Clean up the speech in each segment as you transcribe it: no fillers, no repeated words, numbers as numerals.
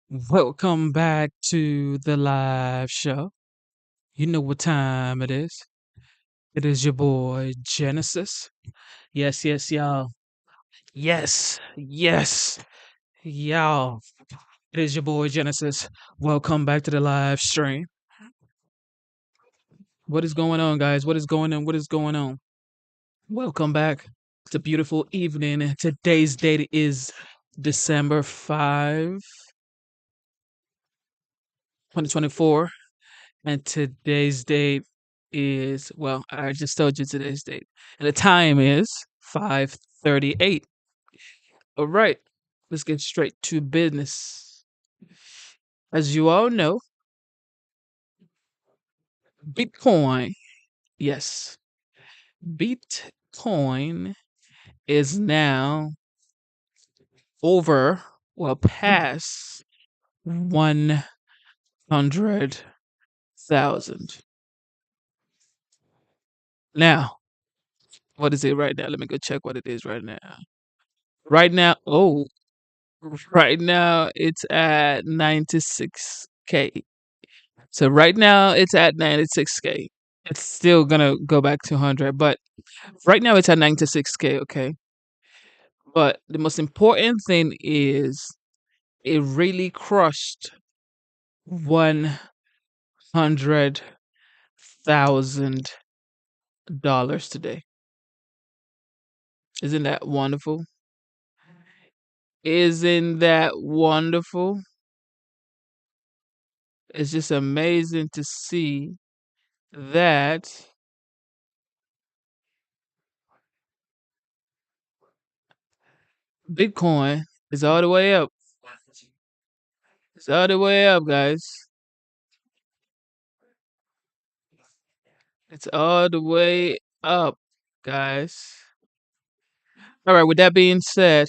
Welcome back to the live show. You know what time it is. It is your boy Genesis. Yes, yes, y'all. Yes, y'all. It is your boy Genesis. Welcome back to the live stream. What is going on, guys? What is going on? What is going on? Welcome back. It's a beautiful evening. Today's date is December 5, 2024. And today's date is, well, I just told you today's date. And the time is 5:38. All right, let's get straight to business. As you all know, Bitcoin, yes, Bitcoin is now over, well, past 100,000. Now, what is it right now? Let me go check what it is right now. Right now, right now it's at 96K. So right now it's at 96K. It's still gonna go back to 100, but right now it's at 96K. Okay, but the most important thing is it really crushed 100,000 dollars today. Isn't that wonderful? Isn't that wonderful? It's just amazing to see that Bitcoin is all the way up. It's all the way up, guys. It's all the way up, guys. All right, with that being said,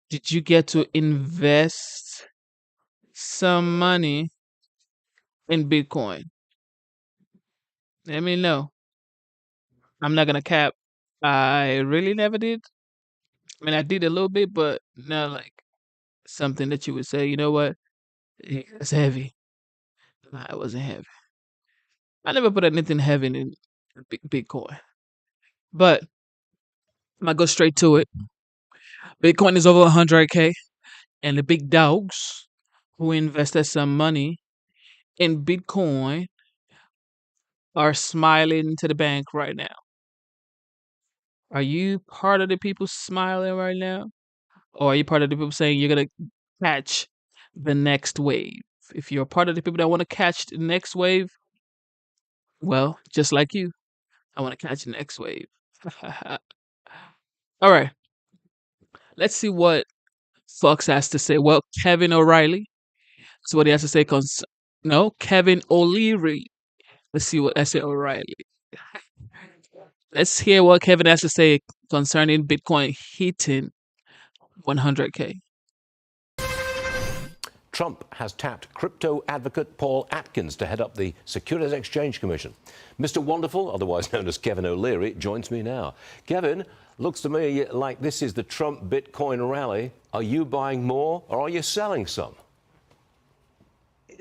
did you get to invest some money in Bitcoin? Let me know. I'm not gonna cap. I really never did. I mean, I did a little bit, but not like something that you would say, you know what? It's heavy. Nah, it wasn't heavy. I never put anything heavy in Bitcoin. But I'm gonna go straight to it. Bitcoin is over 100K, and the big dogs who invested some money in Bitcoin are smiling to the bank right now. Are you part of the people smiling right now? Or are you part of the people saying you're going to catch the next wave? If you're part of the people that want to catch the next wave, well, just like you, I want to catch the next wave. All right, let's see what Fox has to say. Well, Kevin O'Reilly. So what he has to say. No, Kevin O'Leary. Let's see what I say. O'Reilly. Let's hear what Kevin has to say concerning Bitcoin hitting 100K. Trump has tapped crypto advocate Paul Atkins to head up the Securities Exchange Commission. Mr. Wonderful, otherwise known as Kevin O'Leary, joins me now. Kevin, looks to me like this is the Trump Bitcoin rally. Are you buying more or are you selling some?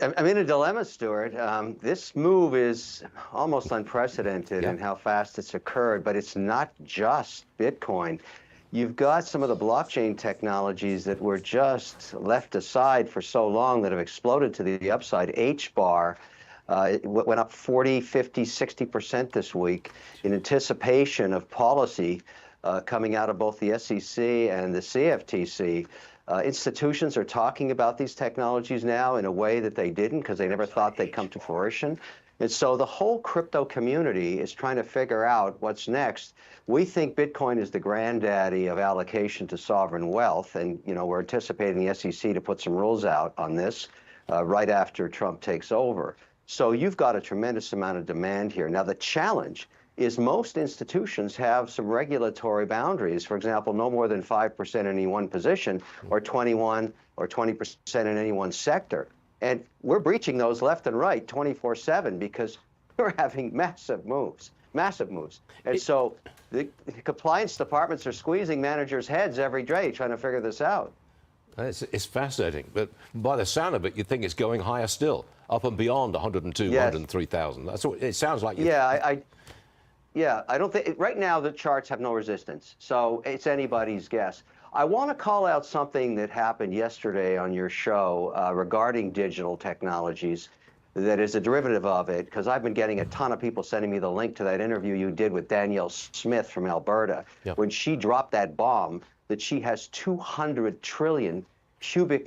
I'm in a dilemma, Stuart. This move is almost unprecedented in how fast it's occurred, but it's not just Bitcoin. You've got some of the blockchain technologies that were just left aside for so long that have exploded to the upside. HBAR it went up 40, 50, 60% this week in anticipation of policy coming out of both the SEC and the CFTC. Institutions are talking about these technologies now in a way that they didn't because they never thought they'd come to fruition. And so the whole crypto community is trying to figure out what's next. We think Bitcoin is the granddaddy of allocation to sovereign wealth. And, you know, we're anticipating the SEC to put some rules out on this right after Trump takes over. So you've got a tremendous amount of demand here. Now, the challenge is most institutions have some regulatory boundaries. For example, no more than 5% in any one position, or 21 or 20% in any one sector. And we're breaching those left and right 24/7 because we're having massive moves. And so the compliance departments are squeezing managers' heads every day trying to figure this out. It's fascinating, but by the sound of it, you'd think it's going higher still, up and beyond 102, Yes. 103,000. That's what it sounds like. Yeah, I don't think right now the charts have no resistance, so it's anybody's guess. I want to call out something that happened yesterday on your show regarding digital technologies that is a derivative of it, because I've been getting a ton of people sending me the link to that interview you did with Danielle Smith from Alberta, when she dropped that bomb that she has 200 trillion cubic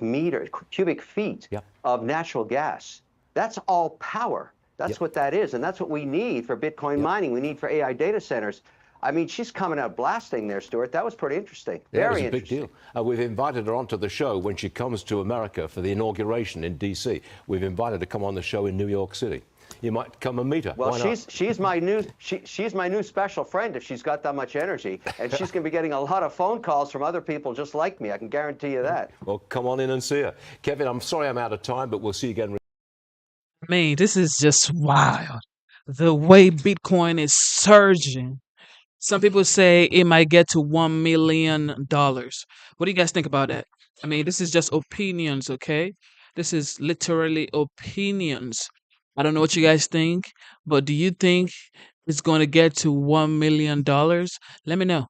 feet of natural gas. That's all power. That's what that is, and that's what we need for Bitcoin mining. We need for AI data centers. I mean, she's coming out blasting there, Stuart. That was pretty interesting. Very interesting. Big deal. We've invited her onto the show when she comes to America for the inauguration in D.C. We've invited her to come on the show in New York City. You might come and meet her. Well, she's my new special friend if she's got that much energy, and she's going to be getting a lot of phone calls from other people just like me. I can guarantee you that. Well, come on in and see her, Kevin. I'm sorry I'm out of time, but we'll see you again. I mean, this is just wild. The way Bitcoin is surging. Some people say it might get to $1 million. What do you guys think about that? I mean, this is just opinions, okay? This is literally opinions. I don't know what you guys think, but do you think it's going to get to $1 million? Let me know.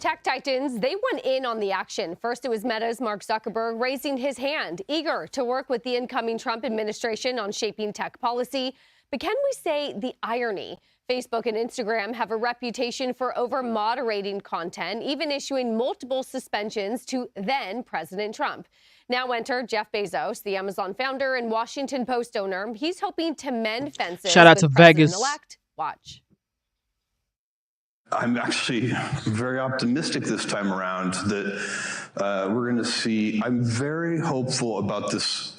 Tech titans, they went in on the action. First, it was Meta's Mark Zuckerberg raising his hand, eager to work with the incoming Trump administration on shaping tech policy. But can we say the irony? Facebook and Instagram have a reputation for over-moderating content, even issuing multiple suspensions to then President Trump. Now enter Jeff Bezos, the Amazon founder and Washington Post owner. He's hoping to mend fences. Shout out to Vegas. President-elect. Watch. I'm actually very optimistic this time around that we're going to see. I'm very hopeful about this.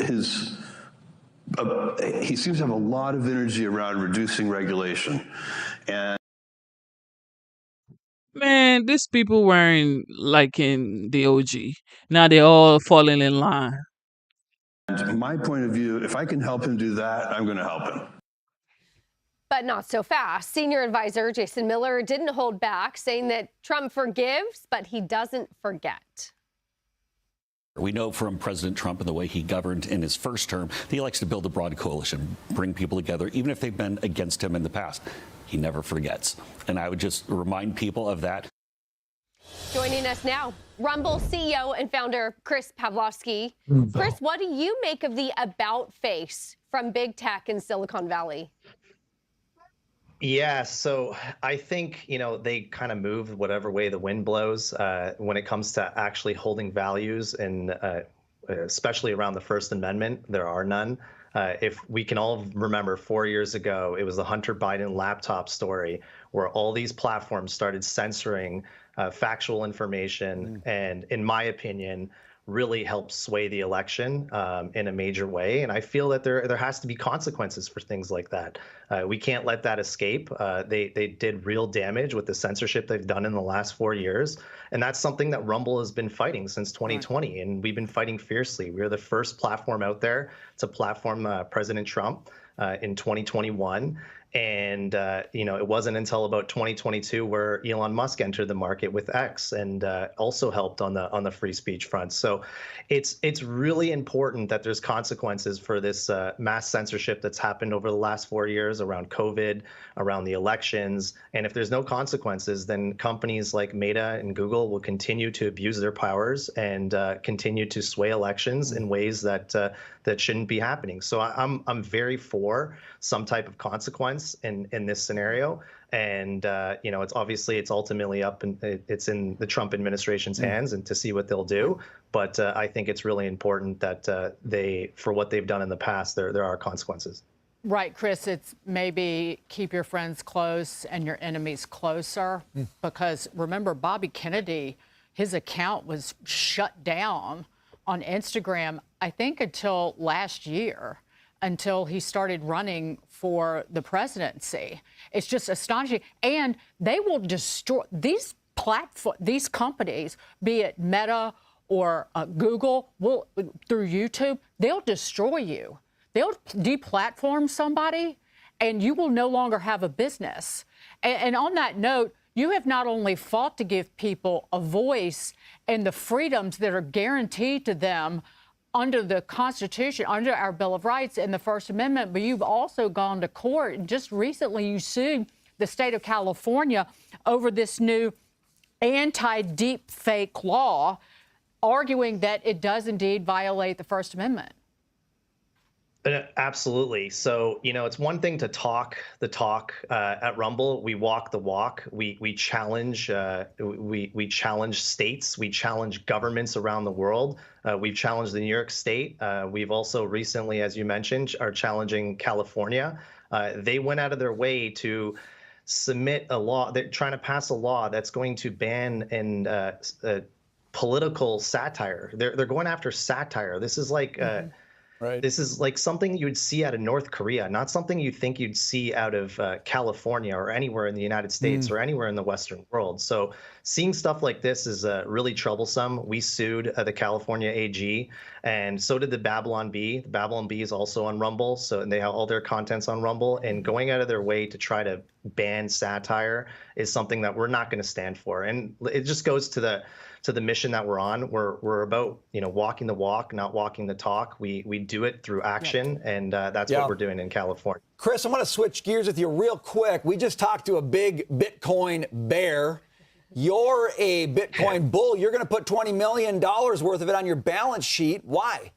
He seems to have a lot of energy around reducing regulation. And Man, these people weren't like in the OG. Now they're all falling in line. my point of view, if I can help him do that, I'm going to help him. But not so fast. Senior advisor Jason Miller didn't hold back, saying that Trump forgives, but he doesn't forget. We know from President Trump and the way he governed in his first term, that he likes to build a broad coalition, bring people together, even if they've been against him in the past. He never forgets. And I would just remind people of that. Joining us now, Rumble CEO and founder Chris Pavlovski. Chris, what do you make of the about face from big tech in Silicon Valley? Yeah, so I think, they kind of move whatever way the wind blows when it comes to actually holding values, and especially around the First Amendment. There are none. If we can all remember 4 years ago, it was the Hunter Biden laptop story where all these platforms started censoring factual information and, in my opinion, really helped sway the election in a major way. And I feel that there has to be consequences for things like that. We can't let that escape. They did real damage with the censorship they've done in the last 4 years. And that's something that Rumble has been fighting since 2020. And we've been fighting fiercely. We're the first platform out there to platform President Trump in 2021. And, it wasn't until about 2022 where Elon Musk entered the market with X and also helped on the free speech front. So it's really important that there's consequences for this mass censorship that's happened over the last 4 years around COVID, around the elections. And if there's no consequences, then companies like Meta and Google will continue to abuse their powers and continue to sway elections in ways that shouldn't be happening. So I'm very for some type of consequence in this scenario. And, it's ultimately up and it's in the Trump administration's hands and to see what they'll do. But I think it's really important that for what they've done in the past, there are consequences. Right, Chris, it's maybe keep your friends close and your enemies closer. Because remember, Bobby Kennedy, his account was shut down on Instagram, I think until last year, until he started running for the presidency. It's just astonishing. And they will destroy these platforms, these companies, be it Meta or Google, through YouTube, they'll destroy you. They'll deplatform somebody and you will no longer have a business. And on that note, You have not only fought to give people a voice and the freedoms that are guaranteed to them under the Constitution, under our Bill of Rights and the First Amendment, but you've also gone to court. And just recently, you sued the state of California over this new anti-deep fake law, arguing that it does indeed violate the First Amendment. Absolutely. So, it's one thing to talk the talk at Rumble. We walk the walk. We challenge we challenge states. We challenge governments around the world. We've challenged the New York State. We've also recently, as you mentioned, are challenging California. They went out of their way to submit a law. They're trying to pass a law that's going to ban political satire. They're going after satire. This is like. Right. This is like something you would see out of North Korea, not something you think you'd see out of California or anywhere in the United States or anywhere in the Western world. So seeing stuff like this is really troublesome. We sued the California AG, and so did the Babylon Bee. The Babylon Bee is also on Rumble, and they have all their contents on Rumble. And going out of their way to try to ban satire is something that we're not going to stand for. And it just goes to the mission that we're on. We're about, walking the walk, not walking the talk. We do it through action, and that's what we're doing in California. Chris, I want to switch gears with you real quick. We just talked to a big Bitcoin bear. You're a Bitcoin bull. You're going to put $20 million worth of it on your balance sheet. Why?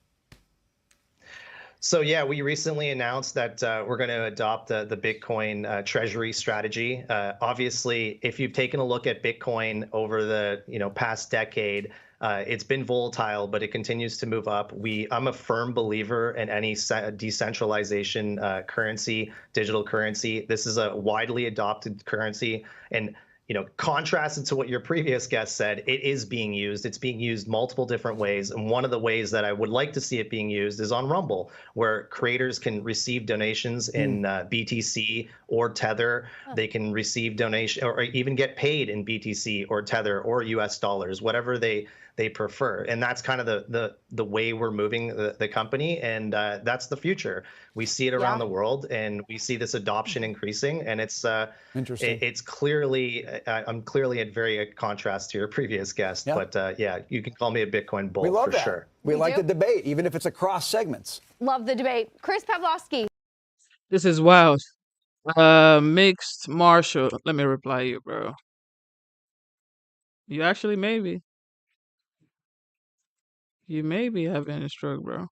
So yeah, we recently announced that we're going to adopt the Bitcoin treasury strategy. Obviously, if you've taken a look at Bitcoin over the past decade, it's been volatile, but it continues to move up. I'm a firm believer in any decentralization currency, digital currency. This is a widely adopted currency, and contrasted to what your previous guest said, it is being used. It's being used multiple different ways. And one of the ways that I would like to see it being used is on Rumble, where creators can receive donations in BTC or Tether. They can receive donation or even get paid in BTC or Tether or US dollars, whatever they prefer. And that's kind of the way we're moving the company. And that's the future. We see it around the world, and we see this adoption increasing. And it's interesting. It's clearly, I'm clearly at very contrast to your previous guest. But you can call me a Bitcoin bull. We love for that. sure. We like the debate, even if it's across segments. Love the debate. Chris Pavlovski. This is wild. Mixed Marshall. Let me reply you, bro. You actually maybe. You may be having a stroke, bro.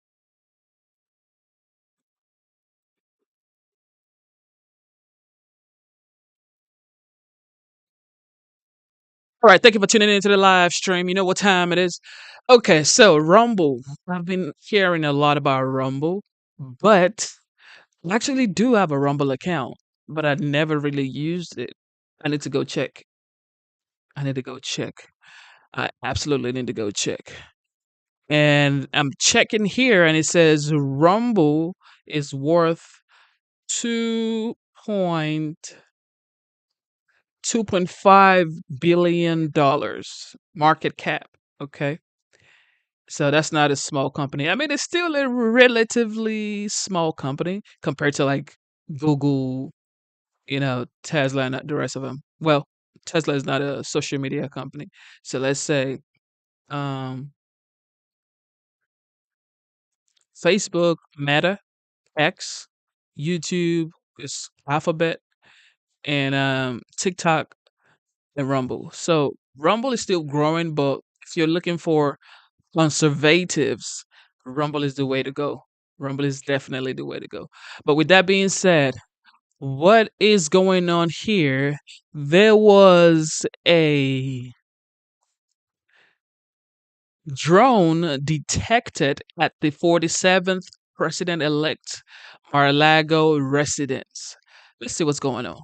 All right, thank you for tuning into the live stream. You know what time it is. Okay, so Rumble. I've been hearing a lot about Rumble, but I actually do have a Rumble account, but I never really used it. I need to go check. I absolutely need to go check. And I'm checking here, and it says Rumble is worth $2.5 billion market cap. Okay. So that's not a small company. I mean, it's still a relatively small company compared to like Google, Tesla and the rest of them. Well, Tesla is not a social media company. So let's say Facebook, Meta, X, YouTube is Alphabet, and TikTok and Rumble. So Rumble is still growing, but if you're looking for conservatives, Rumble is the way to go. Rumble is definitely the way to go. But with that being said, what is going on here? There was a drone detected at the 47th President-elect Mar-a-Lago residence. Let's see what's going on.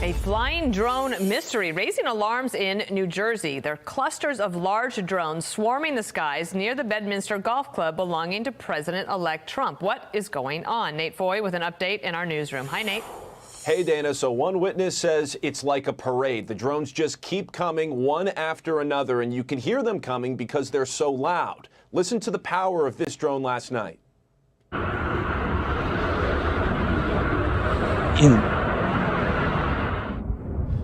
A flying drone mystery raising alarms in New Jersey. There are clusters of large drones swarming the skies near the Bedminster Golf Club belonging to President-elect Trump. What is going on? Nate Foy with an update in our newsroom. Hi, Nate. Hey, Dana. So one witness says it's like a parade. The drones just keep coming one after another, and you can hear them coming because they're so loud. Listen to the power of this drone last night.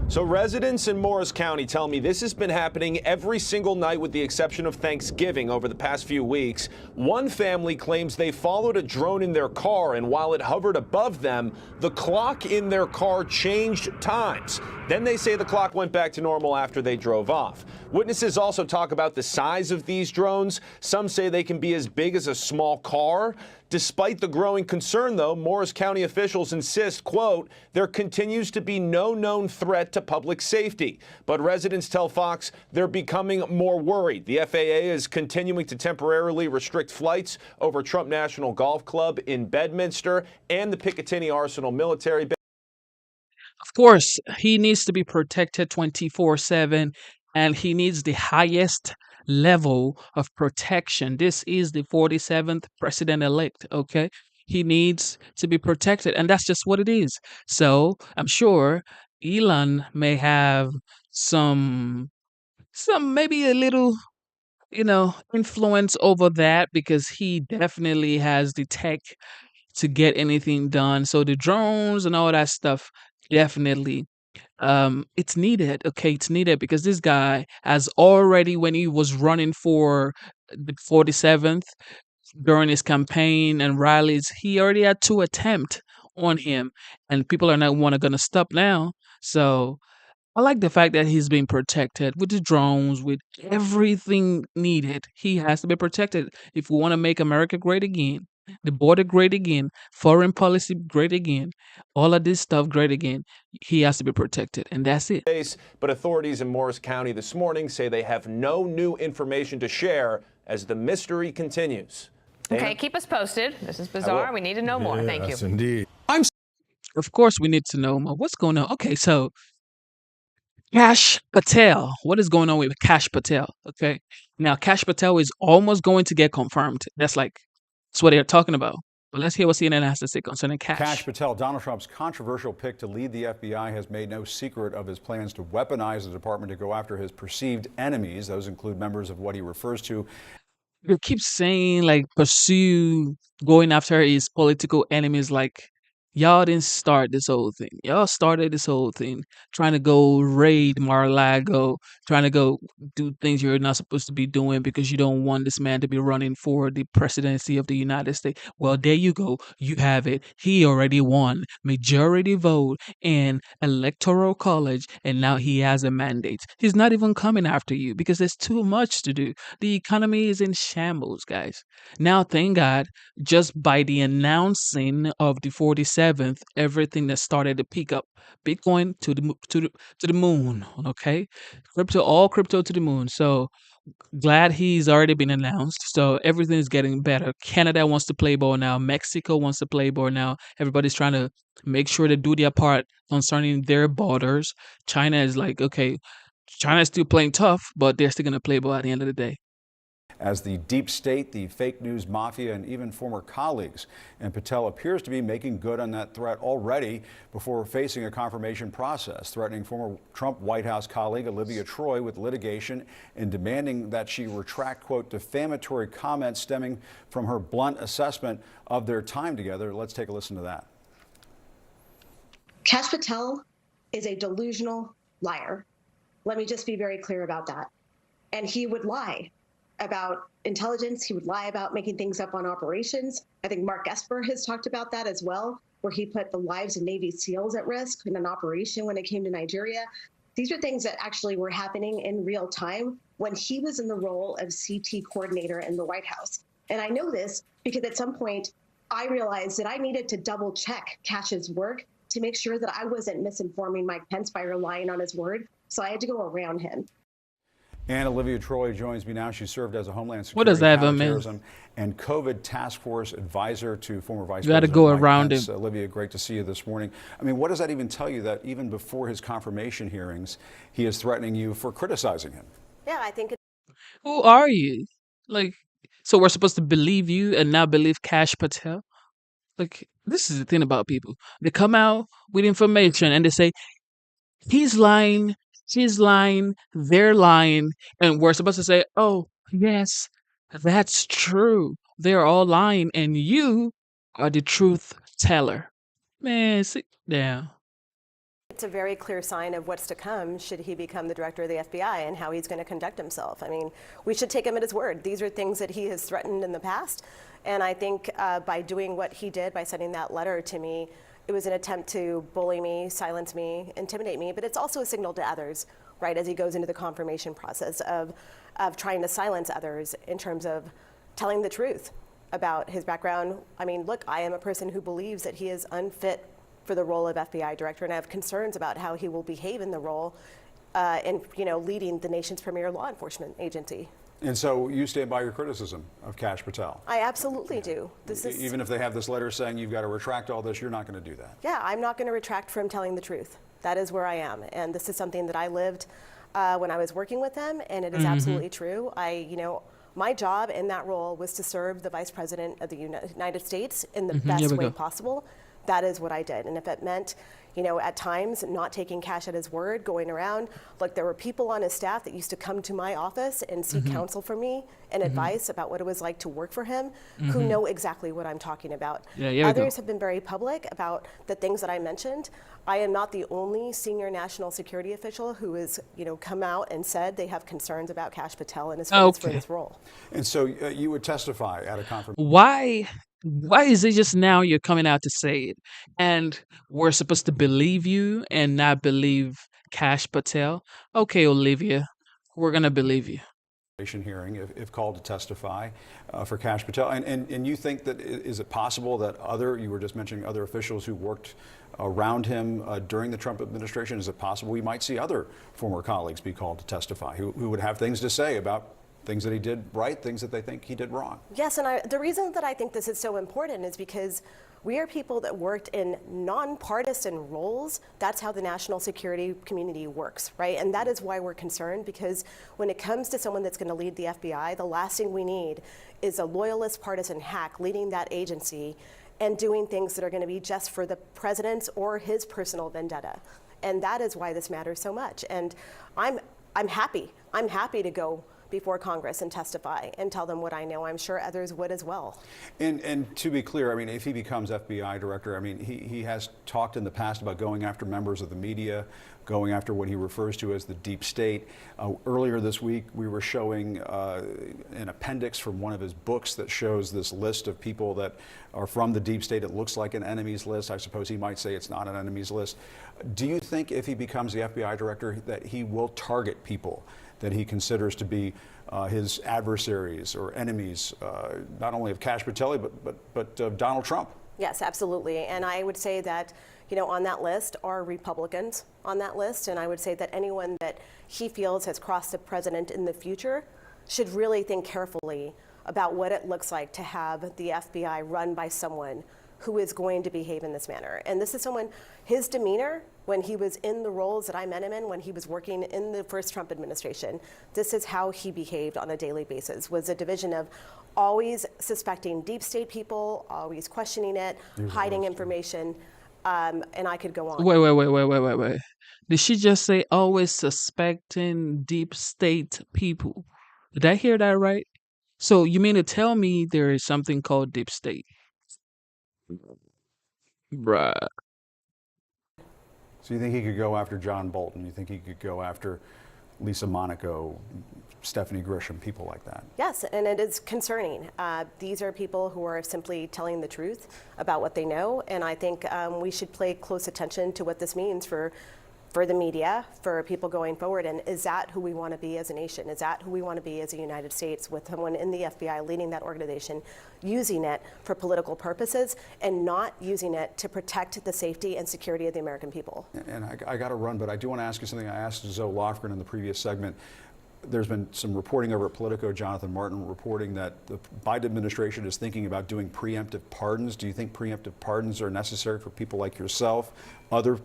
So residents in Morris County tell me this has been happening every single night with the exception of Thanksgiving over the past few weeks. One family claims they followed a drone in their car, and while it hovered above them, the clock in their car changed times. Then they say the clock went back to normal after they drove off. Witnesses also talk about the size of these drones. Some say they can be as big as a small car. Despite the growing concern, though, Morris County officials insist, quote, there continues to be no known threat to public safety. But residents tell Fox they're becoming more worried. The FAA is continuing to temporarily restrict flights over Trump National Golf Club in Bedminster and the Picatinny Arsenal military base. Of course, he needs to be protected 24/7, and he needs the highest level of protection. This is the 47th president elect, okay? He needs to be protected, and that's just what it is. So I'm sure Elon may have some maybe a little, influence over that because he definitely has the tech to get anything done. So the drones and all that stuff definitely it's needed. Okay, it's needed because this guy has already, when he was running for the 47th during his campaign and rallies, he already had 2 attempts on him, and people are not going to stop now. So I like the fact that he's being protected with the drones, with everything needed. He has to be protected if we want to make America great again, the border great again, foreign policy great again, all of this stuff great again. He has to be protected, and that's it. But authorities in Morris County this morning say they have no new information to share as the mystery continues. Okay, keep us posted. This is bizarre. We need to know more. Thank you. Yes, indeed. Of course, we need to know more. What's going on? Okay, so Kash Patel. What is going on with Kash Patel? Okay. Now, Kash Patel is almost going to get confirmed. That's what they're talking about. But let's hear what CNN has to say concerning Kash. Kash Patel, Donald Trump's controversial pick to lead the FBI, has made no secret of his plans to weaponize the department to go after his perceived enemies. Those include members of what he refers to. They keep saying, pursue going after his political enemies. Y'all didn't start this whole thing. Y'all started this whole thing trying to go raid Mar-a-Lago, trying to go do things you're not supposed to be doing because you don't want this man to be running for the presidency of the United States. Well, there you go. You have it. He already won majority vote in electoral college, and now he has a mandate. He's not even coming after you because there's too much to do. The economy is in shambles, guys. Now, thank God, just by the announcing of the 47th, everything that started to pick up, Bitcoin to the moon. Okay, all crypto to the moon. So glad he's already been announced. So everything is getting better. Canada wants to play ball now. Mexico wants to play ball now. Everybody's trying to make sure they do their part concerning their borders. China is okay, China's still playing tough, but they're still gonna play ball at the end of the day. As the deep state, the fake news mafia, and even former colleagues. And Patel appears to be making good on that threat already before facing a confirmation process, threatening former Trump White House colleague Olivia Troy with litigation and demanding that she retract, quote, defamatory comments stemming from her blunt assessment of their time together. Let's take a listen to that. Kash Patel is a delusional liar. Let me just be very clear about that. And he would lie about intelligence. He would lie about making things up on operations. I think Mark Esper has talked about that as well, where he put the lives of Navy SEALs at risk in an operation when it came to Nigeria. These are things that actually were happening in real time when he was in the role of CT coordinator in the White House. And I know this because at some point I realized that I needed to double check Kash's work to make sure that I wasn't misinforming Mike Pence by relying on his word. So I had to go around him. And Olivia Troy joins me now. She served as a Homeland Security, What does that even mean? Counterterrorism, and COVID Task Force advisor to former Vice You got to President go Mike around Pence. him. Olivia, great to see you this morning. I mean, what does that even tell you that even before his confirmation hearings, he is threatening you for criticizing him? Yeah, I think Who are you? So we're supposed to believe you and now believe Kash Patel? This is the thing about people. They come out with information and they say, he's lying, she's lying, they're lying, and we're supposed to say, oh, yes, that's true. They're all lying, and you are the truth teller. Man, sit down. It's a very clear sign of what's to come should he become the director of the FBI and how he's going to conduct himself. I mean, we should take him at his word. These are things that he has threatened in the past. And I think by doing what he did, by sending that letter to me, it was an attempt to bully me, silence me, intimidate me. But it's also a signal to others, right, as he goes into the confirmation process of trying to silence others in terms of telling the truth about his background. I mean, look, I am a person who believes that he is unfit for the role of FBI director, and I have concerns about how he will behave in the role in leading the nation's premier law enforcement agency. And so you stand by your criticism of Kash Patel? I absolutely do. Even if they have this letter saying you've got to retract all this, you're not going to do that? Yeah, I'm not going to retract from telling the truth. That is where I am, and this is something that I lived when I was working with them, and it is absolutely true. My job in that role was to serve the Vice President of the United States in the best way possible. That is what I did. And if it meant, at times not taking Kash at his word, going around, like there were people on his staff that used to come to my office and seek counsel from me and advice about what it was like to work for him, who know exactly what I'm talking about. Others have been very public about the things that I mentioned. I am not the only senior national security official who has, come out and said they have concerns about Kash Patel and his fitness for this role. And so you would testify at a conference. Why is it just now you're coming out to say it? And we're supposed to believe you and not believe Kash Patel? Okay, Olivia, we're going to believe you. Hearing if called to testify for Kash Patel. And you think that, is it possible that you were just mentioning other officials who worked around him during the Trump administration, is it possible we might see other former colleagues be called to testify who would have things to say about things that he did right, things that they think he did wrong? Yes, and the reason that I think this is so important is because we are people that worked in nonpartisan roles. That's how the national security community works, right? And that is why we're concerned, because when it comes to someone that's going to lead the FBI, the last thing we need is a loyalist partisan hack leading that agency and doing things that are going to be just for the president's or his personal vendetta. And that is why this matters so much. And I'm happy to go before Congress and testify and tell them what I know. I'm sure others would as well. And to be clear, I mean, if he becomes FBI director, I mean, he has talked in the past about going after members of the media, going after what he refers to as the deep state. Earlier this week, we were showing an appendix from one of his books that shows this list of people that are from the deep state. It looks like an enemies list. I suppose he might say it's not an enemies list. Do you think if he becomes the FBI director that he will target people that he considers to be his adversaries or enemies, not only of Kash Patel, but of Donald Trump? Yes, absolutely. And I would say that, on that list are Republicans on that list. And I would say that anyone that he feels has crossed the president in the future should really think carefully about what it looks like to have the FBI run by someone who is going to behave in this manner. And this is someone, his demeanor when he was in the roles that I met him in, when he was working in the first Trump administration, this is how he behaved on a daily basis, was a division of always suspecting deep state people, always questioning it, hiding information, and I could go on. Wait. Did she just say always suspecting deep state people? Did I hear that right? So you mean to tell me there is something called deep state? Bruh. So you think he could go after John Bolton? You think he could go after Lisa Monaco, Stephanie Grisham, people like that? Yes, and it is concerning. These are people who are simply telling the truth about what they know, and I think we should pay close attention to what this means for the media, for people going forward. And is that who we want to be as a nation? Is that who we want to be as a United States, with someone in the FBI leading that organization, using it for political purposes and not using it to protect the safety and security of the American people? And I got to run, but I do want to ask you something I asked Zoe Lofgren in the previous segment. There's been some reporting over at Politico, Jonathan Martin reporting that the Biden administration is thinking about doing preemptive pardons. Do you think preemptive pardons are necessary for people like yourself, other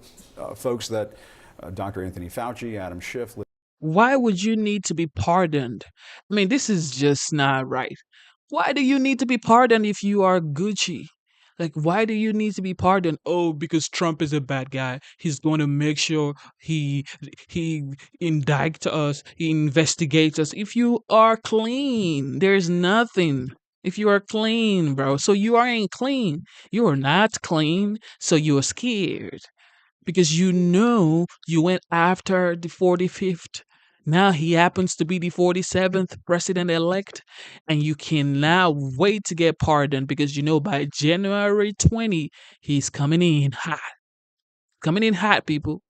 folks that Dr. Anthony Fauci, Adam Schiff? Why would you need to be pardoned? I mean, this is just not right. Why do you need to be pardoned if you are Gucci? Like, why do you need to be pardoned? Oh, because Trump is a bad guy. He's going to make sure he indicts us, he investigates us. If you are clean, there's nothing If you are clean, bro. So you ain't clean. You are not clean. So you are scared because you know you went after the 45th. Now he happens to be the 47th president elect, and you cannot wait to get pardoned because you know by January 20, he's coming in hot. Coming in hot, people.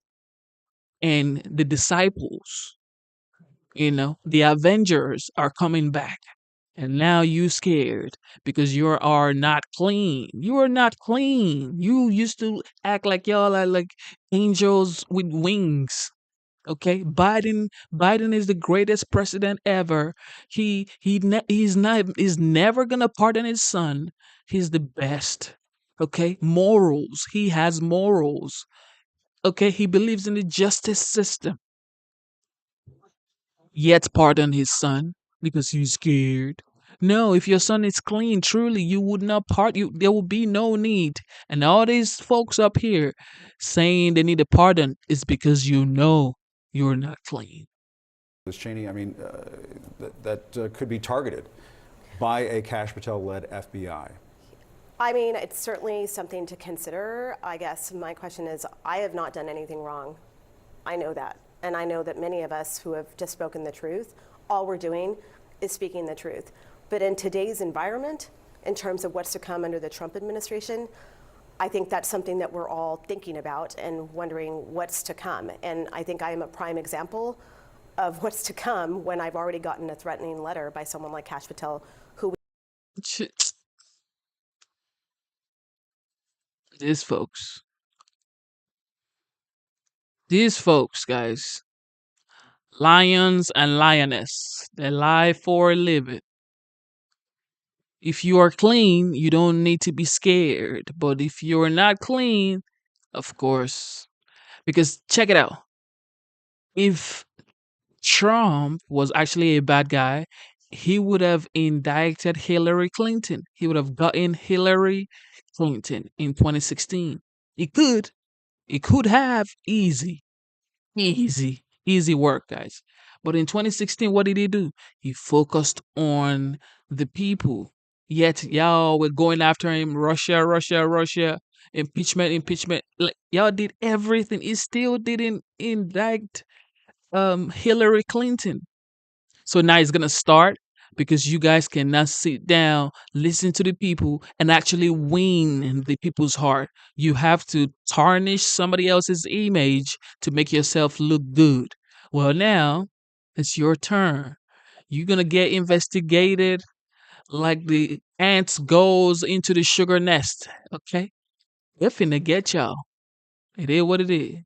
And the disciples, the Avengers are coming back. And now you scared because you are not clean. You are not clean. You used to act like y'all are like angels with wings. Okay, Biden is the greatest president ever. He's never gonna pardon his son. He's the best. Okay, morals. He has morals. Okay, he believes in the justice system. Yet pardon his son because he's scared. No, if your son is clean, truly, you would not you. There will be no need. And all these folks up here saying they need a pardon is because you know you're not clean. Ms. Cheney, I mean, that could be targeted by a Kash Patel-led FBI. I mean, it's certainly something to consider. I guess my question is, I have not done anything wrong. I know that. And I know that many of us who have just spoken the truth, all we're doing is speaking the truth. But in today's environment, in terms of what's to come under the Trump administration, I think that's something that we're all thinking about and wondering what's to come. And I think I am a prime example of what's to come when I've already gotten a threatening letter by someone like Kash Patel, who... These folks, guys, lions and lioness, they lie for a living. If you are clean, you don't need to be scared. But if you're not clean, of course, because check it out. If Trump was actually a bad guy, he would have indicted Hillary Clinton. He would have gotten Hillary Clinton in 2016. He could. He could have easy work, guys. But in 2016, what did he do? He focused on the people. Yet y'all were going after him, Russia, impeachment. Like, y'all did everything. He still didn't indict Hillary Clinton. So now it's gonna start because you guys cannot sit down, listen to the people, and actually win the people's heart. You have to tarnish somebody else's image to make yourself look good. Well, now it's your turn. You're gonna get investigated like the ants goes into the sugar nest. Okay, they're finna get y'all. It is what it is.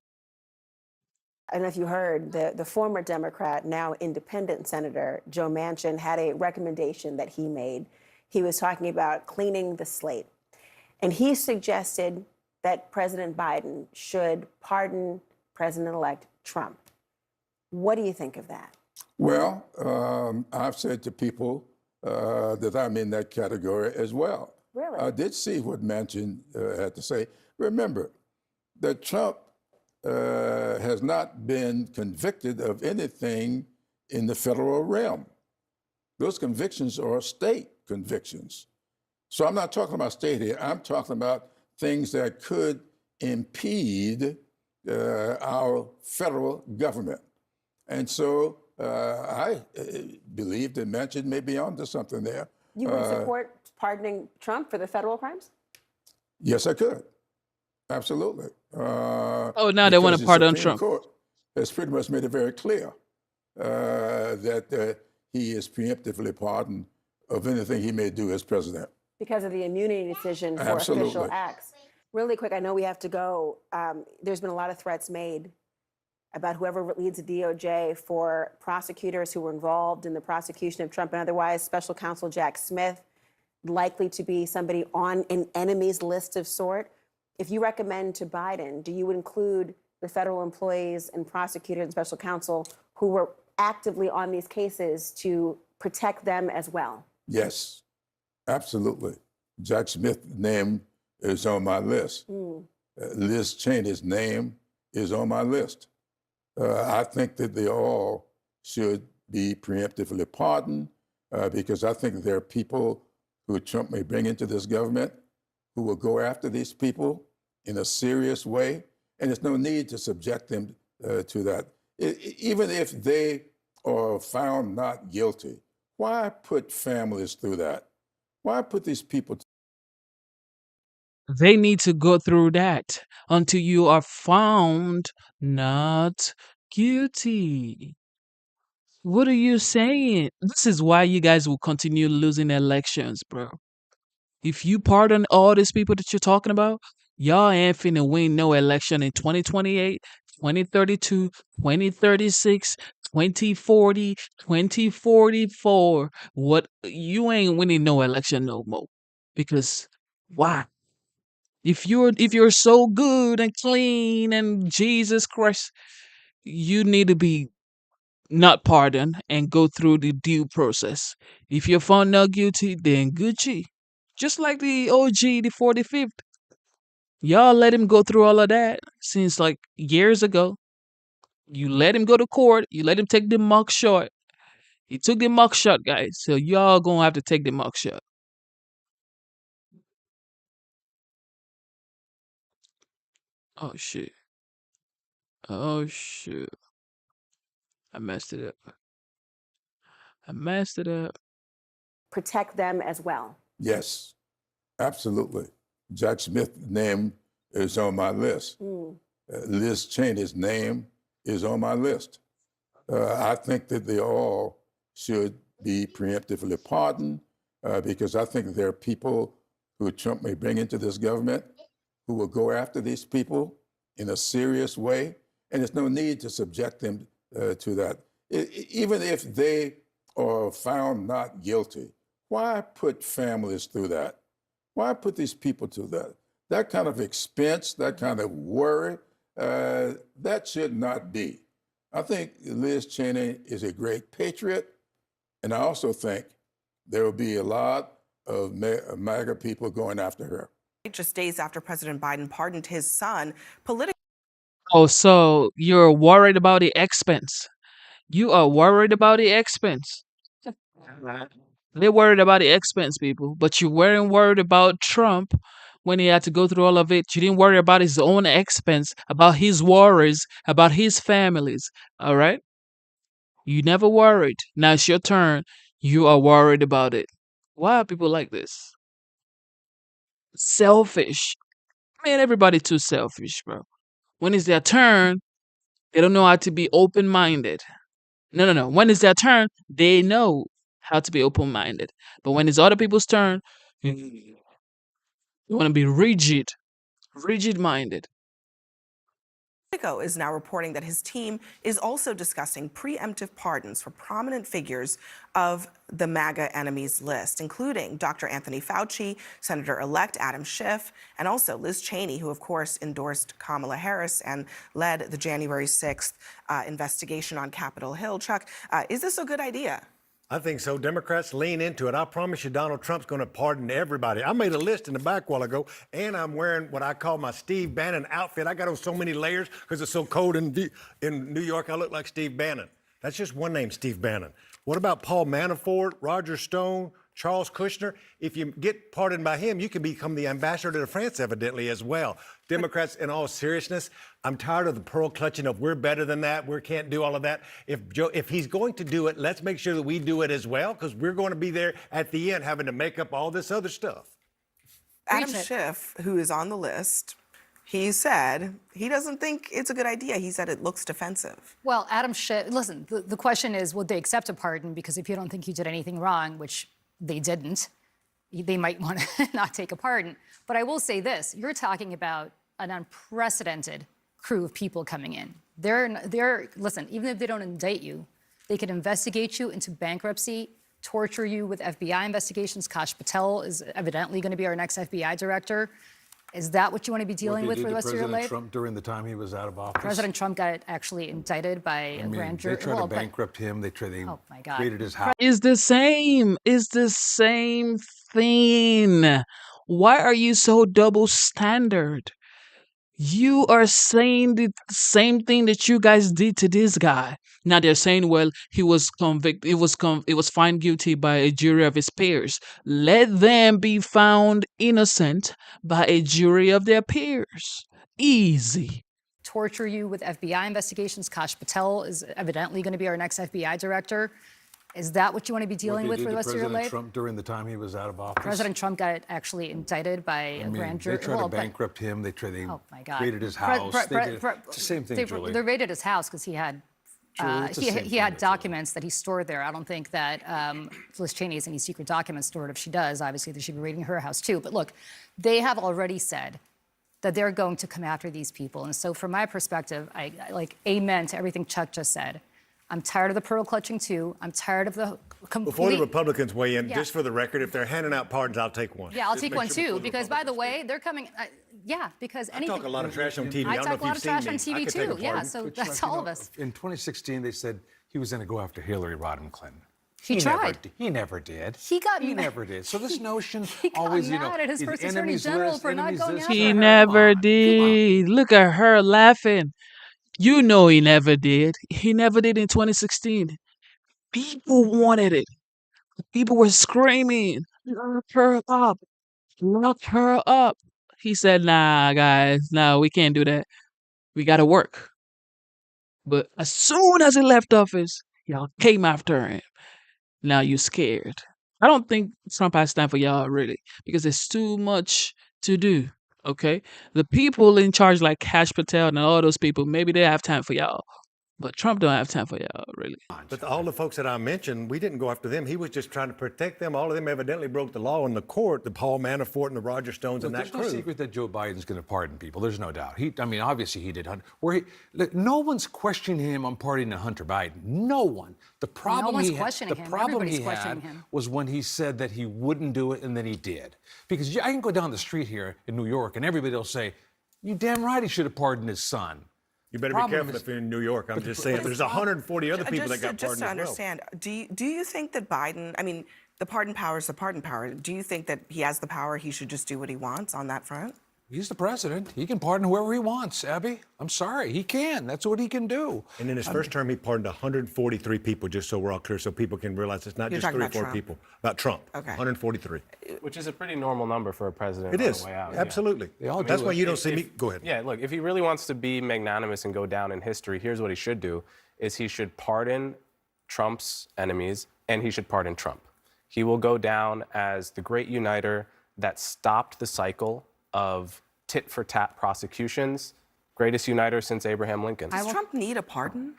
I don't know if you heard, the former Democrat, now independent Senator Joe Manchin had a recommendation that he made. He was talking about cleaning the slate. And he suggested that President Biden should pardon President-elect Trump. What do you think of that? Well, I've said to people that I'm in that category as well. Really? I did see what Manchin had to say. Remember that Trump has not been convicted of anything in the federal realm. Those convictions are state convictions. So I'm not talking about state here. I'm talking about things that could impede our federal government. And so I believe that Manchin may be onto something there. You would support pardoning Trump for the federal crimes? Yes, I could. Absolutely. Now they want to pardon Trump. The Supreme Court has pretty much made it very clear that he is preemptively pardoned of anything he may do as president. Because of the immunity decision for Absolutely. official acts. Really quick, I know we have to go. There's been a lot of threats made about whoever leads the DOJ for prosecutors who were involved in the prosecution of Trump and otherwise. Special counsel Jack Smith, likely to be somebody on an enemies list of sort. If you recommend to Biden, do you include the federal employees and prosecutors and special counsel who were actively on these cases to protect them as well? Yes, absolutely. Jack Smith's name is on my list. Liz Cheney's name is on my list. I think that they all should be preemptively pardoned because I think there are people who Trump may bring into this government who will go after these people in a serious way, and there's no need to subject them to that. Even if they are found not guilty, why put families through that? Why put these people? They need to go through that until you are found not guilty. What are you saying? This is why you guys will continue losing elections, bro. If you pardon all these people that you're talking about, y'all ain't finna win no election in 2028, 2032, 2036, 2040, 2044. What you ain't winning no election no more. Because why? If you're so good and clean and Jesus Christ, you need to be not pardoned and go through the due process. If you're found not guilty, then Gucci. Just like the OG, the 45th. Y'all let him go through all of that since like years ago. You let him go to court. You let him take the mug shot. He took the mug shot, guys. So y'all gonna have to take the mug shot. Oh shit. Oh shit. I messed it up. I messed it up. Protect them as well. Yes, absolutely. Jack Smith's name is on my list. Liz Cheney's name is on my list. I think that they all should be preemptively pardoned because I think there are people who Trump may bring into this government who will go after these people in a serious way, and there's no need to subject them to that. Even if they are found not guilty, why put families through that? Why put these people through that? That kind of expense, that kind of worry, that should not be. I think Liz Cheney is a great patriot, and I also think there will be a lot of MAGA people going after her. Just days after President Biden pardoned his son, Oh, so you're worried about the expense. You are worried about the expense. They're worried about the expense, people, but you weren't worried about Trump when he had to go through all of it. You didn't worry about his own expense, about his worries, about his families. All right? You never worried. Now it's your turn. You are worried about it. Why are people like this? Selfish. Man, everybody too selfish, bro. When it's their turn, they don't know how to be open-minded. No. When it's their turn, they know how to be open-minded. But when it's other people's turn, you want to be rigid-minded. Politico is now reporting that his team is also discussing preemptive pardons for prominent figures of the MAGA enemies list, including Dr. Anthony Fauci, Senator-elect Adam Schiff, and also Liz Cheney, who, of course, endorsed Kamala Harris and led the January 6th investigation on Capitol Hill. Chuck, is this a good idea? I think so. Democrats lean into it. I promise you Donald Trump's going to pardon everybody. I made a list in the back a while ago, and I'm wearing what I call my Steve Bannon outfit. I got on so many layers because it's so cold in New York. I look like Steve Bannon. That's just one name, Steve Bannon. What about Paul Manafort, Roger Stone, Charles Kushner? If you get pardoned by him, you can become the ambassador to France, evidently, as well. Democrats, in all seriousness, I'm tired of the pearl clutching of we're better than that, we can't do all of that. If he's going to do it, let's make sure that we do it as well, because we're going to be there at the end having to make up all this other stuff. Adam Schiff, who is on the list, he said he doesn't think it's a good idea. He said it looks defensive. Well, Adam Schiff, listen, the question is, would they accept a pardon? Because if you don't think you did anything wrong, which they didn't, they might want to not take a pardon. But I will say this, you're talking about an unprecedented crew of people coming in. Listen, even if they don't indict you, they could investigate you into bankruptcy, torture you with FBI investigations. Kash Patel is evidently going to be our next FBI director. Is that what you want to be dealing with for the rest of your life? President Trump during the time he was out of office. President Trump got actually indicted by a grand jury. They tried to bankrupt him. They oh my God. created his house. It's the same. It's the same thing. Why are you so double standard? You are saying the same thing that you guys did to this guy. Now they're saying, well, he was convicted. It was found guilty by a jury of his peers. Let them be found innocent by a jury of their peers. Easy. Torture you with FBI investigations. Kash Patel is evidently going to be our next FBI director. Is that what you want to be dealing with for the rest of your life? Trump during the time he was out of office. President Trump got actually indicted by a grand jury. They tried to bankrupt him. They oh my God. raided his house. It's the same thing, Julie. They raided his house because he had he had documents that he stored there. I don't think that Liz Cheney has any secret documents stored. If she does, obviously they should be raiding her house too. But look, they have already said that they're going to come after these people. And so from my perspective, I like amen to everything Chuck just said. I'm tired of the pearl clutching too. I'm tired of the complete... Before the Republicans weigh in, just for the record, if they're handing out pardons, I'll take one. Yeah, I'll take one too, because by the way, they're coming... because anything... I talk a lot of trash on TV. I talk a lot of trash on TV too, yeah, so that's all of us. In 2016, they said he was going to go after Hillary Rodham Clinton. He tried. He never did. He never did. So this notion he got always, mad at his first attorney general for not going after her. He never did. Look at her laughing. You know he never did. He never did in 2016. People wanted it. People were screaming, lock her up. Lock her up. He said, nah, guys, no, we can't do that. We got to work. But as soon as he left office, y'all came after him. Now you're scared. I don't think Trump has time for y'all, really, because there's too much to do. Okay, the people in charge like Kash Patel and all those people, maybe they have time for y'all, but Trump don't have time for y'all, really. But all the folks that I mentioned, we didn't go after them. He was just trying to protect them. All of them evidently broke the law in the court, the Paul Manafort and the Roger Stones and that crew. There's no secret that Joe Biden's going to pardon people. There's no doubt. Obviously he did. No one's questioning him on pardoning Hunter Biden. No one. The problem he had was when he said that he wouldn't do it and then he did. Because I can go down the street here in New York and everybody will say, you damn right he should have pardoned his son. You better be careful if you're in New York. I'm just saying, there's 140 other people that got pardoned as well. Just to understand, do you think that Biden, the pardon power is the pardon power. Do you think that he has the power, he should just do what he wants on that front? He's the president. He can pardon whoever he wants, Abby. I'm sorry. He can. That's what he can do. And in his first term, he pardoned 143 people, just so we're all clear, so people can realize it's not just 3 or 4 people. About Trump. Okay. 143. Which is a pretty normal number for a president. It is. On the way out. Absolutely. Yeah. That's why you don't see me. Go ahead. Yeah, look, if he really wants to be magnanimous and go down in history, here's what he should do, is he should pardon Trump's enemies, and he should pardon Trump. He will go down as the great uniter that stopped the cycle of tit-for-tat prosecutions, greatest uniter since Abraham Lincoln. Does Trump need a pardon,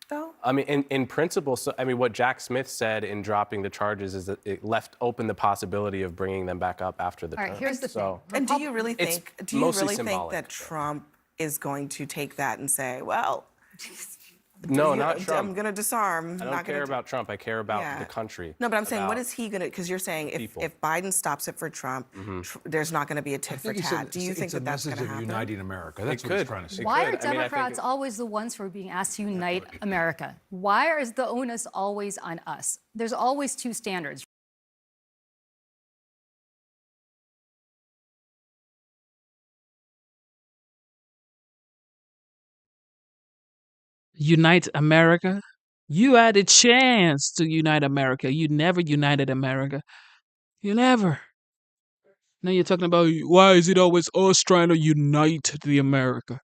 though? In principle, what Jack Smith said in dropping the charges is that it left open the possibility of bringing them back up after the term. All right, here's the thing. And do you really think that Trump is going to take that and say, well, no, not Trump. I'm going to disarm. I don't care about Trump. I care about the country. No, but I'm saying, what is he going to, because you're saying if Biden stops it for Trump, there's not going to be a tit for tat. Do you think that that's going to happen? It's a message of uniting America. That's what he's trying to say. Why are Democrats always the ones who are being asked to unite America? Why is the onus always on us? There's always 2 standards. Unite America? You had a chance to unite America. You never united America. You never. Now you're talking about why is it always us trying to unite the America?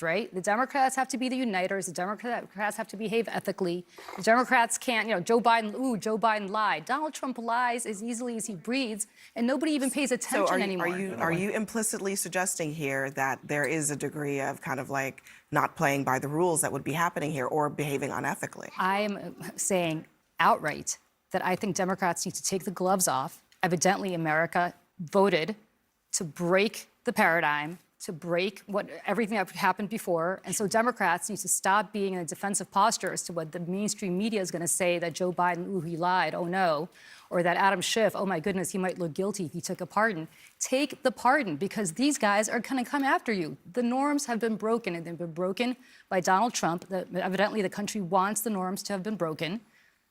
Right? The Democrats have to be the uniters. The Democrats have to behave ethically. The Democrats can't, Joe Biden lied. Donald Trump lies as easily as he breathes, and nobody even pays attention anymore. Are you implicitly suggesting here that there is a degree of kind of like not playing by the rules that would be happening here or behaving unethically? I'm saying outright that I think Democrats need to take the gloves off. Evidently, America voted to break the paradigm, to break everything that happened before. And so Democrats need to stop being in a defensive posture as to what the mainstream media is going to say, that Joe Biden, he lied, oh no, or that Adam Schiff, oh my goodness, he might look guilty if he took a pardon. Take the pardon, because these guys are going to come after you. The norms have been broken, and they've been broken by Donald Trump. Evidently, the country wants the norms to have been broken.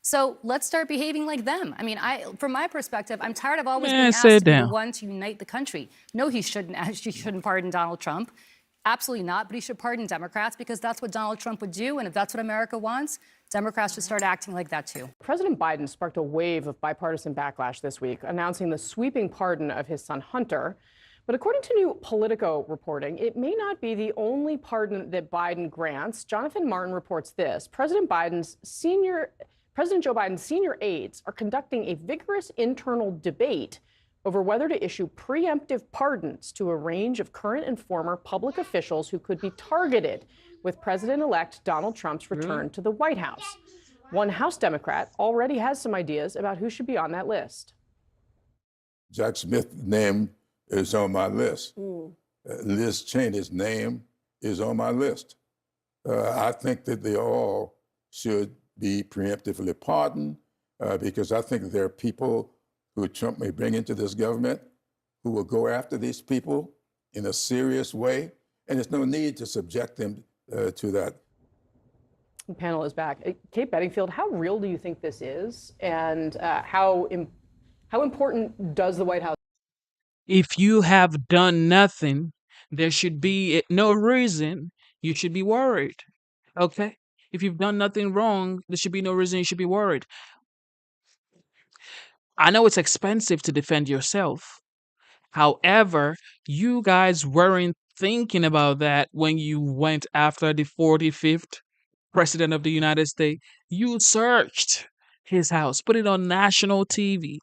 So let's start behaving like them. I mean, from my perspective, I'm tired of always being Man, asked sit to be the down. one to unite the country. No, he shouldn't pardon Donald Trump. Absolutely not, but he should pardon Democrats because that's what Donald Trump would do. And if that's what America wants, Democrats should start acting like that too. President Biden sparked a wave of bipartisan backlash this week, announcing the sweeping pardon of his son Hunter. But according to new Politico reporting, it may not be the only pardon that Biden grants. Jonathan Martin reports this. President Joe Biden's senior aides are conducting a vigorous internal debate over whether to issue preemptive pardons to a range of current and former public officials who could be targeted with President-elect Donald Trump's return to the White House. One House Democrat already has some ideas about who should be on that list. Jack Smith's name is on my list. Liz Cheney's name is on my list. I think that they all should be preemptively pardoned because I think there are people who Trump may bring into this government who will go after these people in a serious way, and there's no need to subject them to that. The panel is back. Kate Bedingfield, how real do you think this is, and how important does the White House? If you have done nothing, there should be no reason you should be worried. Okay? If you've done nothing wrong, there should be no reason you should be worried. I know it's expensive to defend yourself. However, you guys weren't thinking about that when you went after the 45th president of the United States. You searched his house, put it on national TV,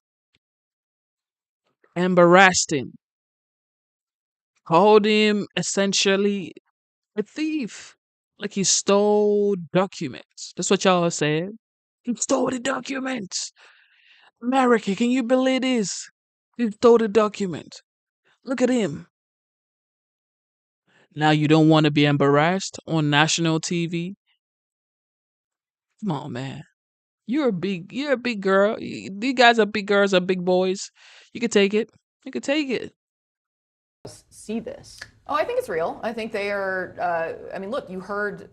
embarrassed him, called him essentially a thief, like he stole documents. That's what y'all said. He stole the documents. America, can you believe this? He stole the document. Look at him. Now you don't want to be embarrassed on national TV? Come on, man. You're a big girl. These guys are big girls, are big boys. You can take it. You can take it. See this? Oh, I think it's real. I think they are. I mean, look, you heard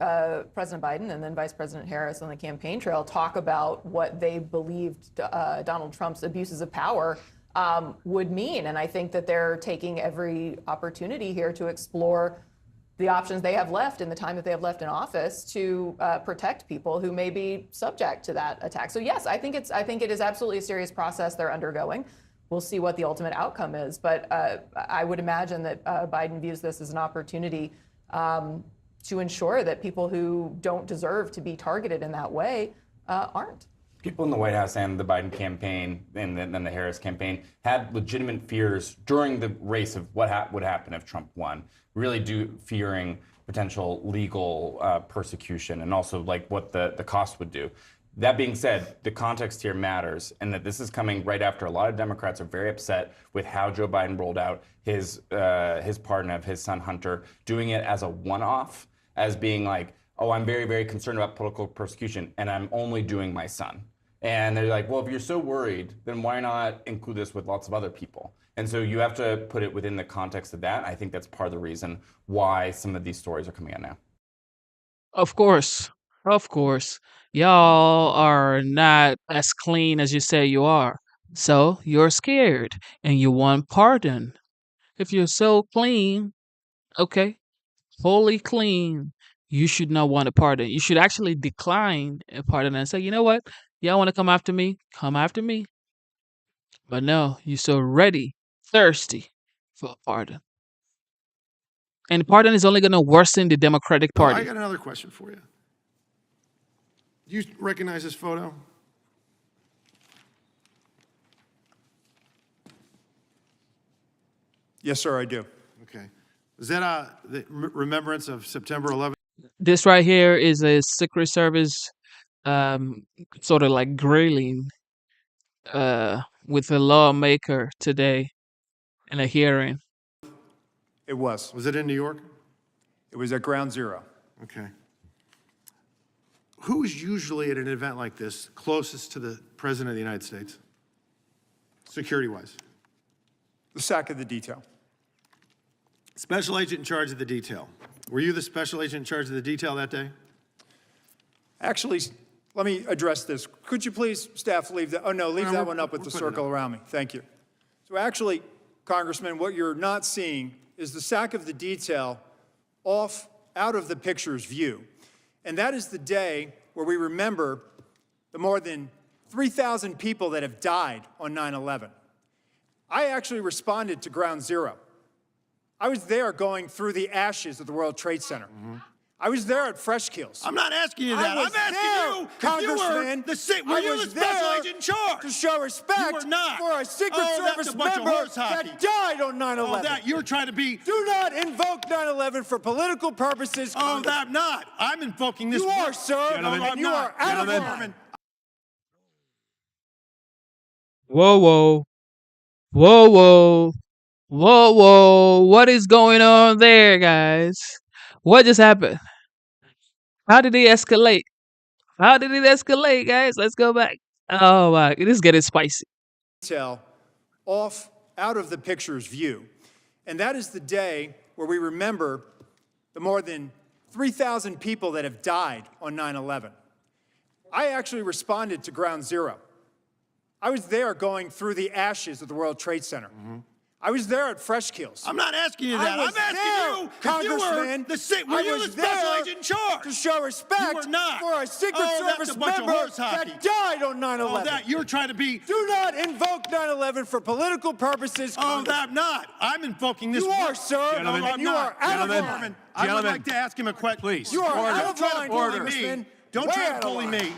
President Biden and then Vice President Harris on the campaign trail talk about what they believed Donald Trump's abuses of power would mean. And I think that they're taking every opportunity here to explore the options they have left in the time that they have left in office to protect people who may be subject to that attack. So yes, I think it is absolutely a serious process they're undergoing. We'll see what the ultimate outcome is, but I would imagine that Biden views this as an opportunity to ensure that people who don't deserve to be targeted in that way aren't. People in the White House and the Biden campaign and then the Harris campaign had legitimate fears during the race of what would happen if Trump won, really fearing potential legal persecution and also like what the cost would do. That being said, the context here matters, and that this is coming right after a lot of Democrats are very upset with how Joe Biden rolled out his pardon of his son Hunter, doing it as a one-off, as being like, oh, I'm very, very concerned about political persecution, and I'm only doing my son. And they're like, well, if you're so worried, then why not include this with lots of other people? And so you have to put it within the context of that. I think that's part of the reason why some of these stories are coming out now. Of course. Of course. Y'all are not as clean as you say you are. So you're scared and you want pardon. If you're so clean, okay, wholly clean, you should not want a pardon. You should actually decline a pardon and say, you know what? Y'all want to come after me? Come after me. But no, you're so ready, thirsty for a pardon. And pardon is only going to worsen the Democratic Party. I got another question for you. Do you recognize this photo? Yes, sir, I do. Okay. Is that the remembrance of September 11th? This right here is a Secret Service sort of like grilling with a lawmaker today in a hearing. It was. Was it in New York? It was at Ground Zero. Okay. Who's usually at an event like this closest to the President of the United States, security-wise? The SAC of the detail. Special agent in charge of the detail. Were you the special agent in charge of the detail that day? Actually, let me address this. Could you please, staff, leave that? Oh, no, leave that one up with the circle around me. Thank you. So actually, Congressman, what you're not seeing is the sack of the detail out of the picture's view. And that is the day where we remember the more than 3,000 people that have died on 9/11. I actually responded to Ground Zero. I was there going through the ashes of the World Trade Center. I was there at Fresh Kills. I'm not asking you that. I'm asking you, Congressman. Were you the special agent in charge? To show respect for a Secret Service member that died on 9/11. Oh, that you're trying to be. Do not invoke 9/11 for political purposes. Oh, I'm not. I'm invoking this. You are, sir. Gentlemen, and you are out of line. Whoa, whoa. Whoa, whoa. Whoa, whoa. What is going on there, guys? What just happened? How did it escalate? How did it escalate, guys? Let's go back. Oh, my. It is getting spicy. Detail out of the picture's view. And that is the day where we remember the more than 3,000 people that have died on 9/11. I actually responded to Ground Zero. I was there going through the ashes of the World Trade Center. I was there at Fresh Kills. I'm not asking you that. I'm asking you, Congressman. Were you the special agent in charge? To show respect for a Secret Service member that died on 9/11. Oh, that you're trying to be. Do not invoke 9/11 for political purposes. Oh, I'm not. I'm invoking this. You are, sir. Gentlemen, and you are out of line. I would like to ask him a question, please. You are out of line, Congressman. Don't try to bully me.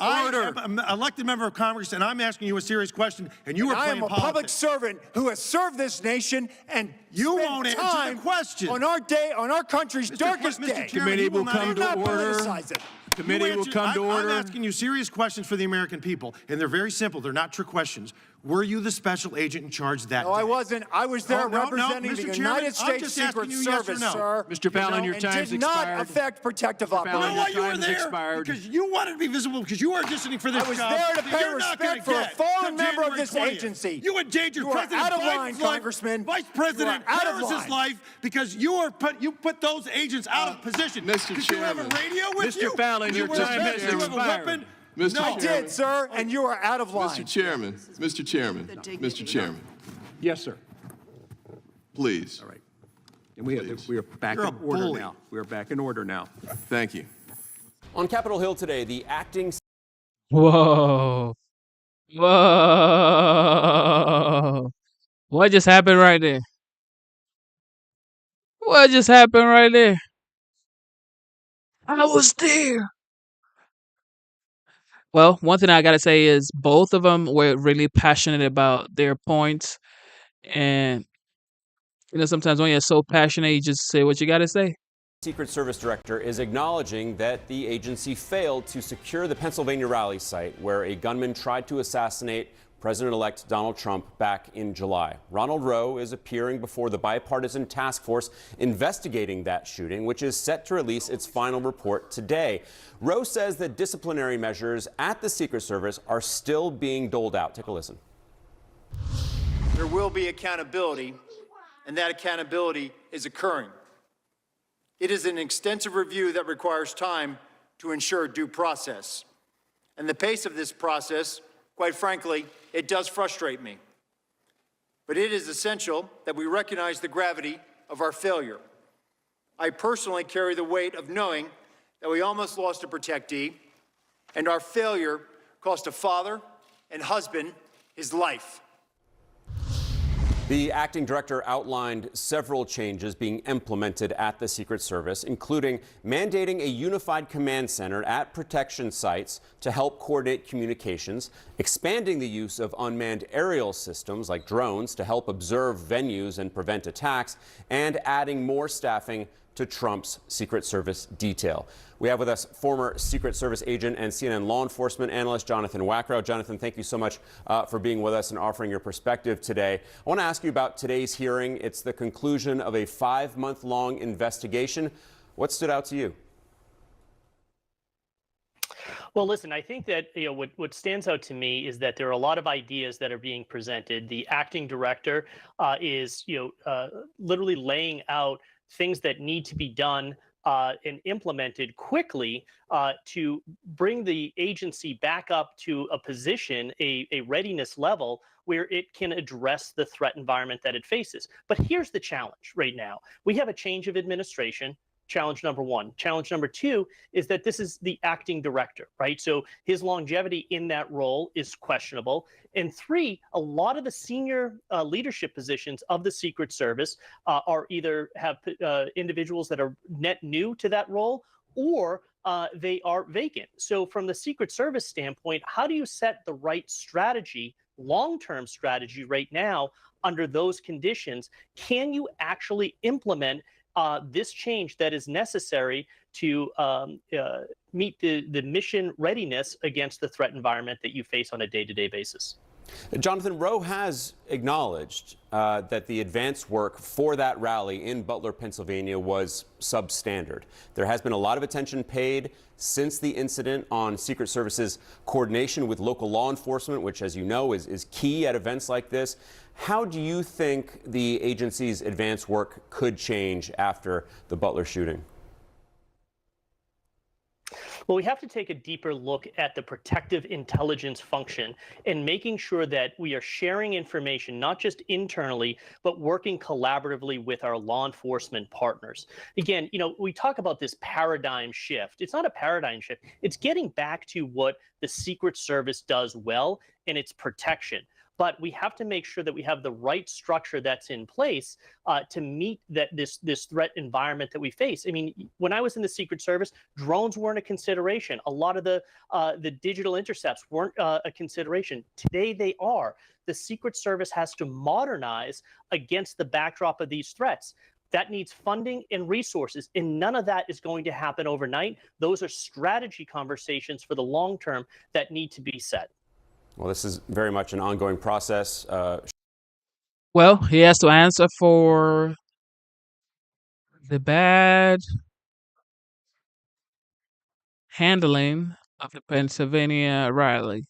I am an elected member of Congress, and I'm asking you a serious question, and you are playing politics. I am a public servant who has served this nation, and you won't answer the question. On our country's darkest day. Committee will come to order. Committee will come to order. I'm asking you serious questions for the American people, and they're very simple. They're not trick questions. Were you the special agent in charge that day? No, I wasn't. I was there representing the United States Secret Service, sir. Mr. Fallon, your time's expired. Did not affect protective operations. You know why you were there? Because you wanted to be visible, because you are auditioning for this job. I was there to pay respect for a fallen member of this agency. You endangered President Vice President Harris's life because you put those agents out of position. Mr. Did you have a radio with you? Mr. Fallon, your time has expired. I did, sir, and you are out of line. Mr. Chairman, Mr. Chairman. Yes, sir. Please. All right. And we are back in order now. We are back in order now. Thank you. On Capitol Hill today, the acting... Whoa. Whoa. What just happened right there? What just happened right there? I was there. Well, one thing I gotta say is both of them were really passionate about their points. And, sometimes when you're so passionate, you just say what you gotta say. Secret Service director is acknowledging that the agency failed to secure the Pennsylvania rally site where a gunman tried to assassinate President-elect Donald Trump back in July. Ronald Rowe is appearing before the bipartisan task force investigating that shooting, which is set to release its final report today. Rowe says that disciplinary measures at the Secret Service are still being doled out. Take a listen. There will be accountability, and that accountability is occurring. It is an extensive review that requires time to ensure due process. And the pace of this process, quite frankly, it does frustrate me. But it is essential that we recognize the gravity of our failure. I personally carry the weight of knowing that we almost lost a protectee, and our failure cost a father and husband his life. The acting director outlined several changes being implemented at the Secret Service, including mandating a unified command center at protection sites to help coordinate communications, expanding the use of unmanned aerial systems like drones to help observe venues and prevent attacks, and adding more staffing to Trump's Secret Service detail. We have with us former Secret Service agent and CNN law enforcement analyst Jonathan Wackrow. Jonathan, thank you so much for being with us and offering your perspective today. I want to ask you about today's hearing. It's the conclusion of a 5-month-long investigation. What stood out to you? Well, listen, I think that what stands out to me is that there are a lot of ideas that are being presented. The acting director is literally laying out things that need to be done and implemented quickly to bring the agency back up to a position, a readiness level where it can address the threat environment that it faces. But here's the challenge right now. We have a change of administration. Challenge number one. Challenge number two is that this is the acting director, right? So his longevity in that role is questionable. And three, a lot of the senior leadership positions of the Secret Service are either have individuals that are net new to that role, or they are vacant. So from the Secret Service standpoint, how do you set the right strategy, long-term strategy right now under those conditions? Can you actually implement this change that is necessary to meet the mission readiness against the threat environment that you face on a day-to-day basis? Jonathan, Roe has acknowledged that the advance work for that rally in Butler, Pennsylvania was substandard. There has been a lot of attention paid since the incident on Secret Service's coordination with local law enforcement, which, as you know, is key at events like this. How do you think the agency's advance work could change after the Butler shooting? Well, we have to take a deeper look at the protective intelligence function and making sure that we are sharing information, not just internally, but working collaboratively with our law enforcement partners. Again, we talk about this paradigm shift. It's not a paradigm shift. It's getting back to what the Secret Service does well, and it's protection. But we have to make sure that we have the right structure that's in place to meet this threat environment that we face. I mean, when I was in the Secret Service, drones weren't a consideration. A lot of the digital intercepts weren't a consideration. Today they are. The Secret Service has to modernize against the backdrop of these threats. That needs funding and resources, and none of that is going to happen overnight. Those are strategy conversations for the long term that need to be set. Well, this is very much an ongoing process. Well, he has to answer for the bad handling of the Pennsylvania rally.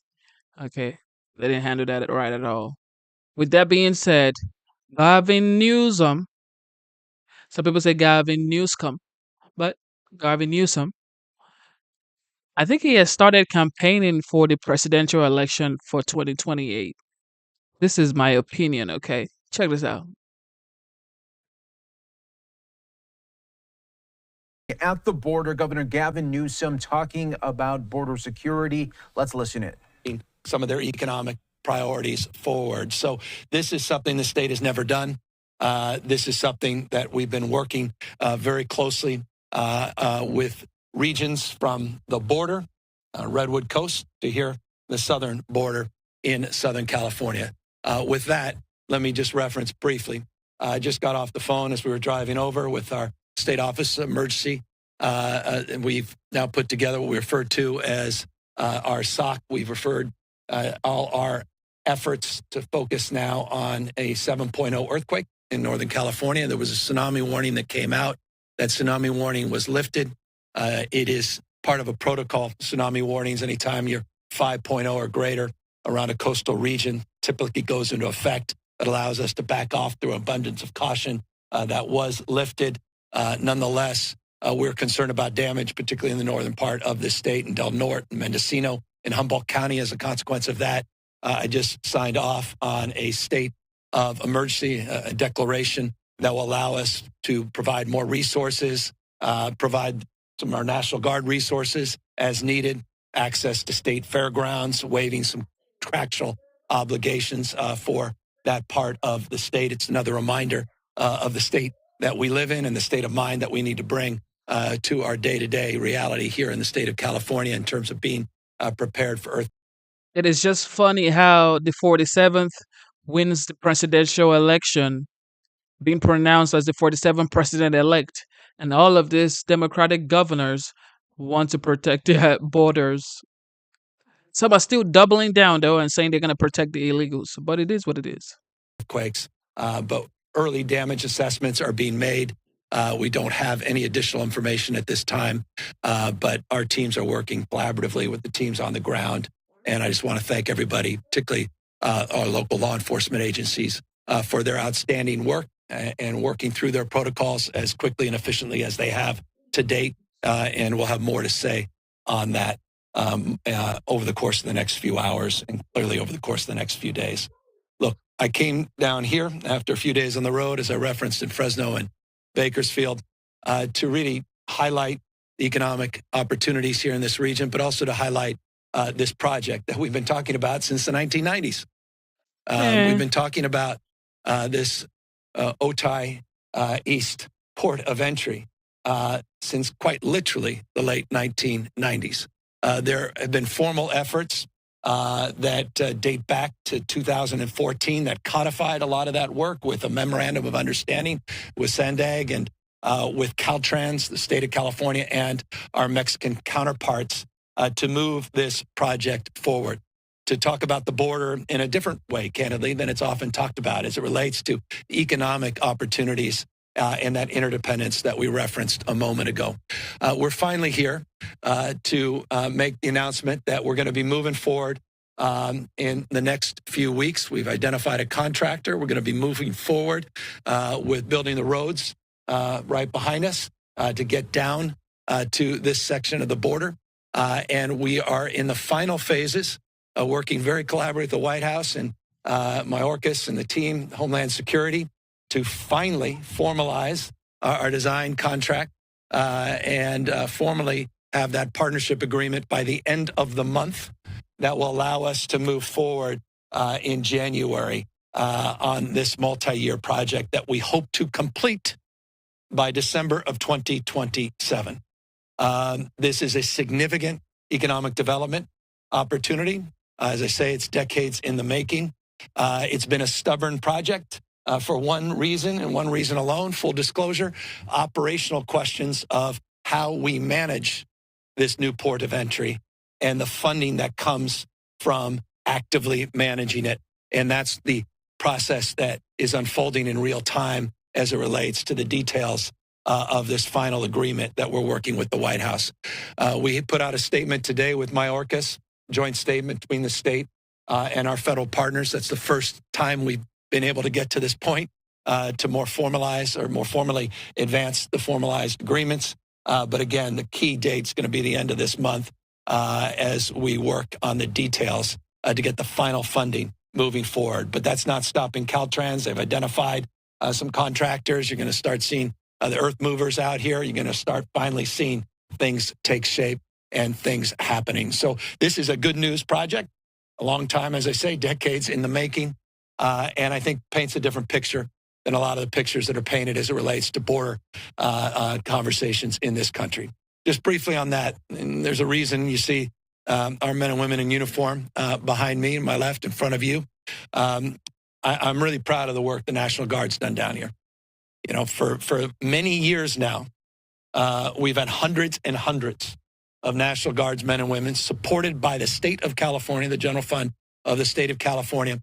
Okay, they didn't handle that right at all. With that being said, Gavin Newsom, some people say Gavin Newsome, but Gavin Newsom, I think he has started campaigning for the presidential election for 2028. This is my opinion, okay? Check this out. At the border, Governor Gavin Newsom talking about border security. Let's listen in. Some of their economic priorities forward. So this is something the state has never done. This is something that we've been working very closely with regions from the border, Redwood Coast, to here, the southern border in Southern California. With that, let me just reference briefly. I just got off the phone as we were driving over with our State Office of Emergency. And we've now put together what we refer to as our SOC. We've referred all our efforts to focus now on a 7.0 earthquake in Northern California. There was a tsunami warning that came out. That tsunami warning was lifted. It is part of a protocol, tsunami warnings. Anytime you're 5.0 or greater around a coastal region, typically goes into effect. That allows us to back off through abundance of caution. That was lifted. Nonetheless, we're concerned about damage, particularly in the northern part of the state, in Del Norte and Mendocino, in Humboldt County. As a consequence of that, I just signed off on a state of emergency, a declaration that will allow us to provide more resources, provide some of our National Guard resources as needed, access to state fairgrounds, waiving some contractual obligations for that part of the state. It's another reminder of the state that we live in and the state of mind that we need to bring to our day-to-day reality here in the state of California in terms of being prepared for earth. It is just funny how the 47th wins the presidential election, being pronounced as the 47th president-elect, and all of these Democratic governors want to protect their borders. Some are still doubling down, though, and saying they're going to protect the illegals, but it is what it is. Earthquakes, but early damage assessments are being made. We don't have any additional information at this time, but our teams are working collaboratively with the teams on the ground. And I just want to thank everybody, particularly our local law enforcement agencies, for their outstanding work and working through their protocols as quickly and efficiently as they have to date, and we'll have more to say on that over the course of the next few hours and clearly over the course of the next few days. Look, I came down here after a few days on the road, as I referenced in Fresno and Bakersfield, to really highlight the economic opportunities here in this region, but also to highlight this project that we've been talking about since the 1990s. We've been talking about this Otay East port of entry since quite literally the late 1990s. There have been formal efforts that date back to 2014 that codified a lot of that work with a memorandum of understanding with SANDAG and with Caltrans, the state of California, and our Mexican counterparts to move this project forward, to talk about the border in a different way, candidly, than it's often talked about as it relates to economic opportunities and that interdependence that we referenced a moment ago. We're finally here to make the announcement that we're going to be moving forward in the next few weeks. We've identified a contractor. We're going to be moving forward with building the roads right behind us to get down to this section of the border. And we are in the final phases, working very collaboratively with the White House and Mayorkas and the team, Homeland Security, to finally formalize our design contract and formally have that partnership agreement by the end of the month that will allow us to move forward in January on this multi-year project that we hope to complete by December of 2027. This is a significant economic development opportunity. As I say, it's decades in the making. It's been a stubborn project for one reason and one reason alone, full disclosure, operational questions of how we manage this new port of entry and the funding that comes from actively managing it. And that's the process that is unfolding in real time as it relates to the details of this final agreement that we're working with the White House. We put out a statement today with Mayorkas, joint statement between the state and our federal partners. That's the first time we've been able to get to this point to more formalize or more formally advance the formalized agreements. But again, the key date's going to be the end of this month as we work on the details to get the final funding moving forward. But that's not stopping Caltrans. They've identified some contractors. You're going to start seeing the earth movers out here. You're going to start finally seeing things take shape and things happening. So this is a good news project. A long time, as I say, decades in the making. And I think paints a different picture than a lot of the pictures that are painted as it relates to border conversations in this country. Just briefly on that, and there's a reason you see our men and women in uniform behind me, my left, in front of you. I'm really proud of the work the National Guard's done down here. You know, for many years now, we've had hundreds and hundreds of National Guardsmen and women supported by the state of California, the general fund of the state of California,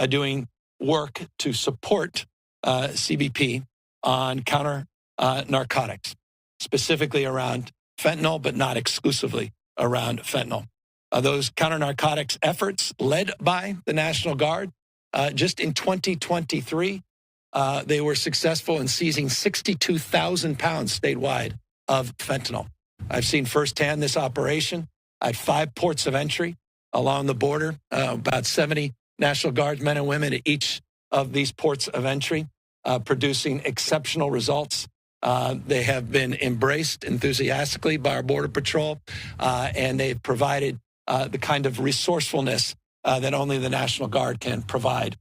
doing work to support CBP on counter narcotics, specifically around fentanyl, but not exclusively around fentanyl. Those counter narcotics efforts led by the National Guard, just in 2023, they were successful in seizing 62,000 pounds statewide of fentanyl. I've seen firsthand this operation at 5 ports of entry along the border, about 70 National Guard men and women at each of these ports of entry, producing exceptional results. They have been embraced enthusiastically by our Border Patrol, and they've provided the kind of resourcefulness that only the National Guard can provide.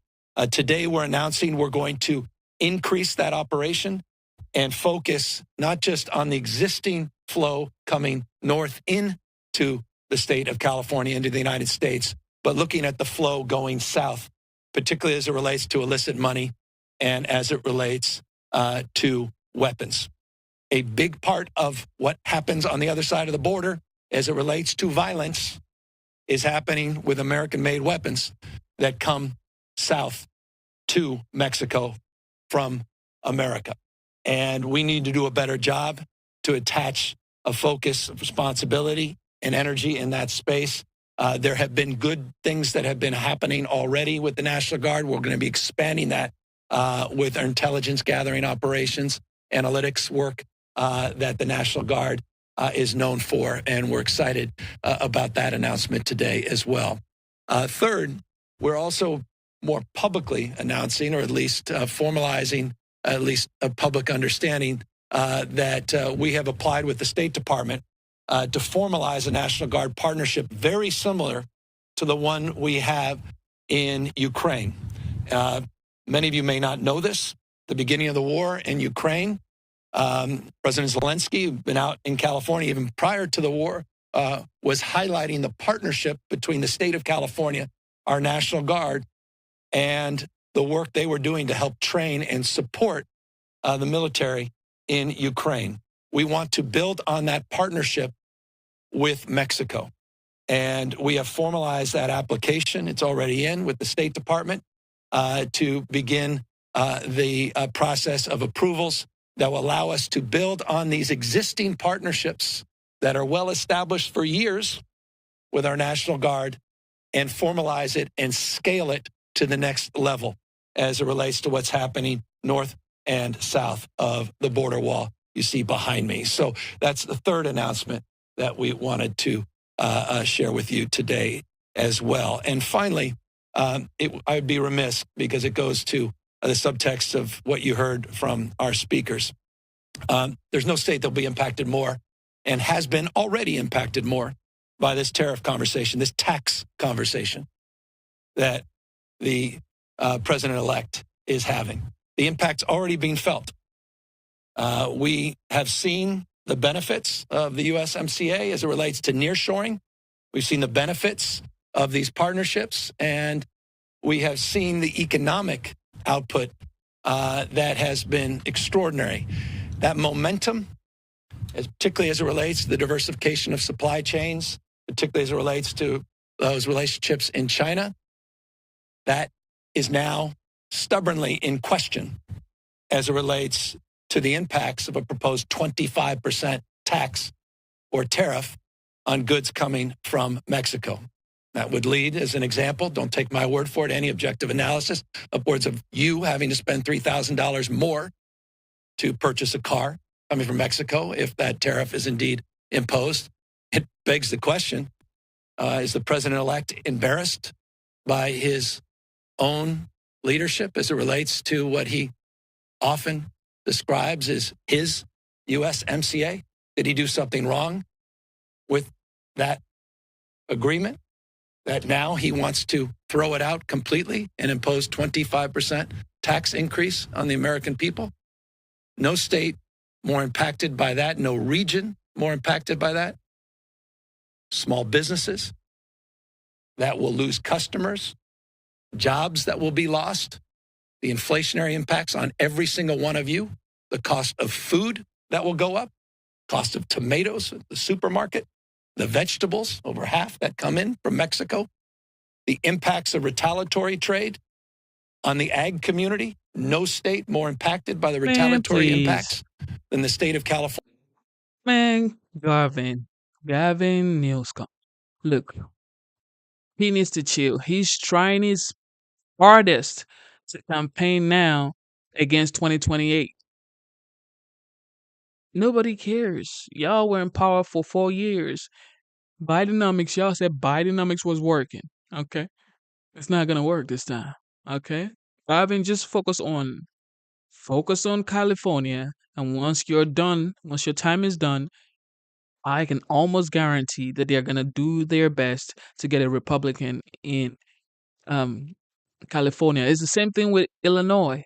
Today, we're announcing we're going to increase that operation and focus not just on the existing flow coming north into the state of California, into the United States, but looking at the flow going south, particularly as it relates to illicit money and as it relates to weapons. A big part of what happens on the other side of the border as it relates to violence is happening with American-made weapons that come south to Mexico from America. And we need to do a better job to attach a focus of responsibility and energy in that space. There have been good things that have been happening already with the National Guard. We're going to be expanding that with our intelligence gathering operations, analytics work that the National Guard is known for, and we're excited about that announcement today as well. Third, we're also more publicly announcing, or at least formalizing, at least a public understanding that we have applied with the State Department to formalize a National Guard partnership very similar to the one we have in Ukraine. Many of you may not know this. The beginning of the war in Ukraine, President Zelensky, who'd been out in California even prior to the war, was highlighting the partnership between the state of California, our National Guard, and the work they were doing to help train and support the military in Ukraine. We want to build on that partnership with Mexico. And we have formalized that application. It's already in with the State Department to begin the process of approvals that will allow us to build on these existing partnerships that are well established for years with our National Guard and formalize it and scale it to the next level as it relates to what's happening north and south of the border wall you see behind me. So that's the third announcement that we wanted to share with you today as well. And finally, I'd be remiss because it goes to the subtext of what you heard from our speakers. There's no state that'll be impacted more and has been already impacted more by this tariff conversation, this tax conversation that the president-elect is having. The impact's already being felt. We have seen the benefits of the USMCA as it relates to nearshoring. We've seen the benefits of these partnerships, and we have seen the economic output that has been extraordinary. That momentum, particularly as it relates to the diversification of supply chains, particularly as it relates to those relationships in China, that is now stubbornly in question as it relates to the impacts of a proposed 25% tax or tariff on goods coming from Mexico. That would lead, as an example, don't take my word for it, any objective analysis, upwards of you having to spend $3,000 more to purchase a car coming from Mexico if that tariff is indeed imposed. It begs the question, is the president-elect embarrassed by his own leadership as it relates to what he often describes as his USMCA? Did he do something wrong with that agreement that now he wants to throw it out completely and impose 25% tax increase on the American people? No state more impacted by that, no region more impacted by that. Small businesses that will lose customers, jobs that will be lost, the inflationary impacts on every single one of you, the cost of food that will go up, cost of tomatoes at the supermarket, the vegetables, over half that come in from Mexico, the impacts of retaliatory trade on the ag community. No state more impacted by the retaliatory impacts than the state of California. Man, Gavin Newsom. Look, he needs to chill. He's trying his hardest to campaign now against 2028. Nobody cares. Y'all were in power for 4 years. Bidenomics, y'all said Bidenomics was working. Okay. It's not going to work this time. Okay. Gavin, just focus on California. And once you're done, once your time is done, I can almost guarantee that they're going to do their best to get a Republican in California. It's the same thing with Illinois.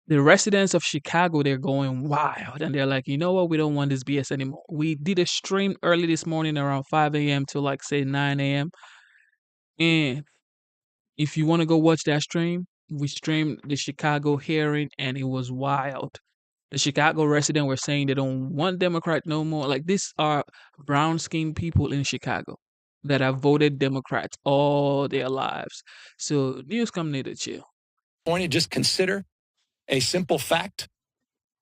The residents of Chicago, they're going wild. And they're like, you know what? We don't want this BS anymore. We did a stream early this morning around 5 a.m. to like, say, 9 a.m. And if you want to go watch that stream, we streamed the Chicago hearing and it was wild. The Chicago residents were saying they don't want Democrat no more. Like, these are brown-skinned people in Chicago that have voted Democrats all their lives. So Newsom need to chill. Just consider a simple fact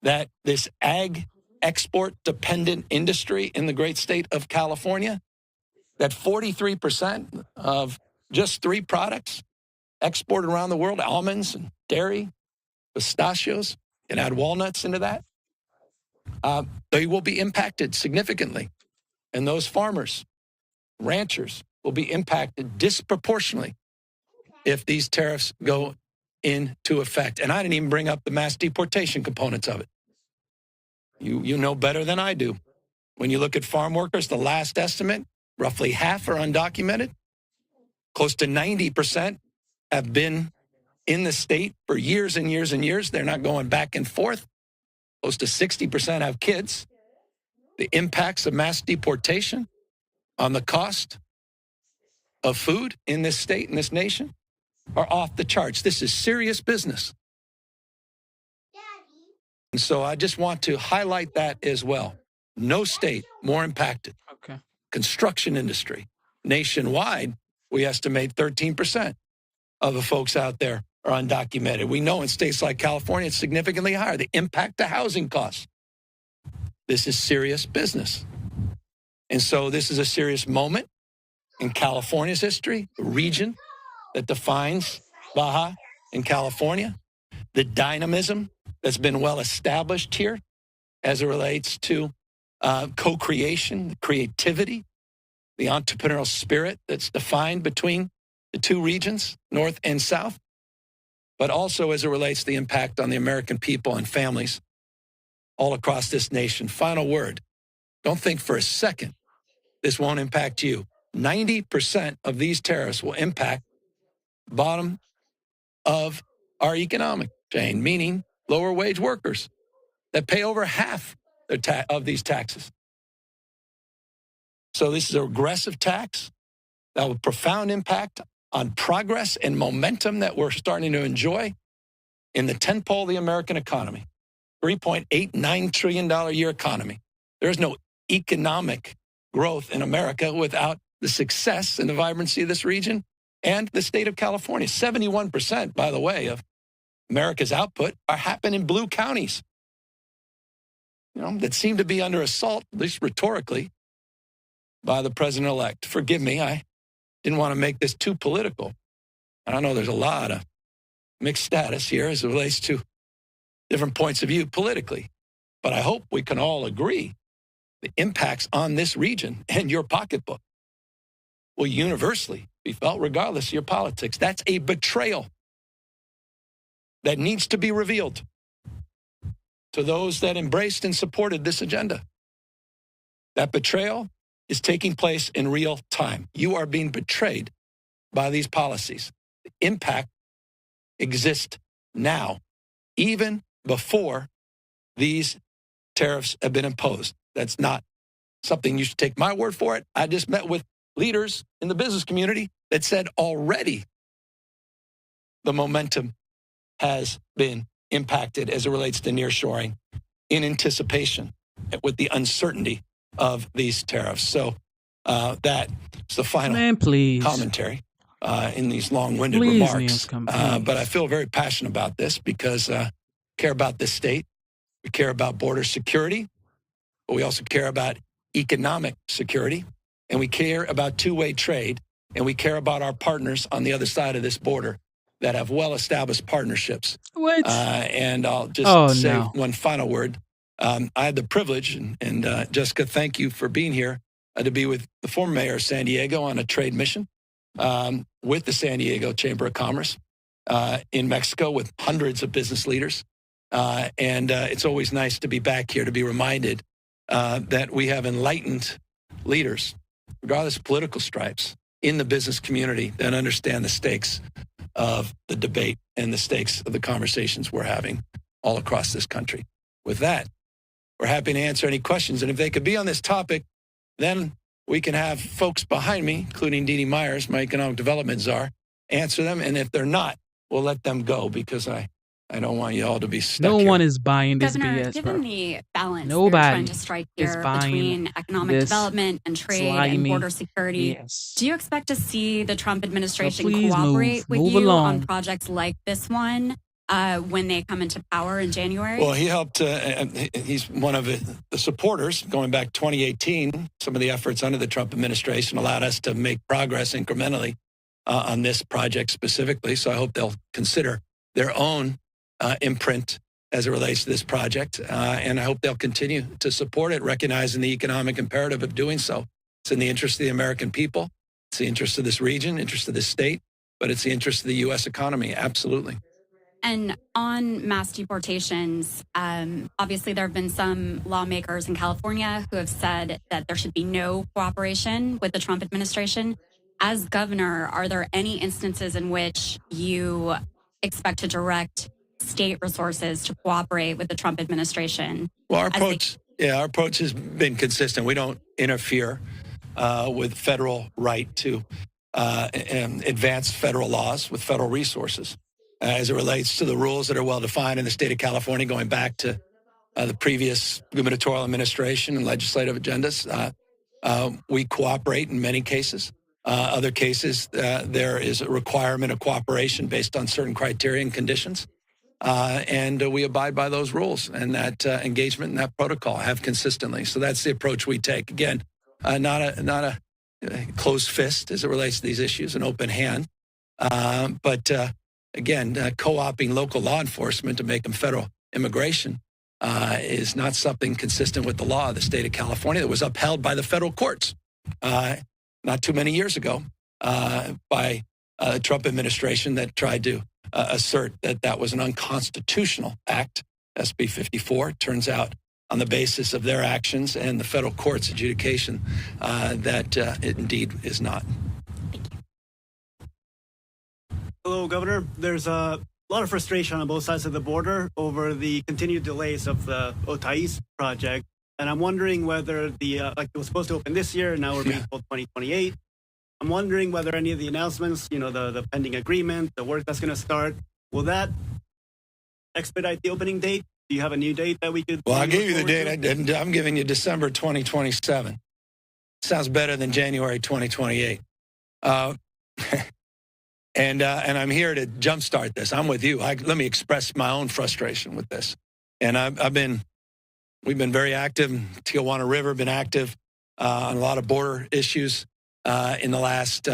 that this ag export-dependent industry in the great state of California, that 43% of just 3 products exported around the world, almonds and dairy, pistachios, and add walnuts into that, they will be impacted significantly. And those farmers, ranchers, will be impacted disproportionately if these tariffs go into effect. And I didn't even bring up the mass deportation components of it. You know better than I do. When you look at farm workers, the last estimate, roughly half are undocumented. Close to 90% have been in the state for years and years and years. They're not going back and forth. Close to 60% have kids. The impacts of mass deportation on the cost of food in this state, in this nation, are off the charts. This is serious business. And so I just want to highlight that as well. No state more impacted. Okay. Construction industry. Nationwide, we estimate 13% of the folks out there are undocumented. We know in states like California, it's significantly higher. The impact to housing costs. This is serious business. And so this is a serious moment in California's history, the region that defines Baja in California, the dynamism that's been well established here as it relates to co-creation, creativity, the entrepreneurial spirit that's defined between the two regions, North and South, but also as it relates to the impact on the American people and families all across this nation. Final word, don't think for a second this won't impact you. 90% of these tariffs will impact bottom of our economic chain, meaning lower wage workers that pay over half of these taxes. So this is a regressive tax that will have a profound impact on progress and momentum that we're starting to enjoy in the tentpole of the American economy. $3.89 trillion a year economy. There's no economic growth in America without the success and the vibrancy of this region and the state of California. 71%, by the way, of America's output are happening in blue counties, that seem to be under assault, at least rhetorically, by the president-elect. Forgive me, I didn't want to make this too political. And I know there's a lot of mixed status here as it relates to different points of view politically. But I hope we can all agree the impacts on this region and your pocketbook will universally be felt regardless of your politics. That's a betrayal that needs to be revealed to those that embraced and supported this agenda. That betrayal is taking place in real time. You are being betrayed by these policies. The impact exists now, even before these tariffs have been imposed. That's not something you should take my word for it. I just met with leaders in the business community that said already the momentum has been impacted as it relates to nearshoring in anticipation with the uncertainty of these tariffs. So that's the final commentary in these long-winded remarks. But I feel very passionate about this because I care about this state. We care about border security, but we also care about economic security, and we care about two-way trade, and we care about our partners on the other side of this border that have well-established partnerships. And I'll just say one final word. I had the privilege, and Jessica, thank you for being here, to be with the former mayor of San Diego on a trade mission with the San Diego Chamber of Commerce in Mexico with hundreds of business leaders. And it's always nice to be back here to be reminded that we have enlightened leaders, regardless of political stripes, in the business community that understand the stakes of the debate and the stakes of the conversations we're having all across this country. With that, we're happy to answer any questions. And if they could be on this topic, then we can have folks behind me, including Dee Dee Myers, my economic development czar, answer them. And if they're not, we'll let them go because I don't want you all to be stuck No here. one is buying this Governor, BS, given bro. the balance Nobody they're trying to strike is here buying between economic this development and trade and slimy border security, BS. do you expect to see the Trump administration please cooperate with move you along. on projects like this one when they come into power in January? Well, he helped. He's one of the supporters going back 2018. Some of the efforts under the Trump administration allowed us to make progress incrementally on this project specifically. So I hope they'll consider their own imprint as it relates to this project. And I hope they'll continue to support it, recognizing the economic imperative of doing so. It's in the interest of the American people. It's the interest of this region, interest of this state, but it's the interest of the U.S. economy. Absolutely. And on mass deportations, obviously there have been some lawmakers in California who have said that there should be no cooperation with the Trump administration. As governor, are there any instances in which you expect to direct state resources to cooperate with the Trump administration? Well, our approach has been consistent. We don't interfere with federal right to advance federal laws with federal resources. As it relates to the rules that are well defined in the state of California, going back to the previous gubernatorial administration and legislative agendas, we cooperate in many cases. Other cases, there is a requirement of cooperation based on certain criteria and conditions. And we abide by those rules, and that engagement and that protocol have consistently. So that's the approach we take. Again, not a closed fist as it relates to these issues, an open hand. But again, co-opting local law enforcement to make them federal immigration is not something consistent with the law of the state of California that was upheld by the federal courts not too many years ago by the Trump administration that tried to assert that that was an unconstitutional act, SB 54. Turns out on the basis of their actions and the federal court's adjudication that it indeed is not. Hello, Governor. There's a lot of frustration on both sides of the border over the continued delays of the Otais project. And I'm wondering whether like it was supposed to open this year, and now we're being told 2028. I'm wondering whether any of the announcements, the pending agreement, the work that's going to start, will that expedite the opening date? Do you have a new date that we could? Well, I'll give you the date. I'm giving you December 2027. Sounds better than January 2028. And I'm here to jumpstart this. I'm with you. Let me express my own frustration with this. And we've been very active. Tijuana River been active on a lot of border issues in the last,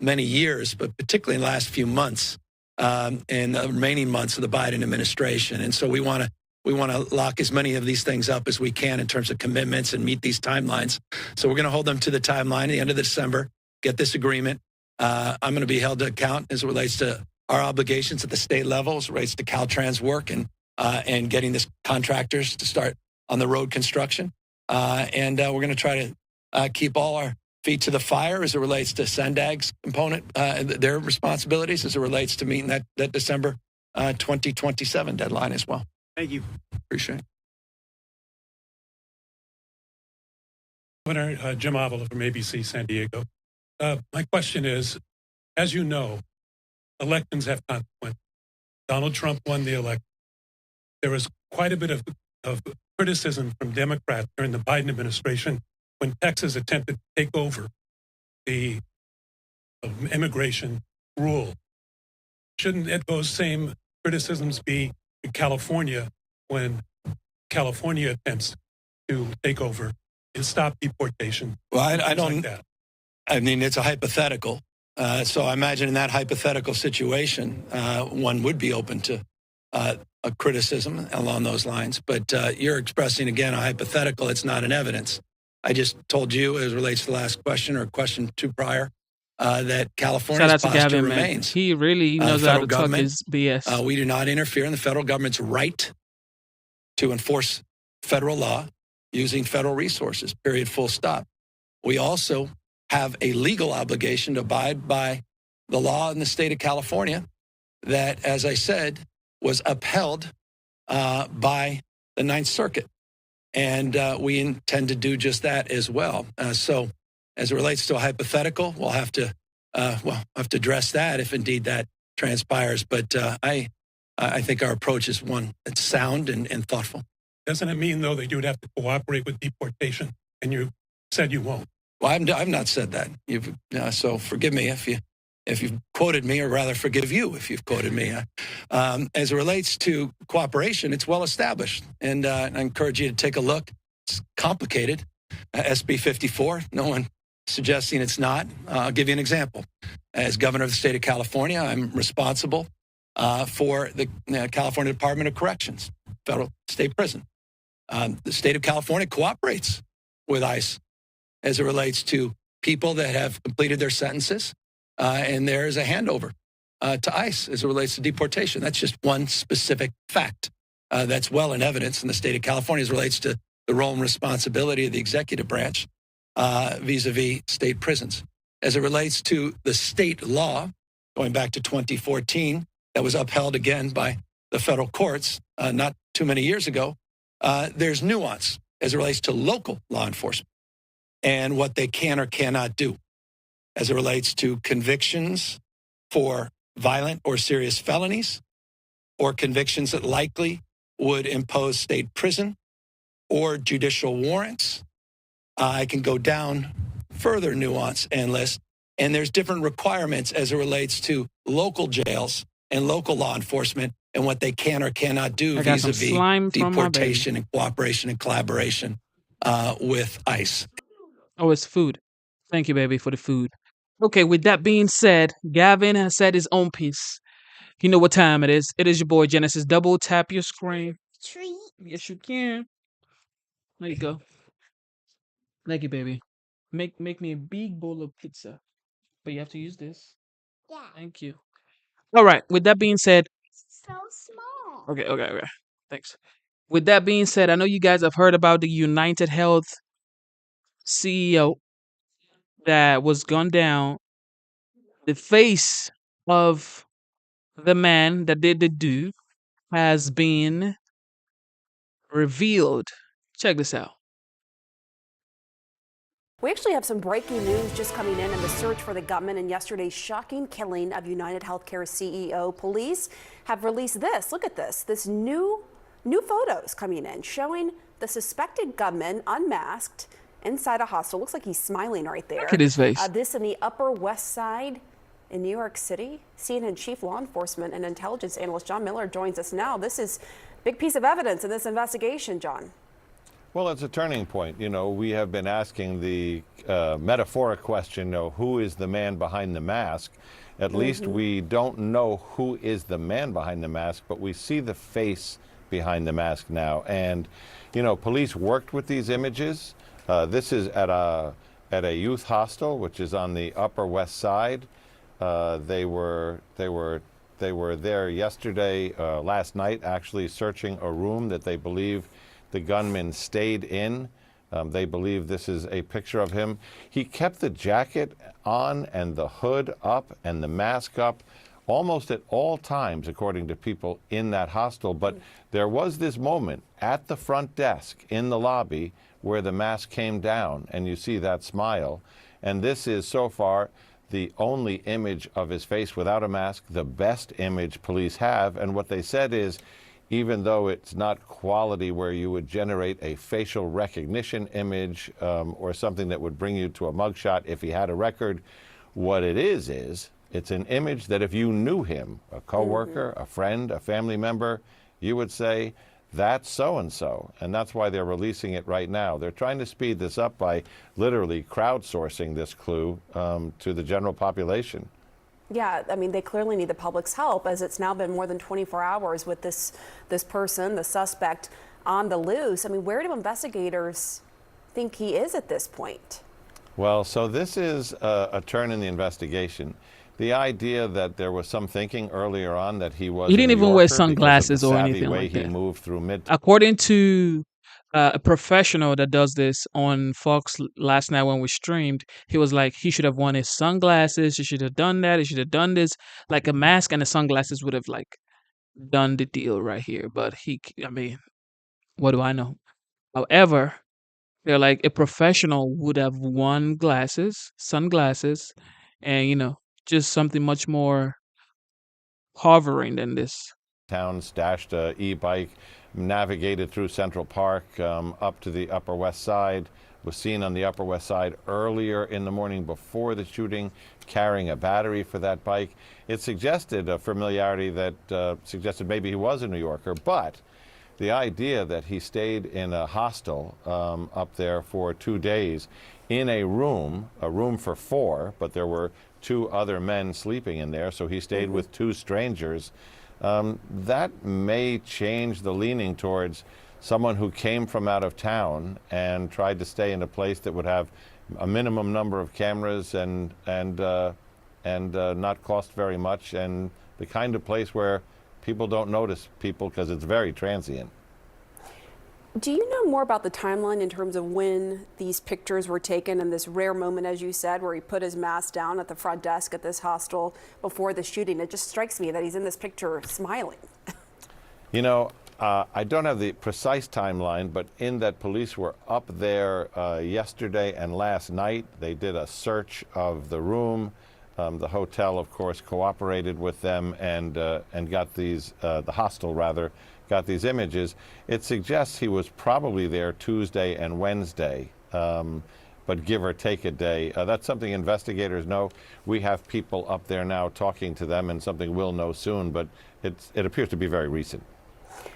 many years, but particularly in the last few months and the remaining months of the Biden administration. And so we want to lock as many of these things up as we can in terms of commitments and meet these timelines. So we're going to hold them to the timeline at the end of December, get this agreement. I'm going to be held to account as it relates to our obligations at the state level, as it relates to Caltrans work and getting this contractors to start on the road construction. And we're going to try to keep all our feet to the fire as it relates to SENDAG's component, their responsibilities as it relates to meeting that December 2027 deadline as well. Thank you. Appreciate it. Governor Jim Avila from ABC San Diego. My question is, as you know, elections have consequences. Donald Trump won the election. There was quite a bit of criticism from Democrats during the Biden administration when Texas attempted to take over the immigration rule. Shouldn't those same criticisms be in California when California attempts to take over and stop deportation? Well, I don't. Like that? I mean, it's a hypothetical. So I imagine in that hypothetical situation, one would be open to a criticism along those lines. But you're expressing, again, a hypothetical. It's not an evidence. I just told you, as it relates to the last question or question two prior, that California's posture remains. He really knows how to talk his BS. We do not interfere in the federal government's right to enforce federal law using federal resources, period, full stop. We also have a legal obligation to abide by the law in the state of California that, as I said, was upheld by the Ninth Circuit. And we intend to do just that as well. So as it relates to a hypothetical, we'll have to address that if indeed that transpires. But I think our approach is one that's sound and thoughtful. Doesn't it mean, though, that you would have to cooperate with deportation? And you said you won't. Well, I've not said that. So forgive me if you've quoted me, or rather forgive you if you've quoted me. As it relates to cooperation, it's well established. And I encourage you to take a look. It's complicated. SB 54, no one suggesting it's not. I'll give you an example. As governor of the state of California, I'm responsible for the California Department of Corrections, federal state prison. The state of California cooperates with ICE as it relates to people that have completed their sentences, and there is a handover to ICE as it relates to deportation. That's just one specific fact that's well in evidence in the state of California as it relates to the role and responsibility of the executive branch vis-a-vis state prisons. As it relates to the state law, going back to 2014, that was upheld again by the federal courts not too many years ago, there's nuance as it relates to local law enforcement and what they can or cannot do as it relates to convictions for violent or serious felonies or convictions that likely would impose state prison or judicial warrants. I can go down further nuance and list, and there's different requirements as it relates to local jails and local law enforcement and what they can or cannot do vis-a-vis deportation and cooperation and collaboration with ICE. Oh, it's food. Thank you, baby, for the food. Okay, with that being said, Gavin has said his own piece. You know what time it is. It is your boy Genesis. Double tap your screen. Treat. Yes, you can. There you go. Thank you, baby. Make me a big bowl of pizza. But you have to use this. Yeah. Thank you. All right, with that being said. So small. Okay. Thanks. With that being said, I know you guys have heard about the United Health CEO that was gunned down. The face of the man that did the do has been revealed. Check this out. We actually have some breaking news just coming in the search for the gunman in yesterday's shocking killing of United Healthcare CEO. Police have released this. Look at this. This new photos coming in showing the suspected gunman unmasked inside a hostel. Looks like he's smiling right there. Look at his face. This in the Upper West Side in New York City. CNN Chief Law Enforcement and Intelligence Analyst John Miller joins us now. This is a big piece of evidence in this investigation, John. Well, it's a turning point. You know, we have been asking the metaphoric question, who is the man behind the mask? At least we don't know who is the man behind the mask, but we see the face behind the mask now. And, police worked with these images. This is at a youth hostel, which is on the Upper West Side. They were there yesterday, last night, actually searching a room that they believe the gunman stayed in. They believe this is a picture of him. He kept the jacket on and the hood up and the mask up almost at all times, according to people in that hostel. But there was this moment at the front desk in the lobby where the mask came down, and you see that smile. And this is so far the only image of his face without a mask, the best image police have. And what they said is, even though it's not quality where you would generate a facial recognition image or something that would bring you to a mugshot if he had a record, what it is it's an image that if you knew him, a coworker, a friend, a family member, you would say, that's so-and-so. And that's why they're releasing it right now. They're trying to speed this up by literally crowdsourcing this clue to the general population. Yeah, I mean, they clearly need the public's help, as it's now been more than 24 hours with this person, the suspect, on the loose. I mean, where do investigators think he is at this point? Well, so this is a turn in the investigation. The idea that there was some thinking earlier on that he was He didn't even wear sunglasses or anything like that. He moved through According to a professional that does this on Fox last night when we streamed, he was like, he should have worn his sunglasses. He should have done that. He should have done this. Like a mask and the sunglasses would have done the deal right here. But what do I know? However, they're like a professional would have worn sunglasses, and just something much more hovering than this. Town stashed a e-bike, navigated through Central Park up to the Upper West Side, was seen on the Upper West Side earlier in the morning before the shooting, carrying a battery for that bike. It suggested a familiarity that suggested maybe he was a New Yorker, but the idea that he stayed in a hostel up there for 2 days in a room for 4, but there were 2 other men sleeping in there, so he stayed with 2 strangers. that may change the leaning towards someone who came from out of town and tried to stay in a place that would have a minimum number of cameras and not cost very much, and the kind of place where people don't notice people because it's very transient. Do you know more about the timeline in terms of when these pictures were taken and this rare moment, as you said, where he put his mask down at the front desk at this hostel before the shooting? It just strikes me that he's in this picture smiling. You know, I don't have the precise timeline, but in that police were up there yesterday and last night. They did a search of the room. The hotel, of course, cooperated with them and got these, the hostel rather, got these images. It suggests he was probably there Tuesday and Wednesday, but give or take a day. That's something investigators know. We have people up there now talking to them, and something we'll know soon, but it appears to be very recent.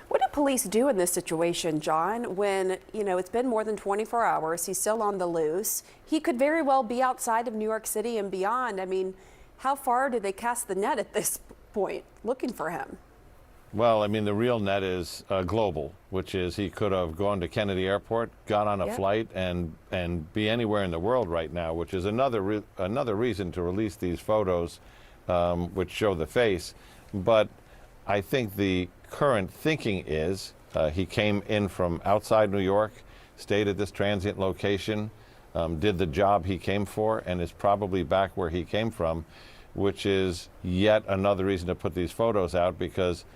What do police do in this situation, John, when, you know, it's been more than 24 hours, he's still on the loose, he could very well be outside of New York City and beyond? I mean, how far do they cast the net at this point looking for him? Well, I mean, the real net is global, which is he could have gone to Kennedy Airport, got on a flight, and be anywhere in the world right now, which is another reason to release these photos, which show the face. But I think the current thinking is he came in from outside New York, stayed at this transient location, did the job he came for, and is probably back where he came from, which is yet another reason to put these photos out, because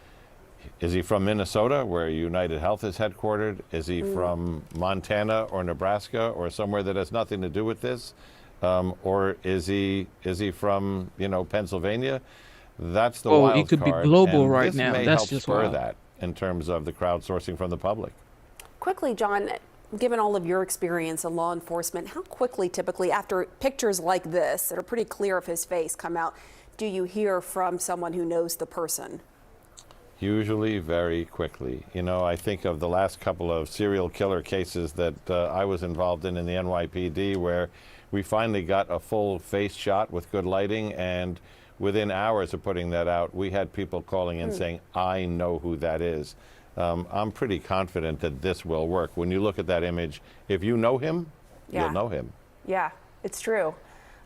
is he from Minnesota, where United Health is headquartered? Is he from Montana or Nebraska or somewhere that has nothing to do with this? Or is he from, you know, Pennsylvania? That's the wild it could card, be global and right this now. may That's help just spur wild. that in terms of the crowdsourcing from the public. Quickly, John, given all of your experience in law enforcement, how quickly, typically, after pictures like this that are pretty clear of his face come out, do you hear from someone who knows the person? Usually very quickly. You know, I think of the last couple of serial killer cases that I was involved in the NYPD, where we finally got a full face shot with good lighting, and within hours of putting that out, we had people calling in saying, I know who that is. I'm pretty confident that this will work. When you look at that image, if you know him, you'll know him. Yeah, it's true.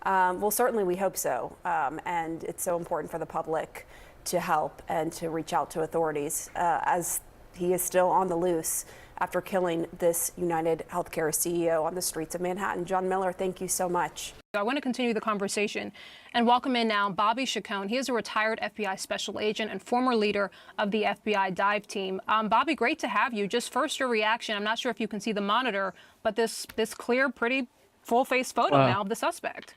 Well, certainly we hope so. And it's so important for the public to help and to reach out to authorities as he is still on the loose after killing this United Healthcare CEO on the streets of Manhattan. John Miller, thank you so much. I want to continue the conversation and welcome in now Bobby Chacon. He is a retired FBI special agent and former leader of the FBI dive team. Bobby, great to have you. Just first, your reaction. I'm not sure if you can see the monitor, but this clear, pretty full-face photo now of the suspect.